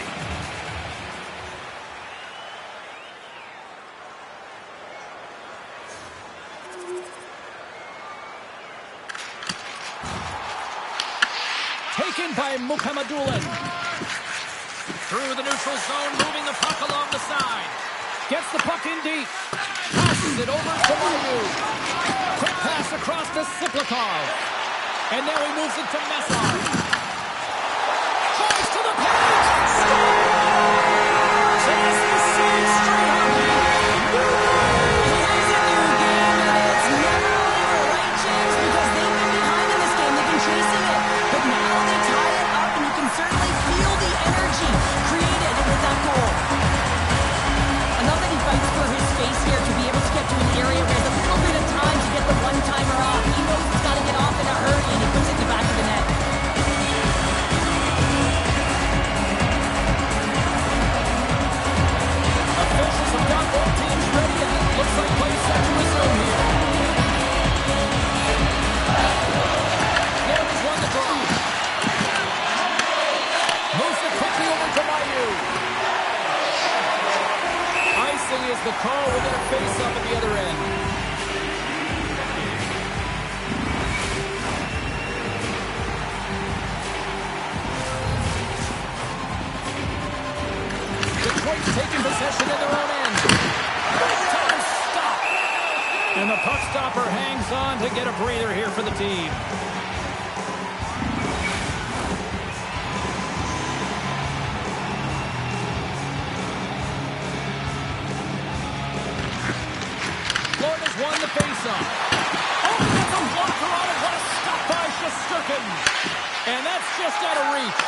[SPEAKER 1] Taken by Mukhamadullin. Through the neutral zone, moving the puck along the side. Gets the puck in deep. Passes it over to Mayu. Quick pass across to Siplikov. And now he moves it to Messar. Tries to the paint. Just the same straight hockey.
[SPEAKER 2] Here's a new game, and it's never really the right chance because they've been behind in this game. They've been chasing it. But now they tie it up, and you can certainly feel the energy created with that goal. I love that he fights for his space here to be able to get to an area where there's a little bit of time to get the one-timer off. He knows he's got to get off in a hurry, and he puts it in the back of the net.
[SPEAKER 1] Officials have got both teams ready, and it looks like play set to resume here. Florida's won the draw. Moves it quickly over to Mayu. Icing is the call. We're going to face up at the other end. Detroit's taking possession in their own end. Big time stop. puck stopper hangs on to get a breather here for the team. Florida's won the faceoff. Oh, that's a blocker on it. What a stop by Shesterkin. And that's just out of reach.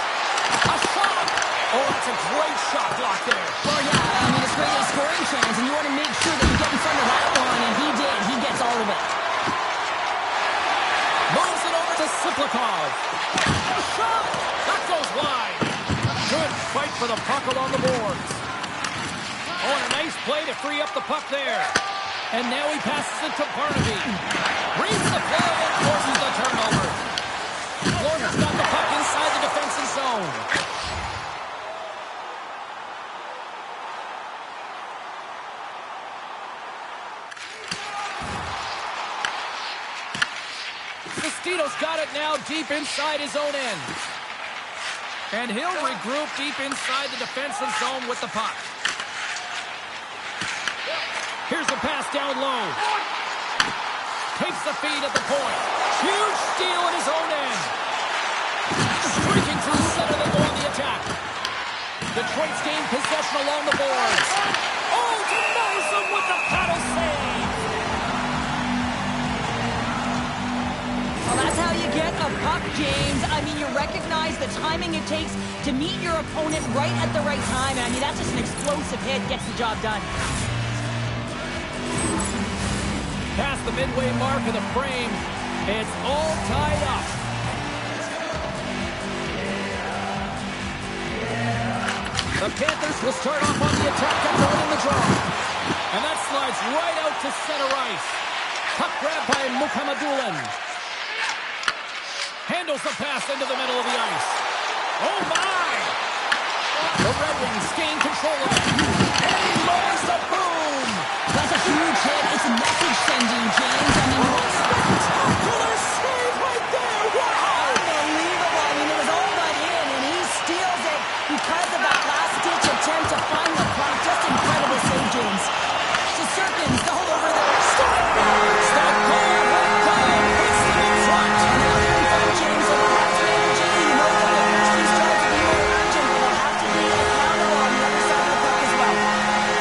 [SPEAKER 1] A shot. Oh, that's a great shot block there.
[SPEAKER 2] Oh, yeah, I mean, it's great scoring chance, and you want to make sure that you get in front of that one, and he did. He gets all of it.
[SPEAKER 1] Moves it over to Siplikov. A shot. That goes wide. Good fight for the puck along the boards. Oh, and a nice play to free up the puck there. And now he passes it to Barnaby. Reads the play and forces the turnover. Florida's got the puck inside the defensive zone. Sestito's got it now deep inside his own end. And he'll regroup deep inside the defensive zone with the puck. Here's the pass down low. Takes the feed at the point. Huge steal at his own end. Streaking through center, they go on the attack. Detroit's gained possession along the boards. Oh, denies them with the paddle save.
[SPEAKER 2] Well, that's how you get a puck, James. I mean, you recognize the timing it takes to meet your opponent right at the right time. And I mean, that's just an explosive hit. Gets the job done.
[SPEAKER 1] Past the midway mark of the frame, it's all tied up. The Panthers will start off on the attack after winning the draw. And that slides right out to center ice. Puck grab by Mukhamadullin. Handles the pass into the middle of the ice. Oh, my! The Red Wings gain control of it. And he lowers the boom!
[SPEAKER 2] That's a huge hit. It's a message sending, James. I mean,
[SPEAKER 1] Spectacular save right there! Wow!
[SPEAKER 2] unbelievable. I mean, it was all but in, and he steals it because of that last-ditch attempt to find the puck. Just incredible save, James. Shesterkin's all over there.
[SPEAKER 1] Stop goal! Puts them in front!
[SPEAKER 2] And now they're in front, James. So they'll have to be energy. You know that the first team's trying to be more urgent, but they'll have to be accountable on the other side of the puck as well.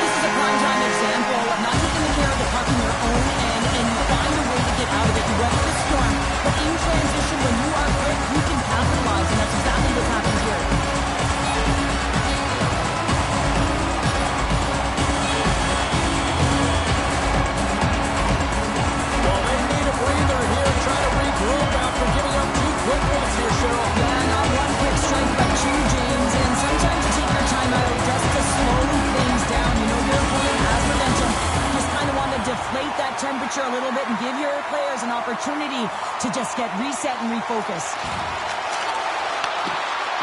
[SPEAKER 2] This is a prime-time example of not taking the care of the puck in your own end, and you find a way to get out of it. You weather the storm, but in transition, when you are quick, you can capitalize, and that's exactly what happens here.
[SPEAKER 1] Well, they need a breather here, try to regroup after giving up 2 quick ones here, Cheryl.
[SPEAKER 2] Yeah, not one quick strike, but 2, James, and sometimes you take your time out just to slow things down. You know your opponent has momentum. You just kind of want to deflate that temperature a little bit and give your players an opportunity to just get reset and refocus.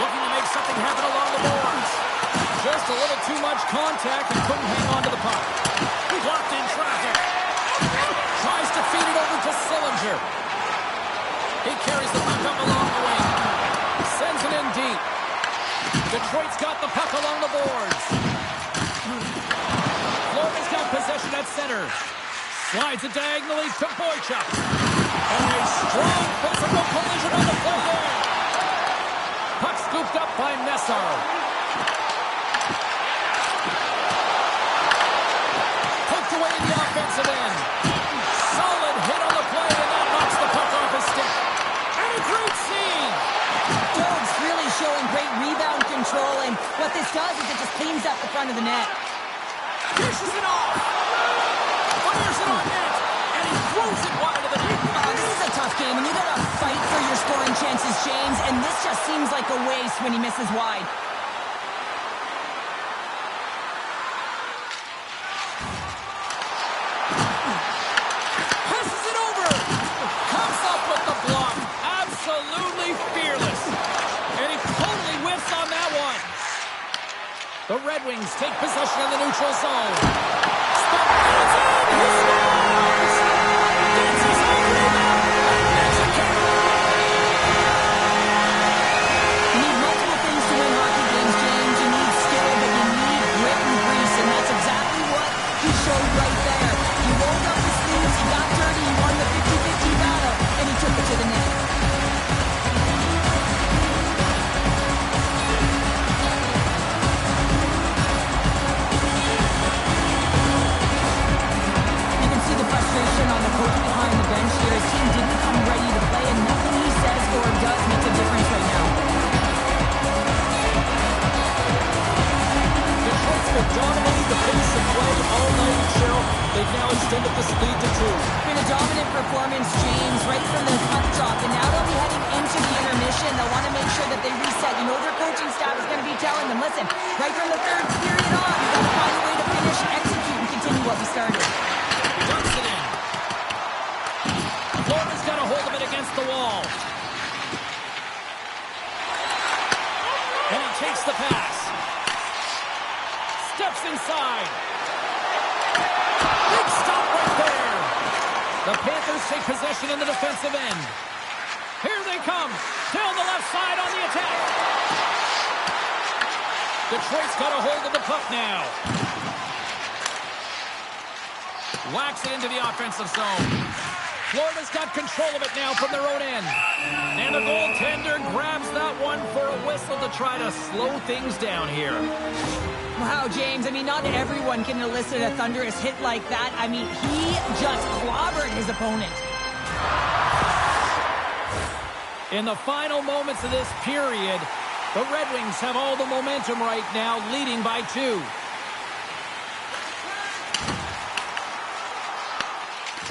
[SPEAKER 1] Looking to make something happen along the boards. Just a little too much contact and couldn't hang on to the puck. Blocked in traffic. Tries to feed it over to Sillinger. He carries the puck up along the wing. Sends it in deep. Detroit's got the puck along the boards. Florida's got possession at center. Slides it diagonally to Boychuk. And a strong physical collision on the play there. Puck scooped up by Nessar. Poked away in the offensive end. Solid hit on the play, and that knocks the puck off his stick. And a great scene.
[SPEAKER 2] Dogs really showing great rebound control, and what this does is it just cleans up the front of the net.
[SPEAKER 1] Dishes it off. Fires it on net. And he throws it wide of the net.
[SPEAKER 2] This is a tough game, and you got to fight for your scoring chances, James, and this just seems like a waste when he misses wide.
[SPEAKER 1] Passes it over. Comes up with the block. Absolutely fearless. And he totally whiffs on that one. The Red Wings take possession in the neutral zone. Spot, and it's in. He scores. Gets his own rebound. And makes it count.
[SPEAKER 2] You need multiple things to win hockey games, James. You need skill, but you need grit and grease, and that's exactly what he showed right there. He rolled up his sleeves, he got dirty,
[SPEAKER 1] They've now extended this lead to 2.
[SPEAKER 2] Been a dominant performance, James, right from the puck drop. And now they'll be heading into the intermission. They'll want to make sure that they reset. You know their coaching staff is going to be telling them, listen, right from the third period on, we've got to find a way to finish, execute, and continue what we started.
[SPEAKER 1] Dumps it in. Florida's got a hold of it against the wall. And he takes the pass. Steps inside. Big stop right there. The Panthers take possession in the defensive end. Here they come. Down the left side on the attack. Detroit's got a hold of the puck now. Whacks it into the offensive zone. Florida's got control of it now from their own end. And the goaltender grabs that one for a whistle to try to slow things down here.
[SPEAKER 2] Wow, James, I mean, not everyone can elicit a thunderous hit like that. I mean, he just clobbered his opponent.
[SPEAKER 1] In the final moments of this period, the Red Wings have all the momentum right now, leading by 2.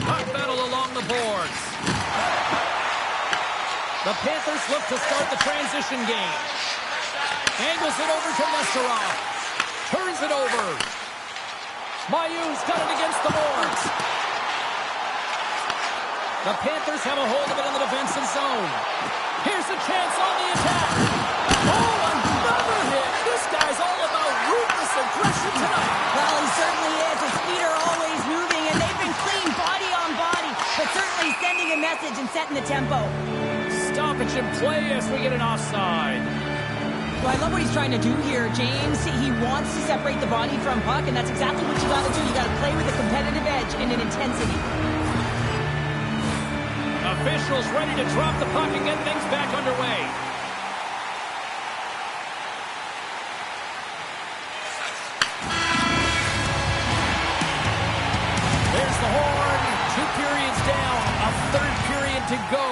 [SPEAKER 1] Puck battle along the boards. The Panthers look to start the transition game. Angles it over to Nesterov. Turns it over. Mayu's got it against the boards. The Panthers have a hold of it in the defensive zone. Here's a chance on the attack. Oh, another hit. This guy's all about ruthless aggression tonight.
[SPEAKER 2] Well, he certainly is. His feet are always moving, and they've been clean body on body, but certainly sending a message and setting the tempo.
[SPEAKER 1] Stoppage in play as we get an offside.
[SPEAKER 2] Well, I love what he's trying to do here, James. He wants to separate the body from puck, and that's exactly what you got to do. You got to play with a competitive edge and an intensity.
[SPEAKER 1] Officials ready to drop the puck and get things back underway. There's the horn. 2 periods down. A third period to go.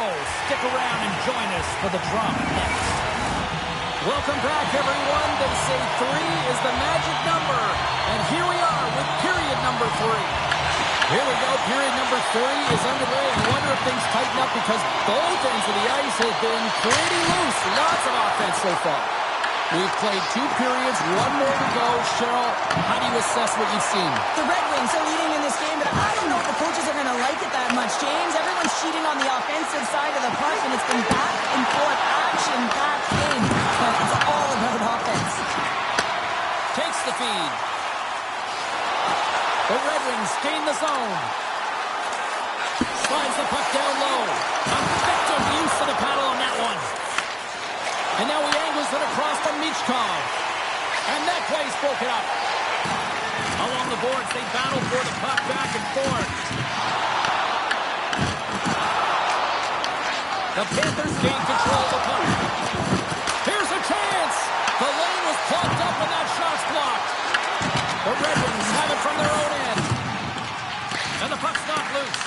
[SPEAKER 1] Stick around and join us for the drop next. Welcome back, everyone. They say 3 is the magic number. And here we are with period number 3. Here we go. Period number 3 is underway. I wonder if things tighten up because both ends of the ice have been pretty loose. Lots of offense so far. We've played 2 periods, 1 more to go. Cheryl, how do you assess what you've seen?
[SPEAKER 2] The Red Wings are leading in this game, but I don't know if the coaches are going to like it that much, James. Everyone's cheating on the offensive side of the puck, and it's been back and forth, action-packed game. But it's all about offense.
[SPEAKER 1] Takes the feed. The Red Wings gain the zone. Slides the puck down low. Effective use of the paddle on that one. And now he angles it across from Michkov. And that play's broken up. Along the boards, they battle for the puck back and forth. The Panthers gain control of the puck. Here's a chance. The lane was plugged up and that shot's blocked. The Red Wings have it from their own end. And the puck's not loose.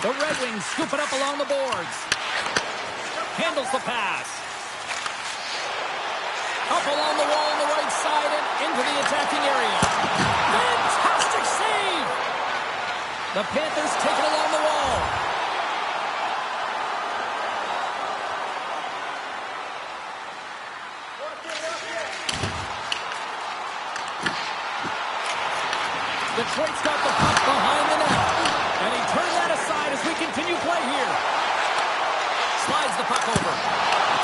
[SPEAKER 1] The Red Wings scoop it up along the boards. Handles the pass. Up along the wall on the right side and into the attacking area. Fantastic save! The Panthers take it along the wall. Detroit's got the puck behind the net. And he turned that aside as we continue play here. Slides the puck over.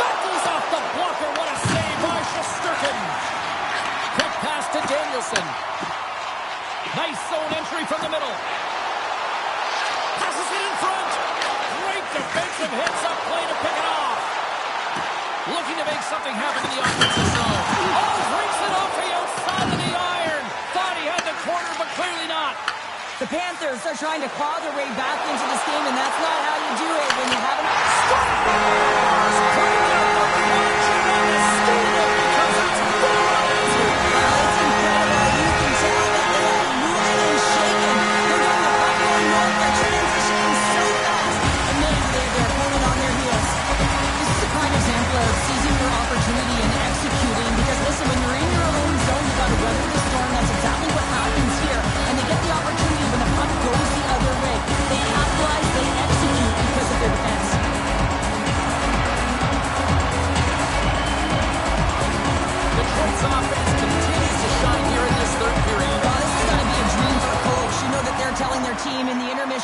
[SPEAKER 1] That goes off the blocker. What a save by Shesterkin. Quick pass to Danielson. Nice zone entry from the middle. Passes it in front. Great defensive hits up play to pick it off. Looking to make something happen in the offensive zone. Oh, breaks it off the outside of the iron. Thought he had the corner, but clearly not.
[SPEAKER 2] The Panthers are trying to claw their way back into this game, and that's not how you do it when you haven't...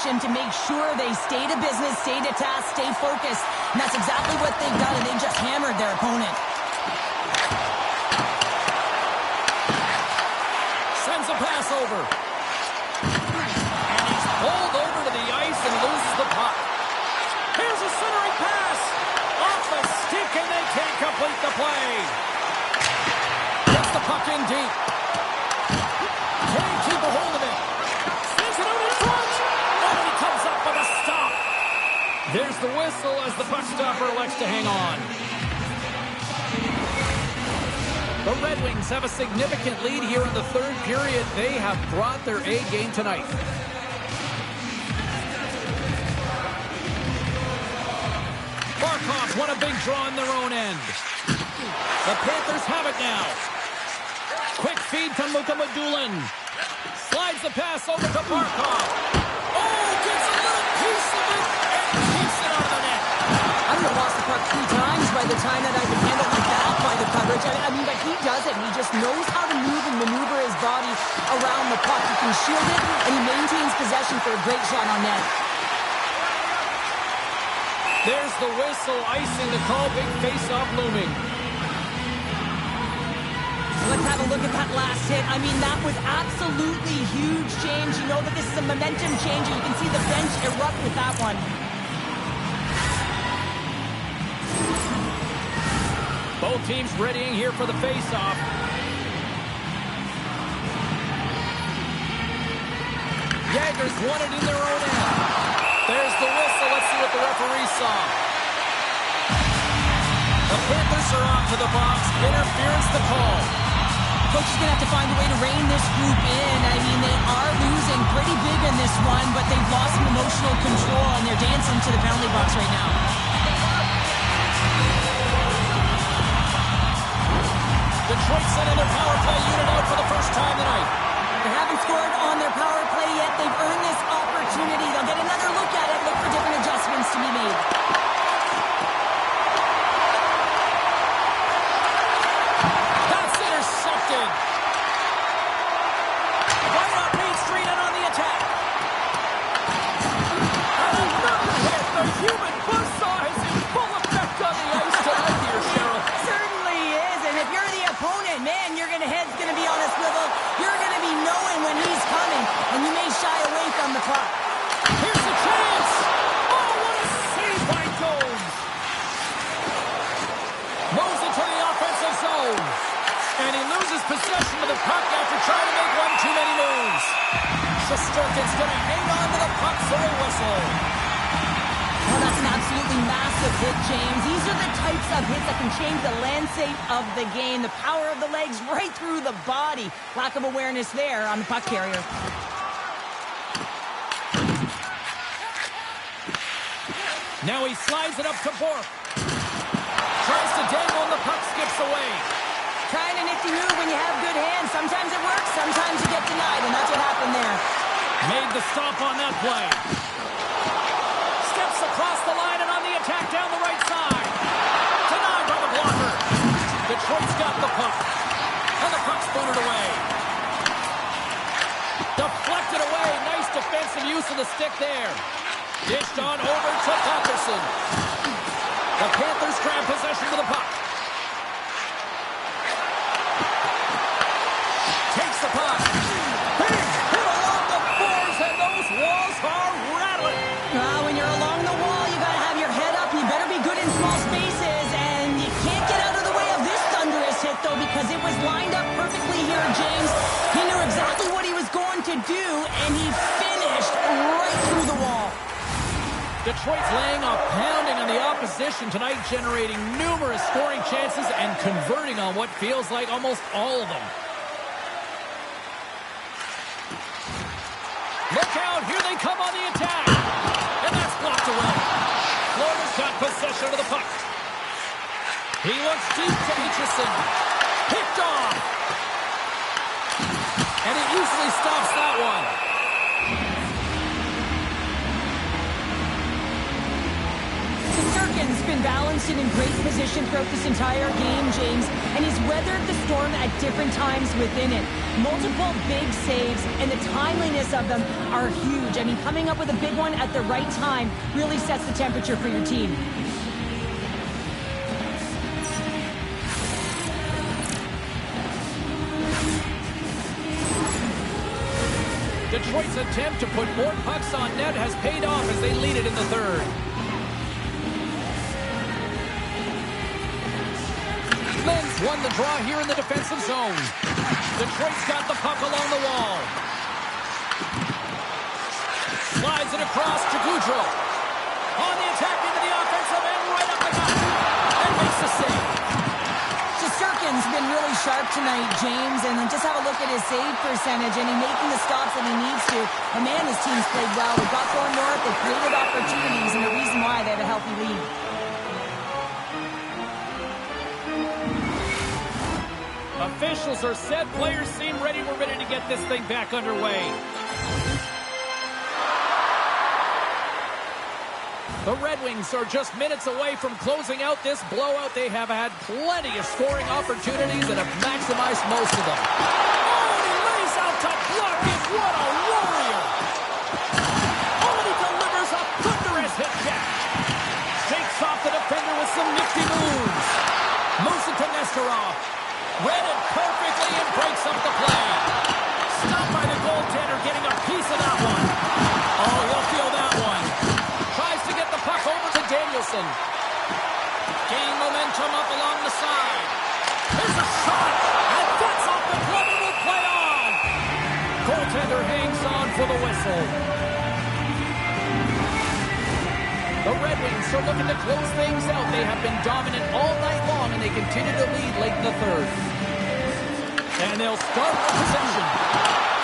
[SPEAKER 2] possession to make sure they stay to business, stay to task, stay focused. And that's exactly what they've done, and they just hammered their opponent.
[SPEAKER 1] Sends a pass over. And he's pulled over to the ice and loses the puck. Here's a centering pass. Off the stick, and they can't complete the play. Gets the puck in deep. Can't keep a hold of it. Sends it out in front. Oh, and he comes up with a stop. There's the whistle as the puck stopper elects to hang on. The Red Wings have a significant lead here in the third period. They have brought their A game tonight. Barkov won a big draw on their own end. The Panthers have it now. Quick feed to Mukamadulin. Slides the pass over to Barkov. Oh, gets a little piece of it and keeps it out of the net.
[SPEAKER 2] I would have lost the puck 3 times by the time that I would handle like that by the coverage. I mean, but he does it. He just knows how to move and maneuver his body around the puck. He can shield it, and he maintains possession for a great shot on net.
[SPEAKER 1] There's the whistle, icing the call, big face-off looming.
[SPEAKER 2] Let's have a look at that last hit. I mean, that was absolutely huge, James. You know that this is a momentum changer. You can see the bench erupt with that one.
[SPEAKER 1] Both teams readying here for the face-off. Jagger's won it in their own end. There's the whistle. Let's see what the referee saw. The Panthers are on to the box. Interference the call.
[SPEAKER 2] Coach is going to have to find a way to rein this group in. I mean, they are losing pretty big in this one, but they've lost some emotional control, and they're dancing to the penalty box right now.
[SPEAKER 1] Detroit sending their power play unit out for the first time tonight.
[SPEAKER 2] They haven't scored on their power play yet. They've earned this opportunity. They'll get another look at it, look for different adjustments to be made.
[SPEAKER 1] That's intercepted. Right on Main Street and on the attack. And another hit. The human buzzsaw is in full effect on the ice tonight here, Cheryl.
[SPEAKER 2] Certainly is, and if you're the opponent, man, your head's going to be on a swivel. You're going to be knowing when he's coming, and you may shy away from the puck.
[SPEAKER 1] Here's the chance. Oh, what a save by Jones. Moves it to the offensive zone. And he loses possession of the puck after trying to make one too many moves. Shesterkin's going to hang on to the puck for a whistle.
[SPEAKER 2] Well, that's an absolutely massive hit, James. These are the types of hits that can change the landscape of the game. The power of the legs right through the body. Lack of awareness there on the puck carrier.
[SPEAKER 1] Now he slides it up to Bork. Tries to dangle and the puck skips away.
[SPEAKER 2] Kind of nifty move when you have good hands. Sometimes it works, sometimes you get denied, and that's what happened there.
[SPEAKER 1] Made the stop on that play. Steps across the line and on the attack down the right side. Denied by the blocker. Detroit's got the puck. And the puck's booted away. Deflected away. Nice defensive use of the stick there. Dished on over to Patterson. The Panthers grab possession of the puck. Takes the puck. Big hit along the boards, and those walls are rattling.
[SPEAKER 2] When you're along the wall, you got to have your head up. You better be good in small spaces, and you can't get out of the way of this thunderous hit, though, because it was lined up perfectly here, James. He knew exactly what he was going to do, and he finished right through the wall.
[SPEAKER 1] Detroit's laying a pounding on the opposition tonight, generating numerous scoring chances and converting on what feels like almost all of them. Look out, here they come on the attack. And that's blocked away. Florida's got possession of the puck. He looks deep to Aitchison. Picked off. And he easily stops that one.
[SPEAKER 2] Sturgeon's been balanced and in great position throughout this entire game, James, and he's weathered the storm at different times within it. Multiple big saves, and the timeliness of them are huge. I mean, coming up with a big one at the right time really sets the temperature for your team.
[SPEAKER 1] Detroit's attempt to put more pucks on net has paid off as they lead it in the third. Lynn's won the draw here in the defensive zone. Detroit's got the puck along the wall. Slides it across to Goudreau. On the attack into the offensive end, right up the gut. And makes the save.
[SPEAKER 2] Sturgeon's been really sharp tonight, James, and just have a look at his save percentage, and he's making the stops that he needs to. But man, this team's played well. They've got going north, they've created opportunities, and the reason why they have a healthy lead.
[SPEAKER 1] Officials are set. Players seem ready. We're ready to get this thing back underway. The Red Wings are just minutes away from closing out this blowout. They have had plenty of scoring opportunities and have maximized most of them. Oh, and he lays out to block it. What a warrior! Oh, and he delivers a thunderous hit back. Shakes off the defender with some nifty moves. Moves it to Nesterov. Read it perfectly and breaks up the play. Stopped by the goaltender, getting a piece of that one. Oh, he'll feel that one. Tries to get the puck over to Danielson. Gaining momentum up along the side. Here's a shot, and that's off the glove and will play on. Goaltender hangs on for the whistle. The Red Wings are looking to close things out. They have been dominant all night long, and they continue to lead late in the third. And they'll start with possession.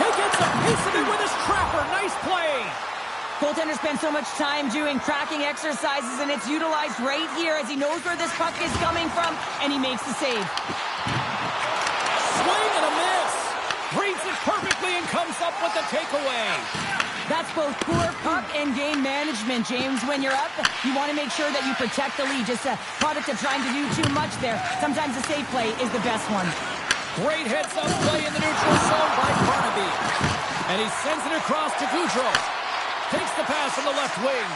[SPEAKER 1] He gets a piece of it with his trapper. Nice play.
[SPEAKER 2] Goaltender spends so much time doing tracking exercises, and it's utilized right here as he knows where this puck is coming from, and he makes the save.
[SPEAKER 1] Swing and a miss. Reads it perfectly and comes up with the takeaway.
[SPEAKER 2] That's both poor puck and game management, James. When you're up, you want to make sure that you protect the lead. Just a product of trying to do too much there. Sometimes the safe play is the best one.
[SPEAKER 1] Great heads-up play in the neutral zone by Barnaby. And he sends it across to Goudreau. Takes the pass from the left wing.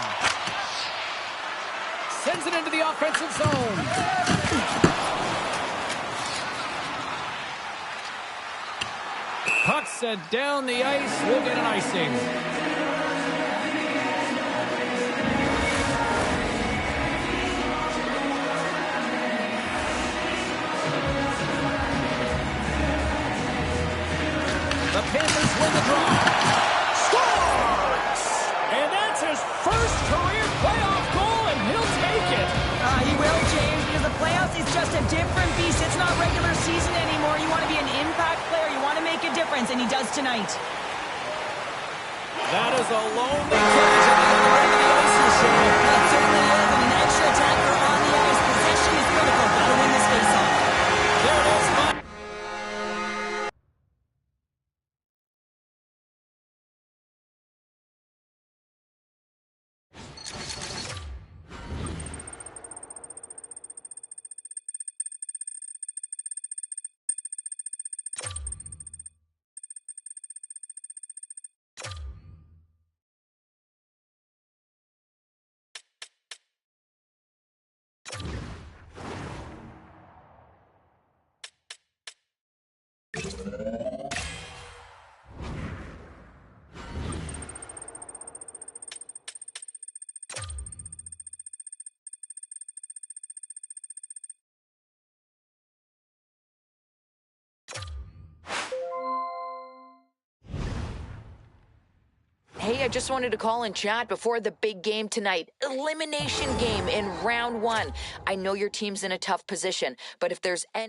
[SPEAKER 1] Sends it into the offensive zone. Puck sent down the ice. We'll get an icing. The Panthers win the draw. Scores! And that's his first career playoff goal, and he'll take it.
[SPEAKER 2] He will, James, because the playoffs is just a different beast. It's not regular season anymore. You want to be an impact player. You want to make a difference, and he does tonight.
[SPEAKER 1] That is a lonely touch at the other end of the ice, you say.
[SPEAKER 2] That certainly is, and an extra attacker on the ice. Possession is critical. Got to win this faceoff.
[SPEAKER 1] There it is.
[SPEAKER 7] Hey, I just wanted to call and chat before the big game tonight. Elimination game in round 1. I know your team's in a tough position, but if there's any...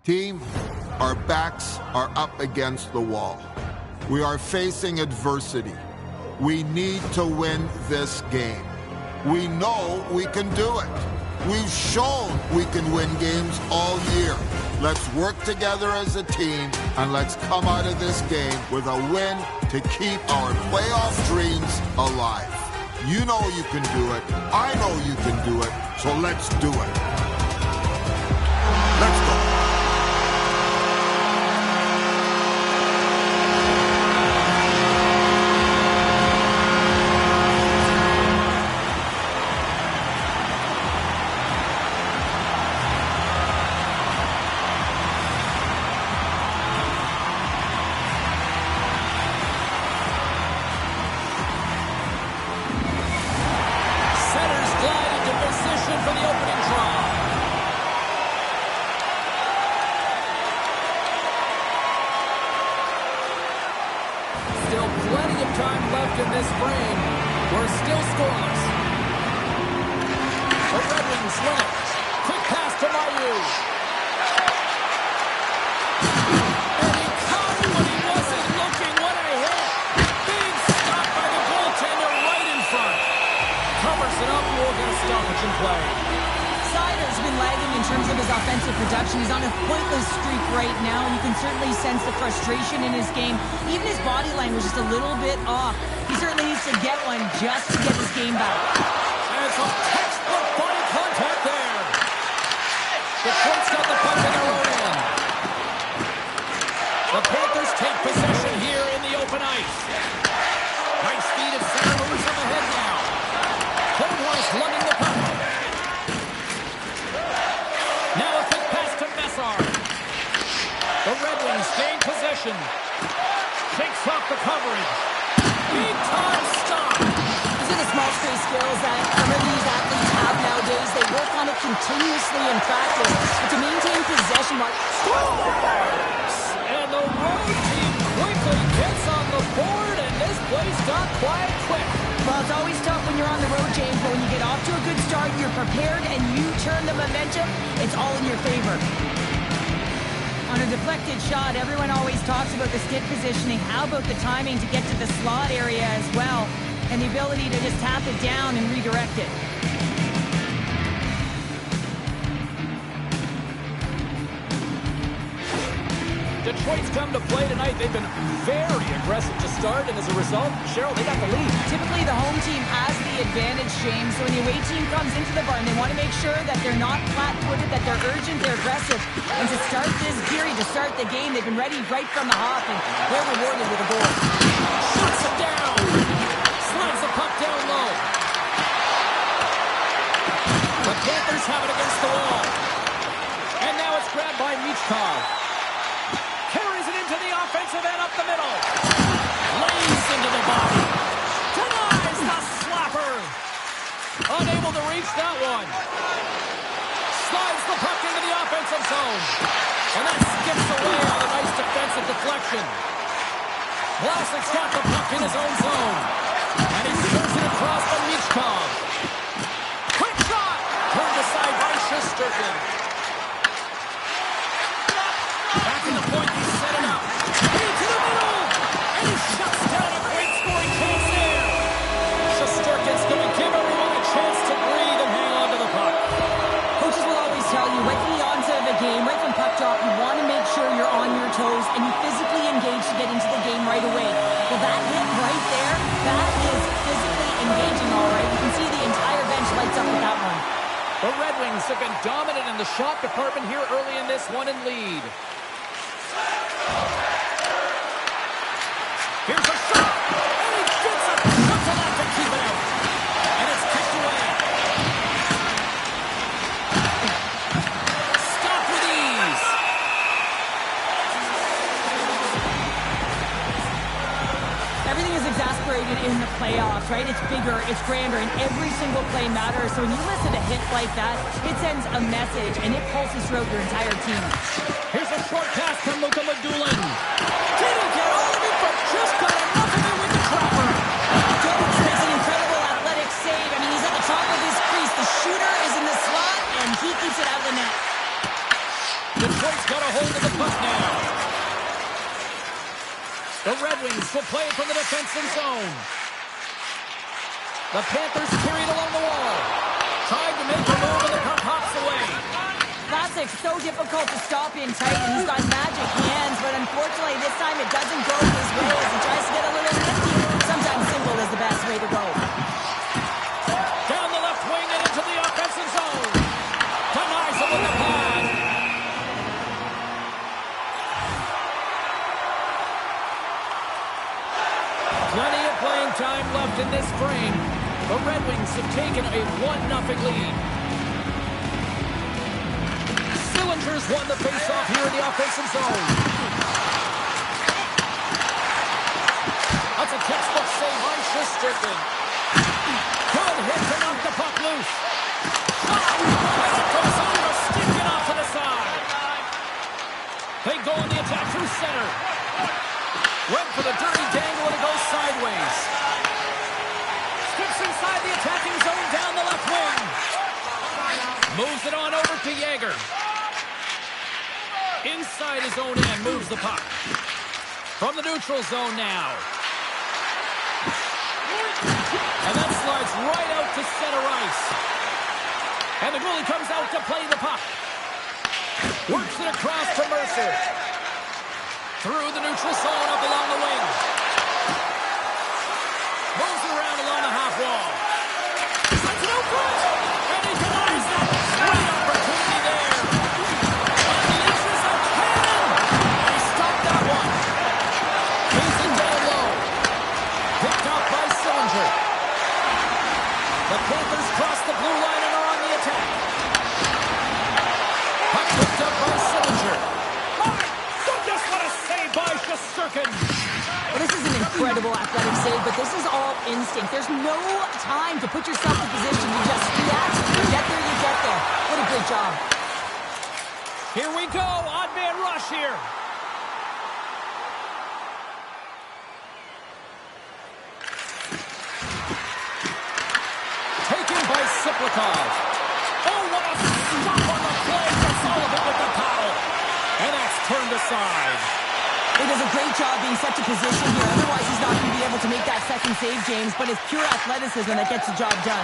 [SPEAKER 6] Team, our backs are up against the wall. We are facing adversity. We need to win this game. We know we can do it. We've shown we can win games all year. Let's work together as a team, and let's come out of this game with a win to keep our playoff dreams alive. You know you can do it. I know you can do it. So let's do it. Let's go.
[SPEAKER 1] In this frame, we're still scoreless. The Red Wings win it. Quick pass to Mayu. And he caught it when he wasn't looking. What a hit. Big stop by the goaltender right in front. Covers it up. We'll get a stoppage in play.
[SPEAKER 2] Seider's been lagging in terms of his offensive production. He's on a pointless streak right now, and you can certainly sense the frustration in his game. Even his body language is a little bit off. He certainly needs to get one just to get his game back.
[SPEAKER 1] And some textbook body contact there. Detroit's got the puck in their own end. The Panthers take possession here in the open ice. Nice feed of center, moves them ahead now. Holmhorst lugging the puck. Now a quick pass to Messar. The Red Wings gain possession. Shakes off the coverage. Big time stop.
[SPEAKER 2] These are the small space skills that some of these athletes have nowadays. They work on it continuously in practice. But to maintain possession,
[SPEAKER 1] Scores! And the road team quickly gets on the board, and this place got quiet quick.
[SPEAKER 2] Well, it's always tough when you're on the road, James, but when you get off to a good start, you're prepared, and you turn the momentum, it's all in your favor. On a deflected shot, everyone always talks about the stick positioning. How about the timing to get to the slot area as well, and the ability to just tap it down and redirect it.
[SPEAKER 1] Detroit's come to play tonight. They've been very aggressive to start, and as a result, Cheryl, they got the lead.
[SPEAKER 2] Typically, the home team has the advantage, James. So when the away team comes into the barn, they want to make sure that they're not flat-footed, that they're urgent, they're aggressive. And to start this period, to start the game, they've been ready right from the hop, and they're rewarded with a goal.
[SPEAKER 1] Shoots it down. Slides the puck down low. The Panthers have it against the wall. And now it's grabbed by Michkov. Carries it into the offensive end up the middle. Lays into the body. Denies the slapper. Unable to reach that one. Slides the puck into the offensive zone. And that skips away on a nice defensive deflection. Vlasic's got the puck in his own zone. And he throws it across to Michkov. Quick shot. Turned aside by Shesterkin. Back in the point, he set it up. Into the middle! And he shuts down a great scoring chance there. Shesterkin's going to give everyone a chance to breathe and hang on to the puck.
[SPEAKER 2] Coaches will always tell you, right from the onset of the game, right from puck drop, you want to make sure you're on your toes and you physically engage to get into the game right away. Well, that hit right there, that is physically engaging, all right. You can see the entire bench lights up with that one.
[SPEAKER 1] The Red Wings have been dominant in the shot department here early in this one and lead. Here's a shot, and he gets it. Comes enough to keep it out, and it's kicked away. Stop with ease.
[SPEAKER 2] Everything is exasperated in the playoffs, right? It's bigger, it's grander, and every single play matters. So when you listen to hits like that, it sends a message, and it pulses throughout your entire team.
[SPEAKER 1] Here's a short pass from Luka Madulin. Didn't get all of it, but just got enough of it with the trapper.
[SPEAKER 2] Jones makes an incredible athletic save. I mean, he's at the top of his crease. The shooter is in the slot, and he keeps it out of the net.
[SPEAKER 1] Detroit's got a hold The Red Wings will play it from the defensive zone. The Panthers carry it along the wall. Trying to make a move, and the puck hops away.
[SPEAKER 2] Classic, so difficult to stop in tight, and he's got magic hands, but unfortunately this time it doesn't go his way as he tries to get a little nifty. Sometimes single is the best way to go.
[SPEAKER 1] Down the left wing and into the offensive zone. Denies him with the pass. Plenty of playing time left in this frame. The Red Wings have taken a 1-0 lead. Sillinger's won the faceoff here in the offensive zone. That's a textbook save by Shesterkin. Good hit to knock the puck loose. Goes over, sticking off to the side. They go on the attack through center. Went for the dirty dangle and it goes sideways. Skips inside the attacking zone down the left wing. Moves it on over to Yager. Inside his own end, moves the puck. From the neutral zone now. And that slides right out to center ice. And the goalie comes out to play the puck. Works it across to Mercer. Through the neutral zone, up along the wing. Moves it around along the half wall. Sends it over. And he denies that. Great opportunity there. On the inches of 10. He stopped that one. He's in down low. Picked up by Sillinger. The Panthers cross the blue line and are on the attack. Puck picked up by Sillinger. By Shesterkin.
[SPEAKER 2] Well, this is an incredible athletic save, but this is all instinct. There's no time to put yourself in position. You just react. You get there, you get there. What a great job.
[SPEAKER 1] Here we go. Odd man rush here. Taken by Siplikov. Oh, what a stop on the play. Sullivan with the paddle. And that's turned aside.
[SPEAKER 2] He does a great job being such a position here. Otherwise, he's not going to be able to make that second save, James. But it's pure athleticism that gets the job done.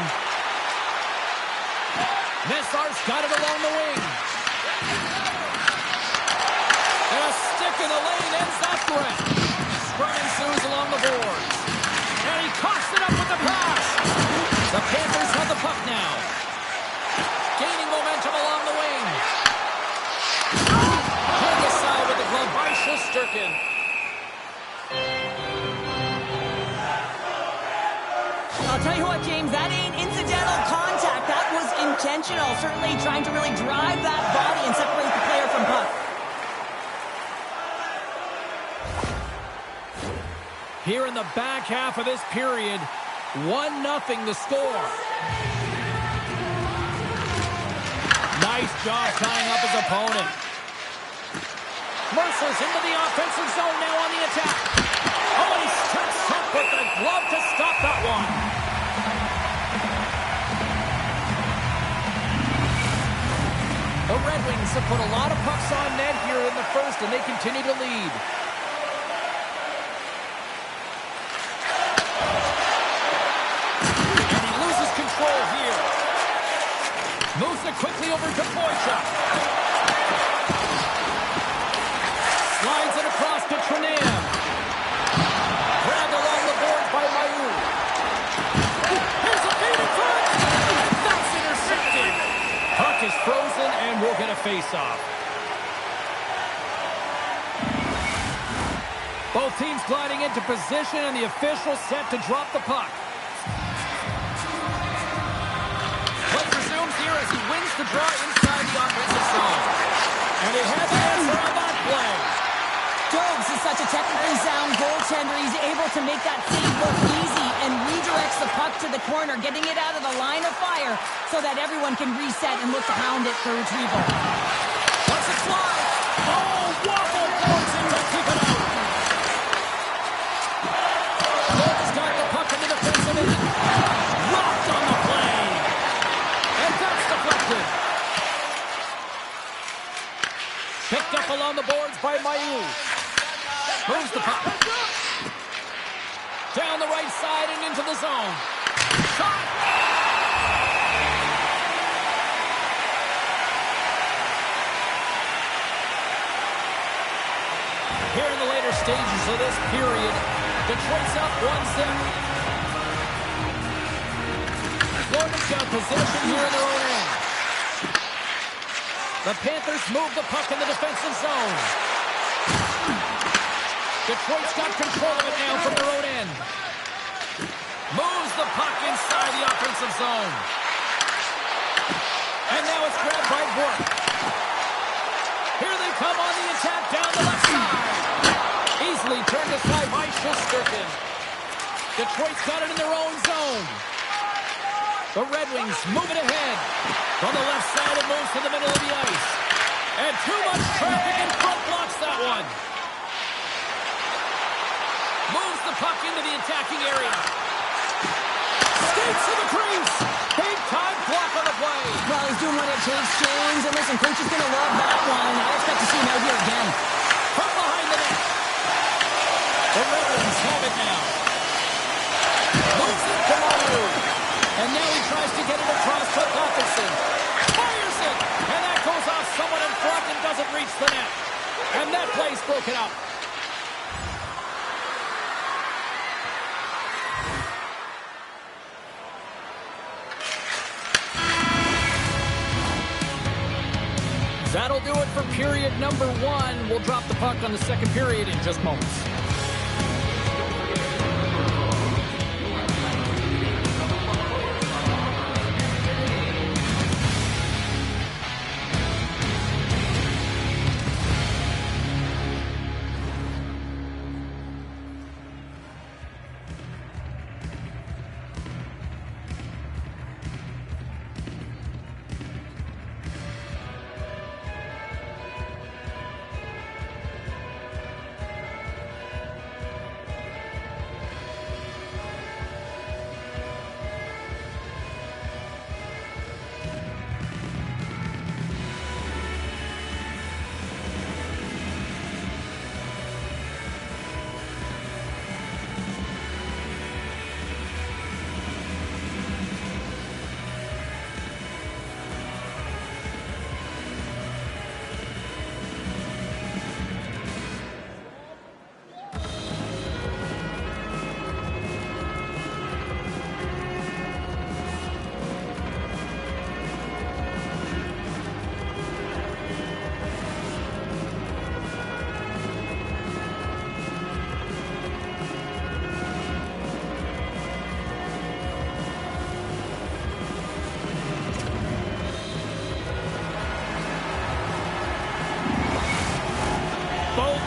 [SPEAKER 1] Messar's got it along the wing. And a stick in the lane ends that threat. Scrum ensues along the boards. And he coughs it up with the pass. The Panthers have the puck now. Gaining momentum along the wing. Pulled aside with the glove by Shesterkin.
[SPEAKER 2] I'll tell you what, James, that ain't incidental contact. That was intentional. Certainly trying to really drive that body and separate the player from puck.
[SPEAKER 1] Here in the back half of this period, 1-0 the score. Nice job tying up his opponent. Mercer's into the offensive zone now on the attack. Oh, and he steps up with the glove to stop that one. The Red Wings have put a lot of pucks on net here in the first, and they continue to lead. And he loses control here. Moves it quickly over to Boychuk. Slides it across to Trinea. Grabbed along the boards by Mayu. Here's a feed in front. That's intercepted. Puck is frozen and we'll get a face-off. Both teams gliding into position and the official set to drop the puck. Play resumes here as he wins the draw inside the offensive zone. And he has an answer on that play.
[SPEAKER 2] Dogs is such a technically sound goaltender. He's able to make that save look easy and redirects the puck to the corner, getting it out of the line of fire so that everyone can reset and look to hound it for retrieval.
[SPEAKER 1] Let's it fly. Oh, Waffle force him to keep it out. Dogs got the puck in the defensive end. Rocked on the play. And that's deflected. Picked up along the boards by Mayu. Moves the puck. Down the right side and into the zone. Shot! Here in the later stages of this period, Detroit's up 1-0. Florida's got possession here in their own end. The Panthers move the puck in the defensive zone. Detroit's got control of it now from their own end. Moves the puck inside the offensive zone. And now it's grabbed by Bork. Here they come on the attack down the left side. Easily turned aside by Shesterkin. Detroit's got it in their own zone. The Red Wings move it ahead. From the left side, it moves to the middle of the ice. And too much traffic in front blocks that one. Moves the puck into the attacking area. Skates to the crease. Big time block on the play.
[SPEAKER 2] Well, he's doing what it takes, James. And listen, coach is going to love that one. I expect to see him out here again.
[SPEAKER 1] From behind the net. The Red Wings have it now. Moves it to Maru. And now he tries to get it across to Gustafsson. Fires it. And that goes off someone in front and doesn't reach the net. And that play's broken up. That'll do it for period number 1. We'll drop the puck on the second period in just moments.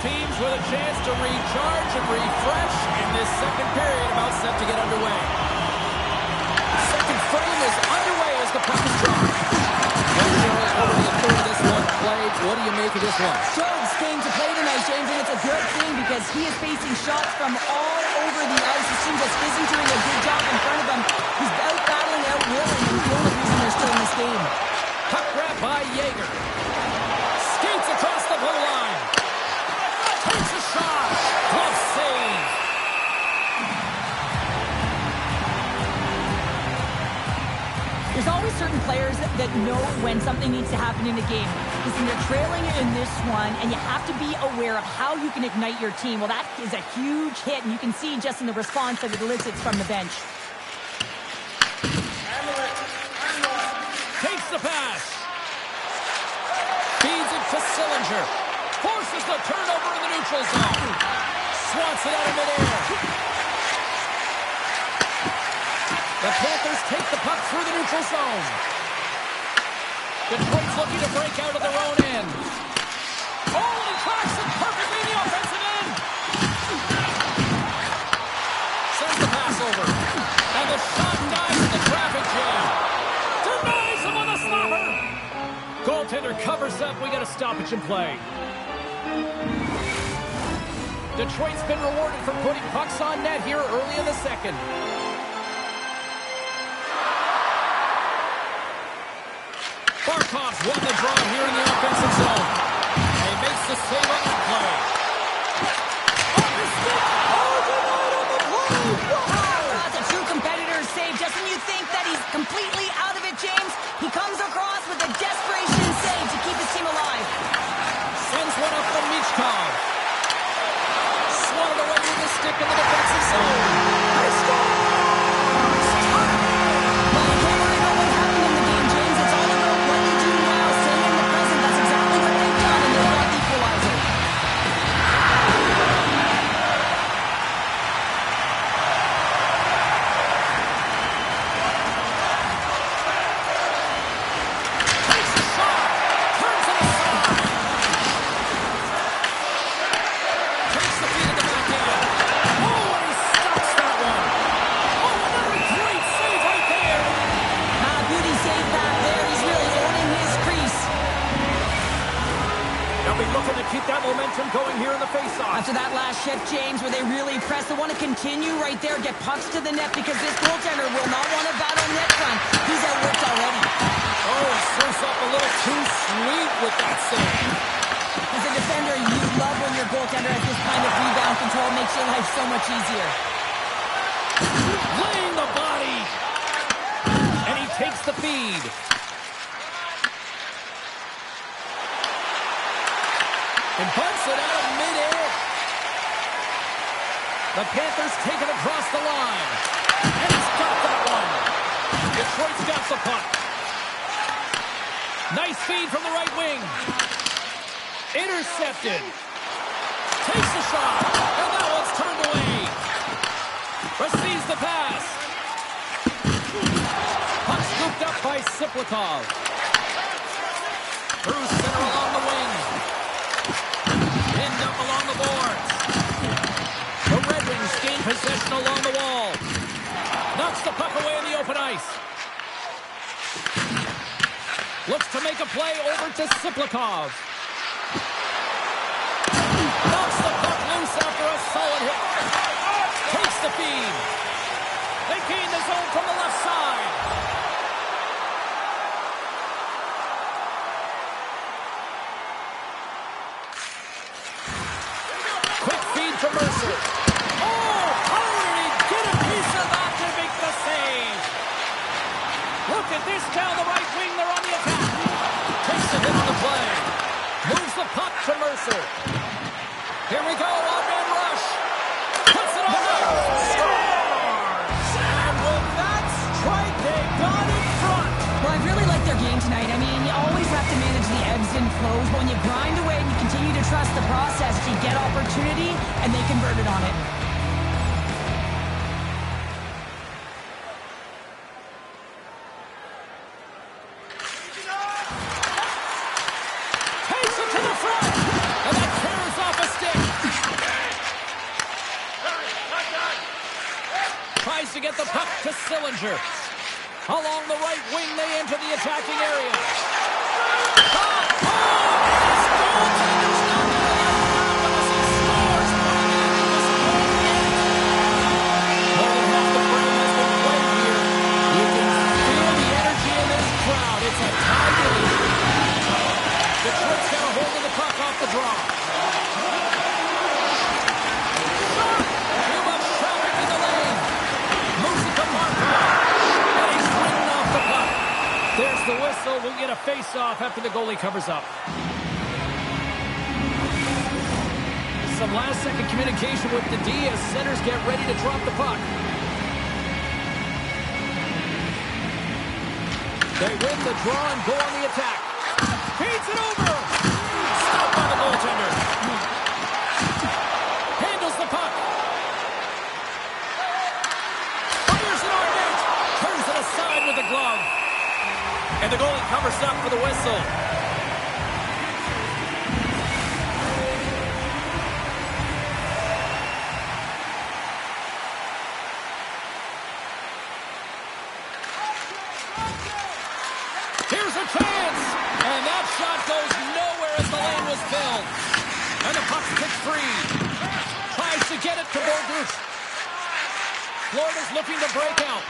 [SPEAKER 1] Teams with a chance to recharge and refresh in this second period about set to get underway. Second frame is underway as the puck is dropped. Already a third of this one played. What do you make of this one?
[SPEAKER 2] Strob's came to play tonight, James, and it's a good thing because he is facing shots from all over the ice. It seems as isn't doing a good job in front of him. He's out battling out Willing, and the only reason they're still in this game.
[SPEAKER 1] Puck grab by Yeager. Skates across the blue line. Takes a shot. Glove save.
[SPEAKER 2] There's always certain players that know when something needs to happen in a game. Listen, you're trailing in this one, and you have to be aware of how you can ignite your team. Well, that is a huge hit, and you can see just in the response that it elicits from the bench.
[SPEAKER 1] Takes the pass. Feeds it to Sillinger. Forces the turnover in the neutral zone. Swats it out of midair. The Panthers take the puck through the neutral zone. Detroit's looking to break out of their own end. Oh, and he tracks it perfectly in the offensive end. Sends the pass over. And the shot dies in the traffic jam. Denies him on the stopper. Goaltender covers up. We got a stoppage in play. Detroit's been rewarded for putting pucks on net here early in the second. Barkov's won the draw here in the offensive zone. And he makes the save on that play. momentum going here in the face-off.
[SPEAKER 2] After that last shift, James, where they really press, they want to continue right there, get pucks to the net, because this goaltender will not want to battle net front. He's outworked already.
[SPEAKER 1] Oh, it serves up a little too sweet with that save.
[SPEAKER 2] As a defender, you love when your goaltender has this kind of rebound control. Makes your life so much easier.
[SPEAKER 1] Laying the body. And he takes the feed. And bunts it out of mid-air. The Panthers take it across the line. And he's got that one. Detroit's got the puck. Nice feed from the right wing. Intercepted. Takes the shot. And that one's turned away. Receives the pass. Puck scooped up by Siplikov. Through center along the wing. Pinned up along the boards. The Red Wings gain possession along the wall. Knocks the puck away in the open ice. Looks to make a play over to Siplikov. Knocks the puck loose after a solid hit. Takes the feed. They gain the zone from the left side. Quick feed to Mercer. Oh, how did he get a piece of that to make the save? Look at this down the right wing. They're on the attack. Takes the hit on the play. Moves the puck to Mercer. Here we go, one-man rush. Puts it on there. Scores! And with that strike, they got in front.
[SPEAKER 2] Well, I really like their game tonight. I mean, you always have to manage the ebbs and flows. But when you grind away and you continue to trust the process, you get opportunity, and they converted on it.
[SPEAKER 1] Takes it to the front. And that tears off a stick. Tries to get the puck to Sillinger. Along the right wing, they enter the attacking area. Shot! Oh! This goaltender's not going to let him out unless he scores. This more than half the frame has been played here. You can feel the energy in this crowd. It's a tie game. Detroit's got a hold of the puck off the draw. Too much traffic in the lane. Moves it to Markov. And he's ridden off the puck. There's the whistle. We'll get a face-off after the goalie covers up. Some last-second communication with the D as centers get ready to drop the puck. They win the draw and go on the attack. Feeds it over. Stopped by the goaltender. Handles the puck. Fires it on net. Turns it aside with the glove. And the goalie covers up for the whistle. Here's a chance. And that shot goes nowhere as the lane was filled. And the puck's kicked free. Tries to get it to Bourdieu. Florida's looking to break out.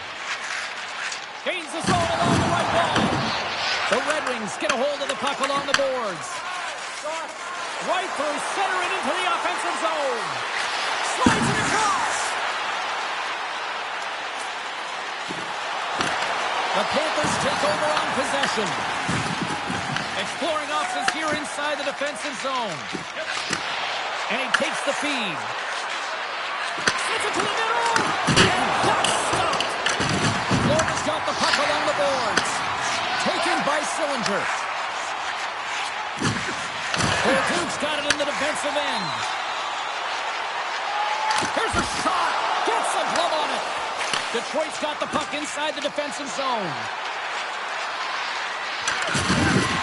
[SPEAKER 1] Gains the zone along the right wall. The Red Wings get a hold of the puck along the boards. Right through center and into the offensive zone. Slides it across. The Panthers take over on possession. Exploring options here inside the defensive zone. And he takes the feed. Sends it to the middle. And that's stopped. Florida's got the puck along the boards. Taken by Sillinger. Duke's got it in the defensive end. Here's a shot. Gets a glove on it. Detroit's got the puck inside the defensive zone.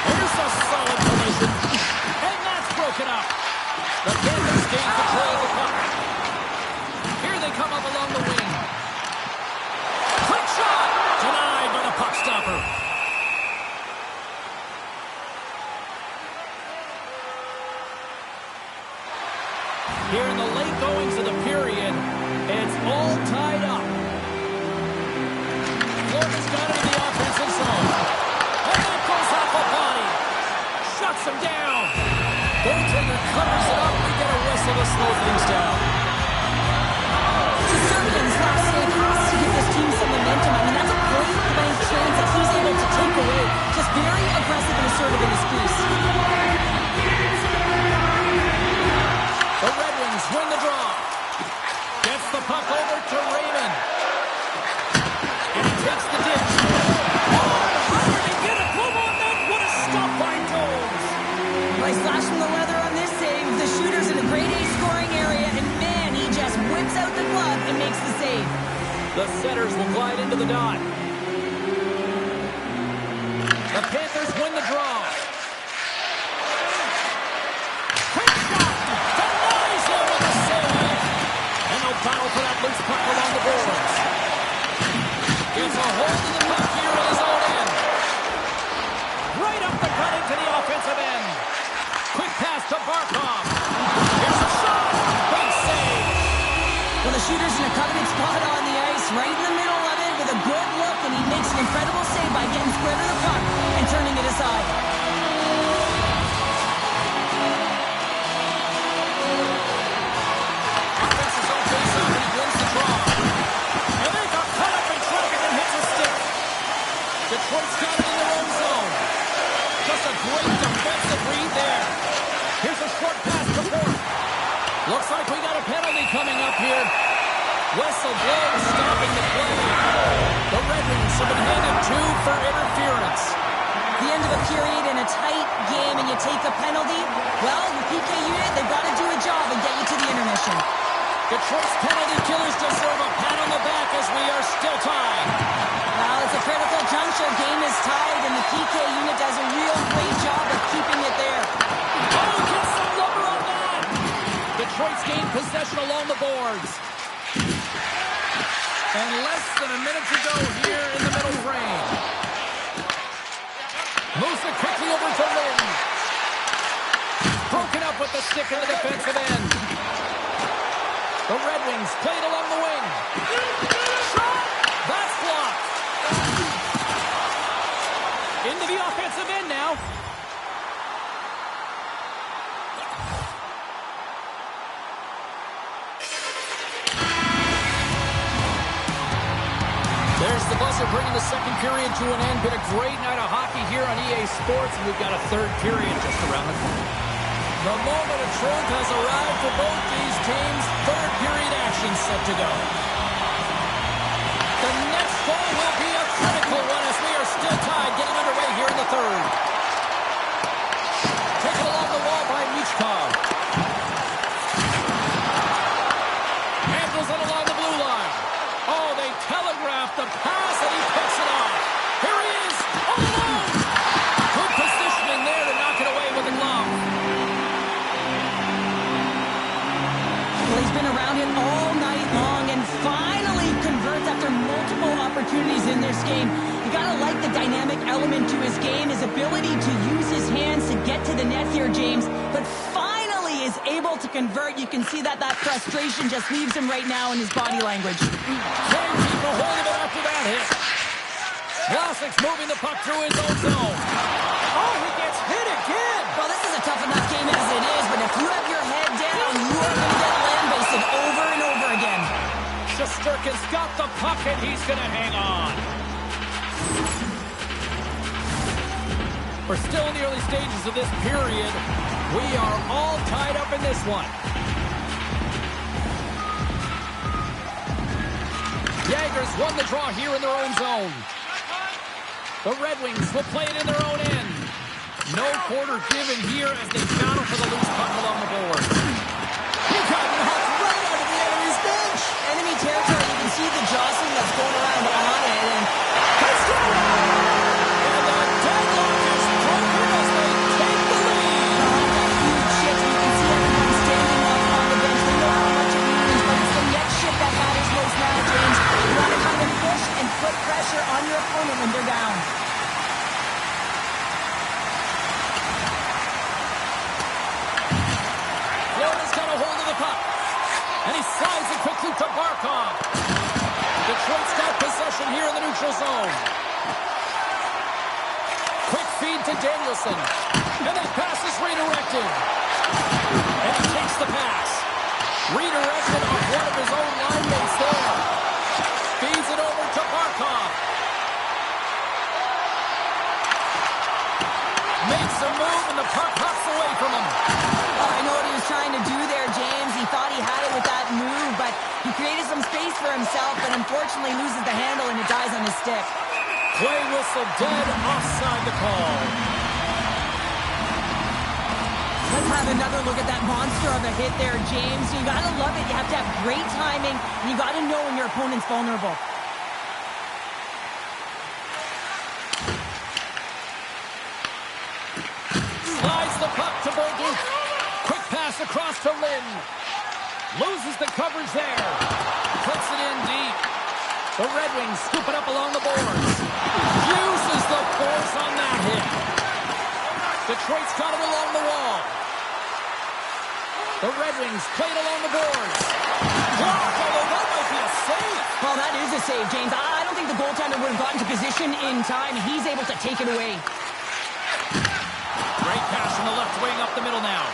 [SPEAKER 1] Here's a solid collision. And that's broken up. The Panthers gain control of the puck. Here they come up along the wing. Quick shot. Denied by the puck stopper. Here in the late goings of the period, it's all tied up. Florida's got it in the offensive zone. And that goes off the body. Shuts him down. Goaltender covers it up. We get a whistle to slow things down.
[SPEAKER 2] Serbian's last save has to give this team some momentum. I mean, that's a point-blank chance that he's able to take away. Just very aggressive and assertive in his crease.
[SPEAKER 1] The Red Wings win the draw. Gets the puck over to Raymond. And he takes the ditch. Oh, they get a glove on that. What a stop by Domes.
[SPEAKER 2] By slashing the leather on this save, the shooter's in a grade A scoring area, and man, he just whips out the glove and makes the save.
[SPEAKER 1] The setters will glide into the dot. The Panthers win the draw. Quick shot! Denies him with a save! And no battle for that loose puck along the boards. Gets a hold of the puck here at his own end. Right up the gut into the offensive end. Quick pass to Barkov. Here's a shot! Big save!
[SPEAKER 2] Well, the shooter's in a coveted spot on the ice, right in the middle of it, with a good look, and he makes an incredible save by getting square to the puck and turning it aside.
[SPEAKER 1] Offensive zone face-off, and he wins the draw. And they got caught up in traffic and hits a stick. Detroit's got it in their own zone. Just a great defensive read there. Here's a short pass to Ford. Looks like we got a penalty coming up here. Whistle blows, stopping the play. The Red Wings have been handed 2 for interference.
[SPEAKER 2] The end of a period in a tight game and you take a penalty, well, your PK unit, they've got to do a job and get you to the intermission.
[SPEAKER 1] Detroit's penalty killers deserve a pat on the back as we are still tied.
[SPEAKER 2] Well, it's a critical juncture. Game is tied, and the PK unit does a real great job of keeping it there.
[SPEAKER 1] Oh, get some lumber on that! Detroit's gained possession along the boards. And less than a minute to go here in the middle frame. Moves it quickly over to Lynn. Broken up with the stick in the defensive end. The Red Wings played along the wing. Shot! That's blocked. Into the offensive end now. There's the buzzer bringing the second period to an end. Been a great night of hockey here on EA Sports, and we've got a third period just around the corner. The moment of truth has arrived for both these teams. Third period action set to go. The next goal will be a critical one as we are still tied, getting underway here in the third. Taken along the wall by Michkov. Handles it along the blue line. Oh, they telegraphed the pass, and he picks it off. Here he is, all alone. Good positioning there to knock it away with a glove.
[SPEAKER 2] Well, he's been around it all night long and finally converts after multiple opportunities in this game. You gotta like the dynamic element to his game, his ability to use his hands to get to the net here, James. But finally is able to convert. You can see that frustration just leaves him right now in his body language.
[SPEAKER 1] Can't keep a hold of it after that hit. Vlasic's moving the puck through his own zone. Oh, he gets hit again.
[SPEAKER 2] Well, this is a tough enough game as it is, but if you have your head down, you are going to get lambasted over and over again.
[SPEAKER 1] Shesterkin's got the puck, and he's going to hang on. We're still in the early stages of this period. We are all tied up in this one. Jaggers won the draw here in their own zone. The Red Wings will play it in their own end. No quarter given here as they battle for the loose puck along the board.
[SPEAKER 2] He got knocked right out of the enemy's bench. Enemy territory, you can see the jostling that's going around on it. And touchdown!
[SPEAKER 1] And the deadlock is broken as they take the lead.
[SPEAKER 2] That huge shift, you can see everyone standing up on the bench. They know how much it means, but it's the next shift that matters most now, James. You want to come and push and put pressure on your opponent when they're down.
[SPEAKER 1] Florida neutral zone. Quick feed to Danielson. And that pass is redirected. And he takes the pass. Redirected off one of his own line mates there. Feeds it over to Barkov. Makes a move, and the puck hops away from him.
[SPEAKER 2] I know what he was trying to do there, James. He thought he had it with that move, but he created some space for himself, but unfortunately loses the handle, and it dies on his stick.
[SPEAKER 1] Play whistle dead, offside the call.
[SPEAKER 2] Let's have another look at that monster of a hit there, James. You gotta love it. You have to have great timing, and you gotta know when your opponent's vulnerable.
[SPEAKER 1] Slides the puck to Bergen. Quick pass across to Lynn. Loses the coverage there. Puts it in deep. The Red Wings scoop it up along the boards. Uses the force on that hit. Detroit's got it along the wall. The Red Wings played along the boards. Blocked, although that might be a save.
[SPEAKER 2] Well, that is a save, James. I don't think the goaltender would have gotten to position in time. He's able to take it away.
[SPEAKER 1] Great pass from the left wing up the middle now.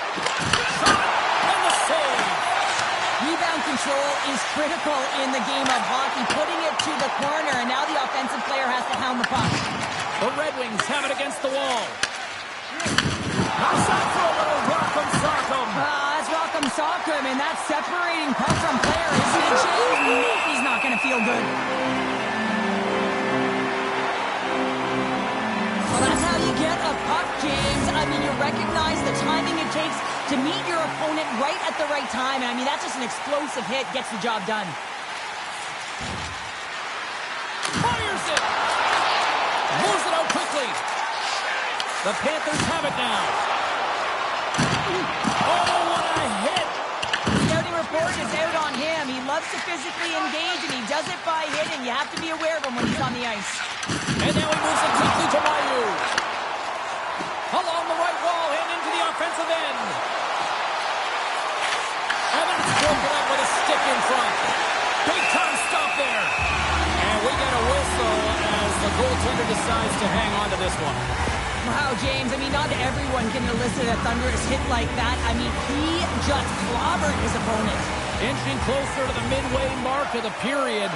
[SPEAKER 1] Shot and the save.
[SPEAKER 2] Rebound control is critical in the game of hockey. Putting it to the corner, and now the offensive player has to hound the puck.
[SPEAKER 1] The Red Wings have it against the wall. Pass out for a little Rock'em Sock'em.
[SPEAKER 2] That's Rock'em Sock'em, and that's separating puck from player, isn't it, James? He's not going to feel good. Well, that's how you get a puck, James. I mean, you recognize the timing it takes to meet your opponent right at the right time. And I mean, that's just an explosive hit, gets the job done.
[SPEAKER 1] Fires it. Moves it out quickly. The Panthers have it now. Oh, what a hit.
[SPEAKER 2] The scouting report is out on him. He loves to physically engage, and he does it by hitting. You have to be aware of him when he's on the ice.
[SPEAKER 1] And now he moves it quickly to Mayu. Along the right wall and into the offensive end. And that's broken up with a stick in front. Big time stop there. And we get a whistle as the goaltender decides to hang on to this one.
[SPEAKER 2] Wow, James, I mean, not everyone can elicit a thunderous hit like that. I mean, he just clobbered his opponent.
[SPEAKER 1] Inching closer to the midway mark of the period.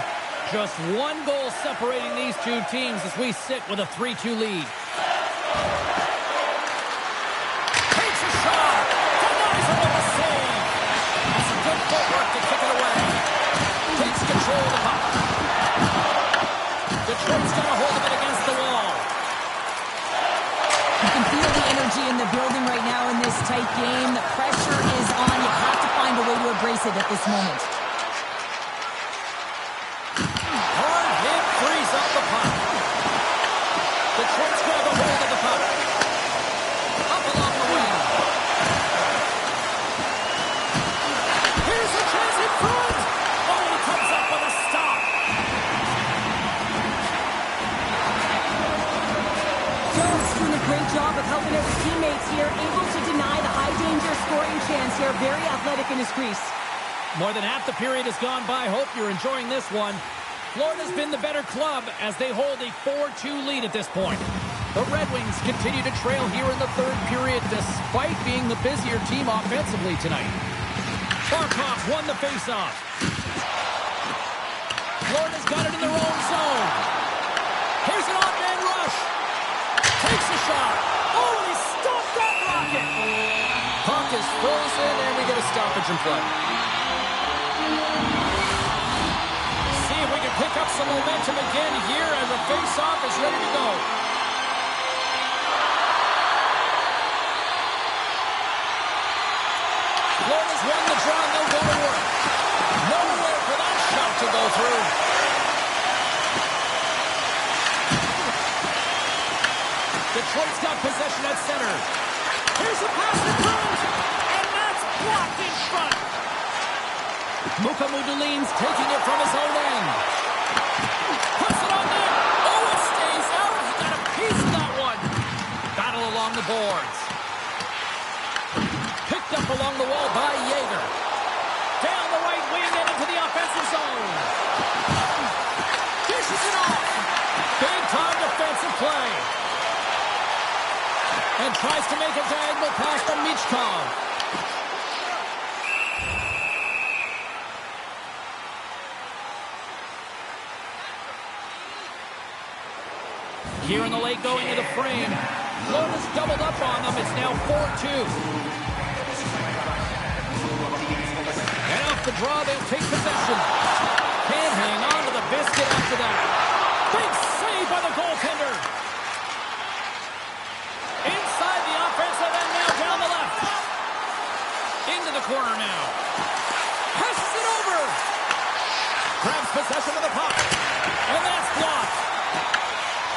[SPEAKER 1] Just one goal separating these two teams as we sit with a 3-2 lead. Takes a shot. Denies it with a save. That's some good footwork to kick it away. Takes control of the puck. Detroit's got a hold of it against the wall.
[SPEAKER 2] You can feel the energy in the building right now in this tight game. The pressure is on. You have to find a way to embrace it at this moment.
[SPEAKER 1] Hard hit frees up the puck. Detroit's grab a hold of the puck. Up along the wing. Here's a chance in front. Oh, and he comes up with a stop.
[SPEAKER 2] Jones doing a great job of helping out his teammates here, able to deny the high-danger scoring chance here. Very athletic in his crease.
[SPEAKER 1] More than half the period has gone by. Hope you're enjoying this one. Florida's been the better club as they hold a 4-2 lead at this point. The Red Wings continue to trail here in the third period despite being the busier team offensively tonight. Barkov won the faceoff. Florida's got it in their own zone. Here's an odd-man rush. Takes a shot. Oh, and he stopped that rocket. Puck is frozen, and we get a stoppage in play. See if we can pick up some momentum again here as the face-off is ready to go. Florida's won the draw, and they'll go to work. Nowhere for that shot to go through. Detroit's got possession at center. Here's a pass to Cruz, and that's blocked in front. Mukamudulin's taking it from his own end. Puts it on net. Oh, it stays out. He got a piece of that one. Battle along the boards. Picked up along the wall by Yeager. Down the right wing and into the offensive zone. Dishes it off. And tries to make a diagonal pass to Michkov. Here in the late going to the frame. Florida's doubled up on them. It's now 4-2. And off the draw, they'll take possession. Can't hang on to the biscuit after that. Big save by the goaltender. Inside the offensive end now down the left. Into the corner now. Passes it over. Grabs possession of the puck. And that's blocked.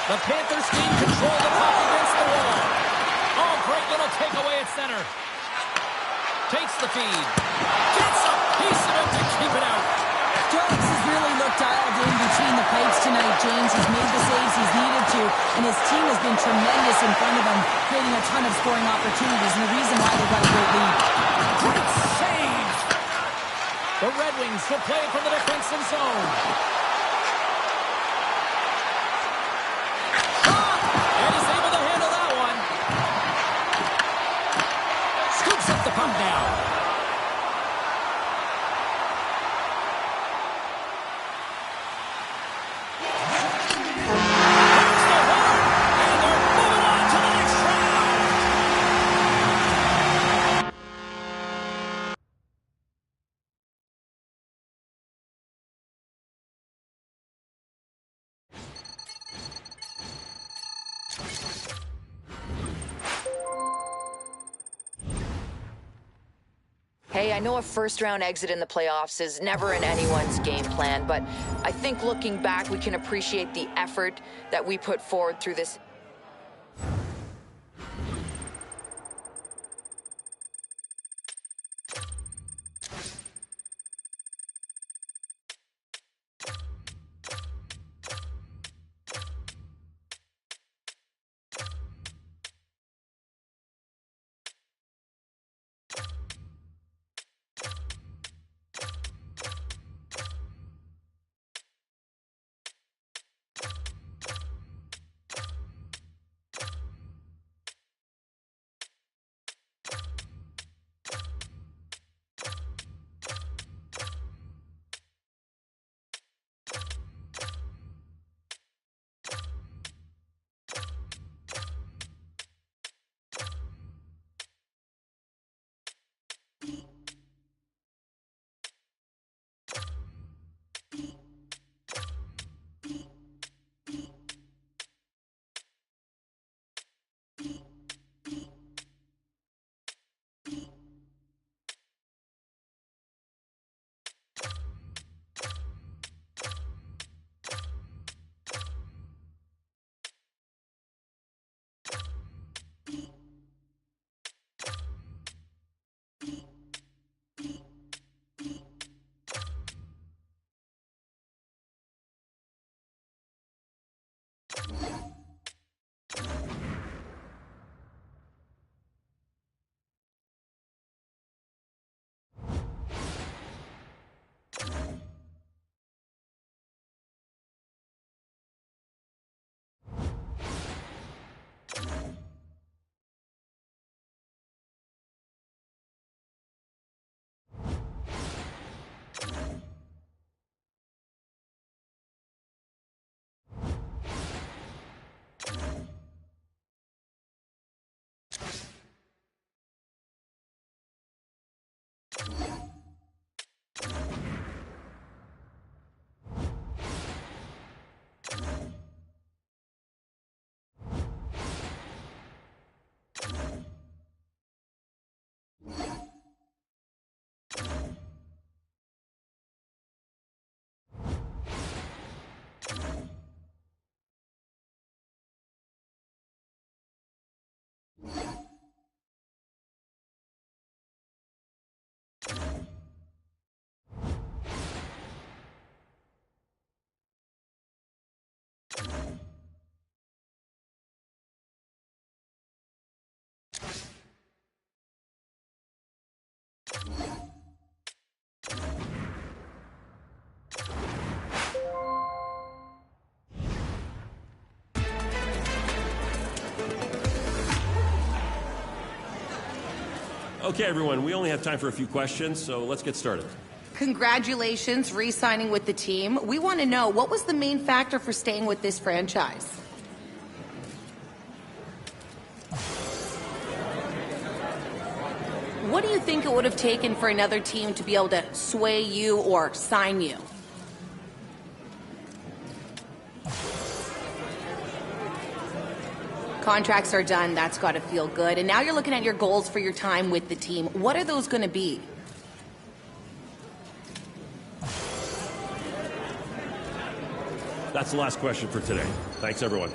[SPEAKER 1] The Panthers team control the puck against the wall. Oh, great little takeaway at center. Takes the feed. Gets a piece of it to keep it out.
[SPEAKER 2] Jones has really looked dialed in between the pipes tonight, James. He's made the saves he's needed to, and his team has been tremendous in front of him, creating a ton of scoring opportunities, and the reason why they've got a great lead.
[SPEAKER 1] Great save! The Red Wings will play it from the defensive zone. And he's able to handle that one. Scoops up the puck now.
[SPEAKER 7] Hey, I know a first-round exit in the playoffs is never in anyone's game plan, but I think looking back, we can appreciate the effort that we put forward through this.
[SPEAKER 8] Okay, everyone, we only have time for a few questions, so let's get started.
[SPEAKER 9] Congratulations re-signing with the team. We want to know, what was the main factor for staying with this franchise? What do you think it would have taken for another team to be able to sway you or sign you? Contracts are done. That's got to feel good. And now you're looking at your goals for your time with the team. What are those going to be?
[SPEAKER 8] That's the last question for today. Thanks, everyone.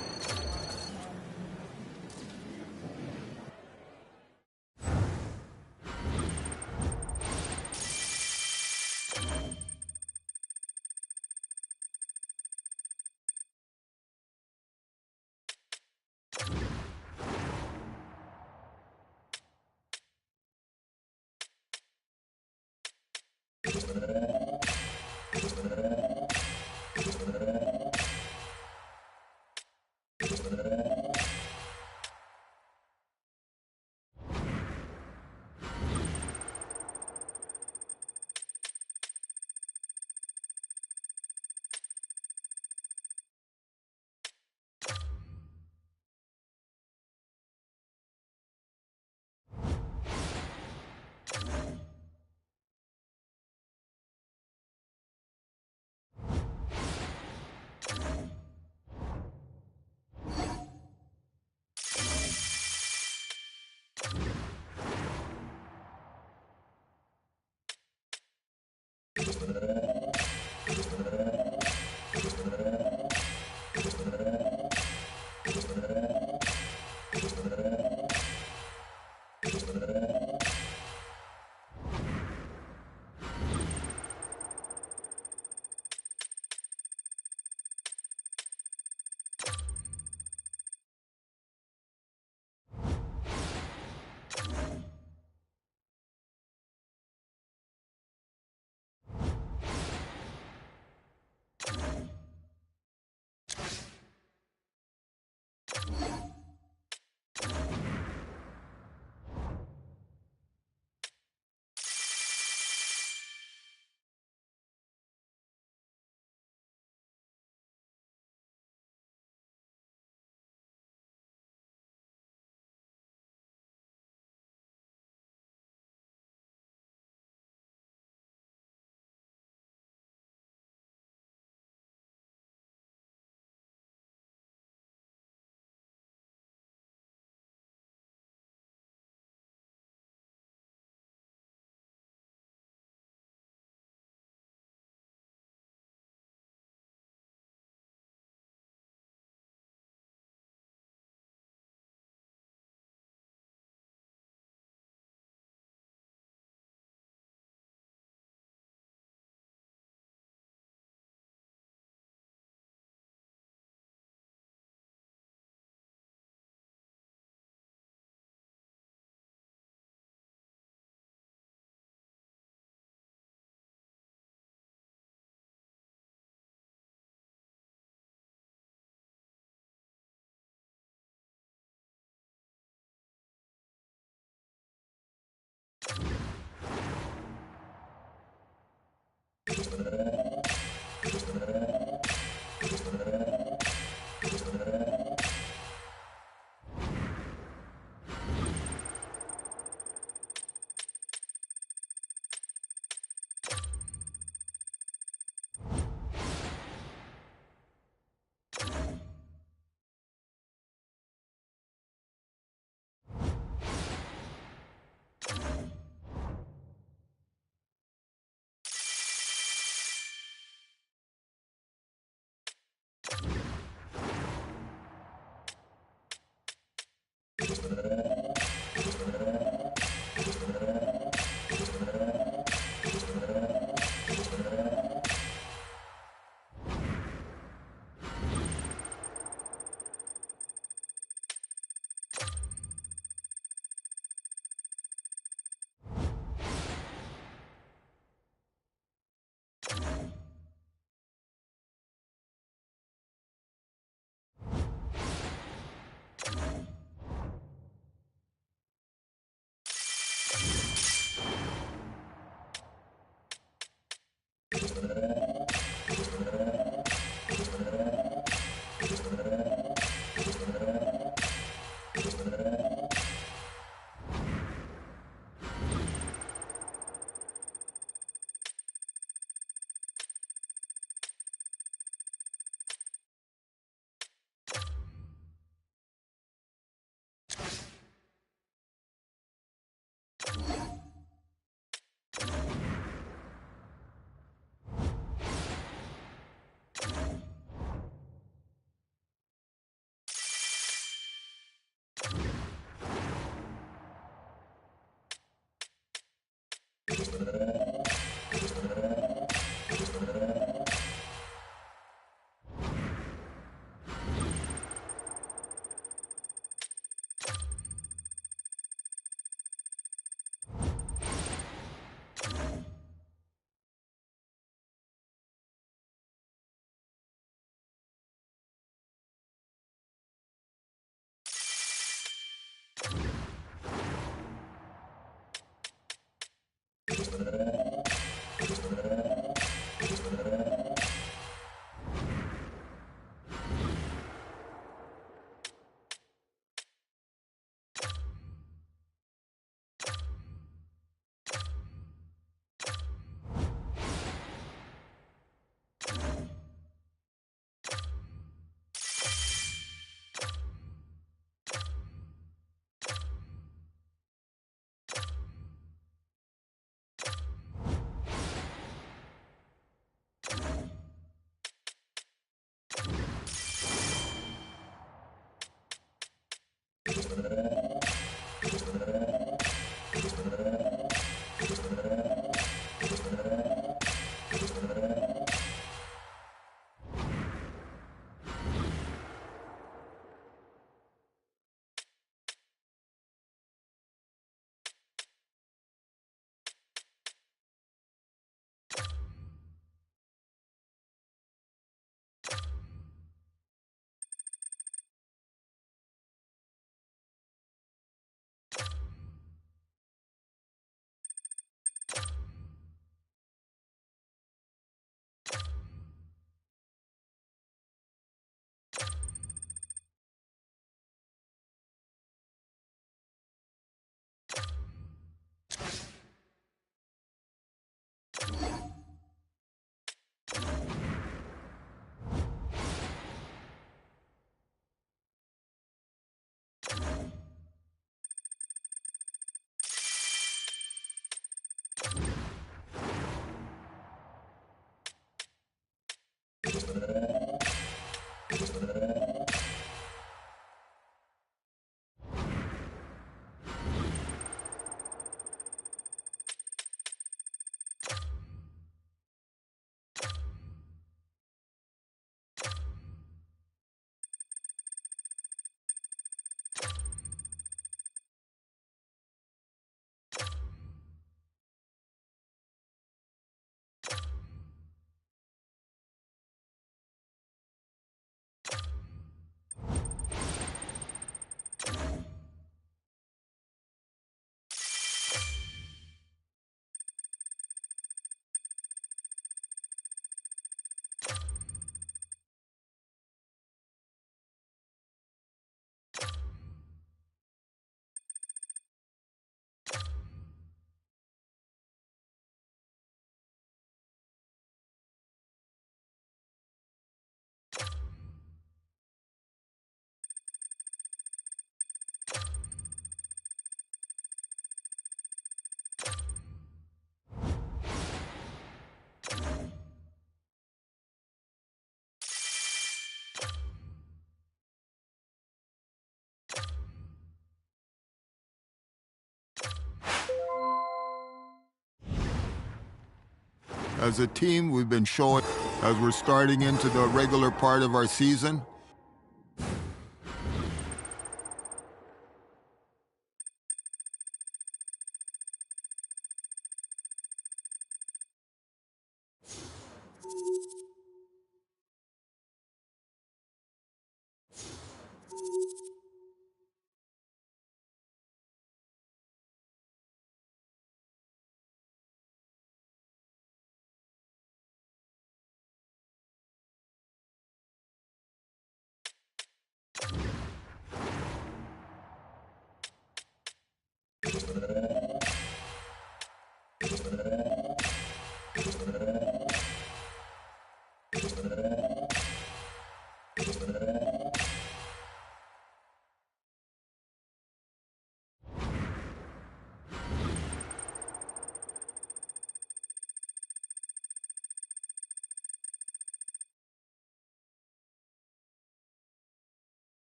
[SPEAKER 6] As a team, we've been showing as we're starting into the regular part of our season.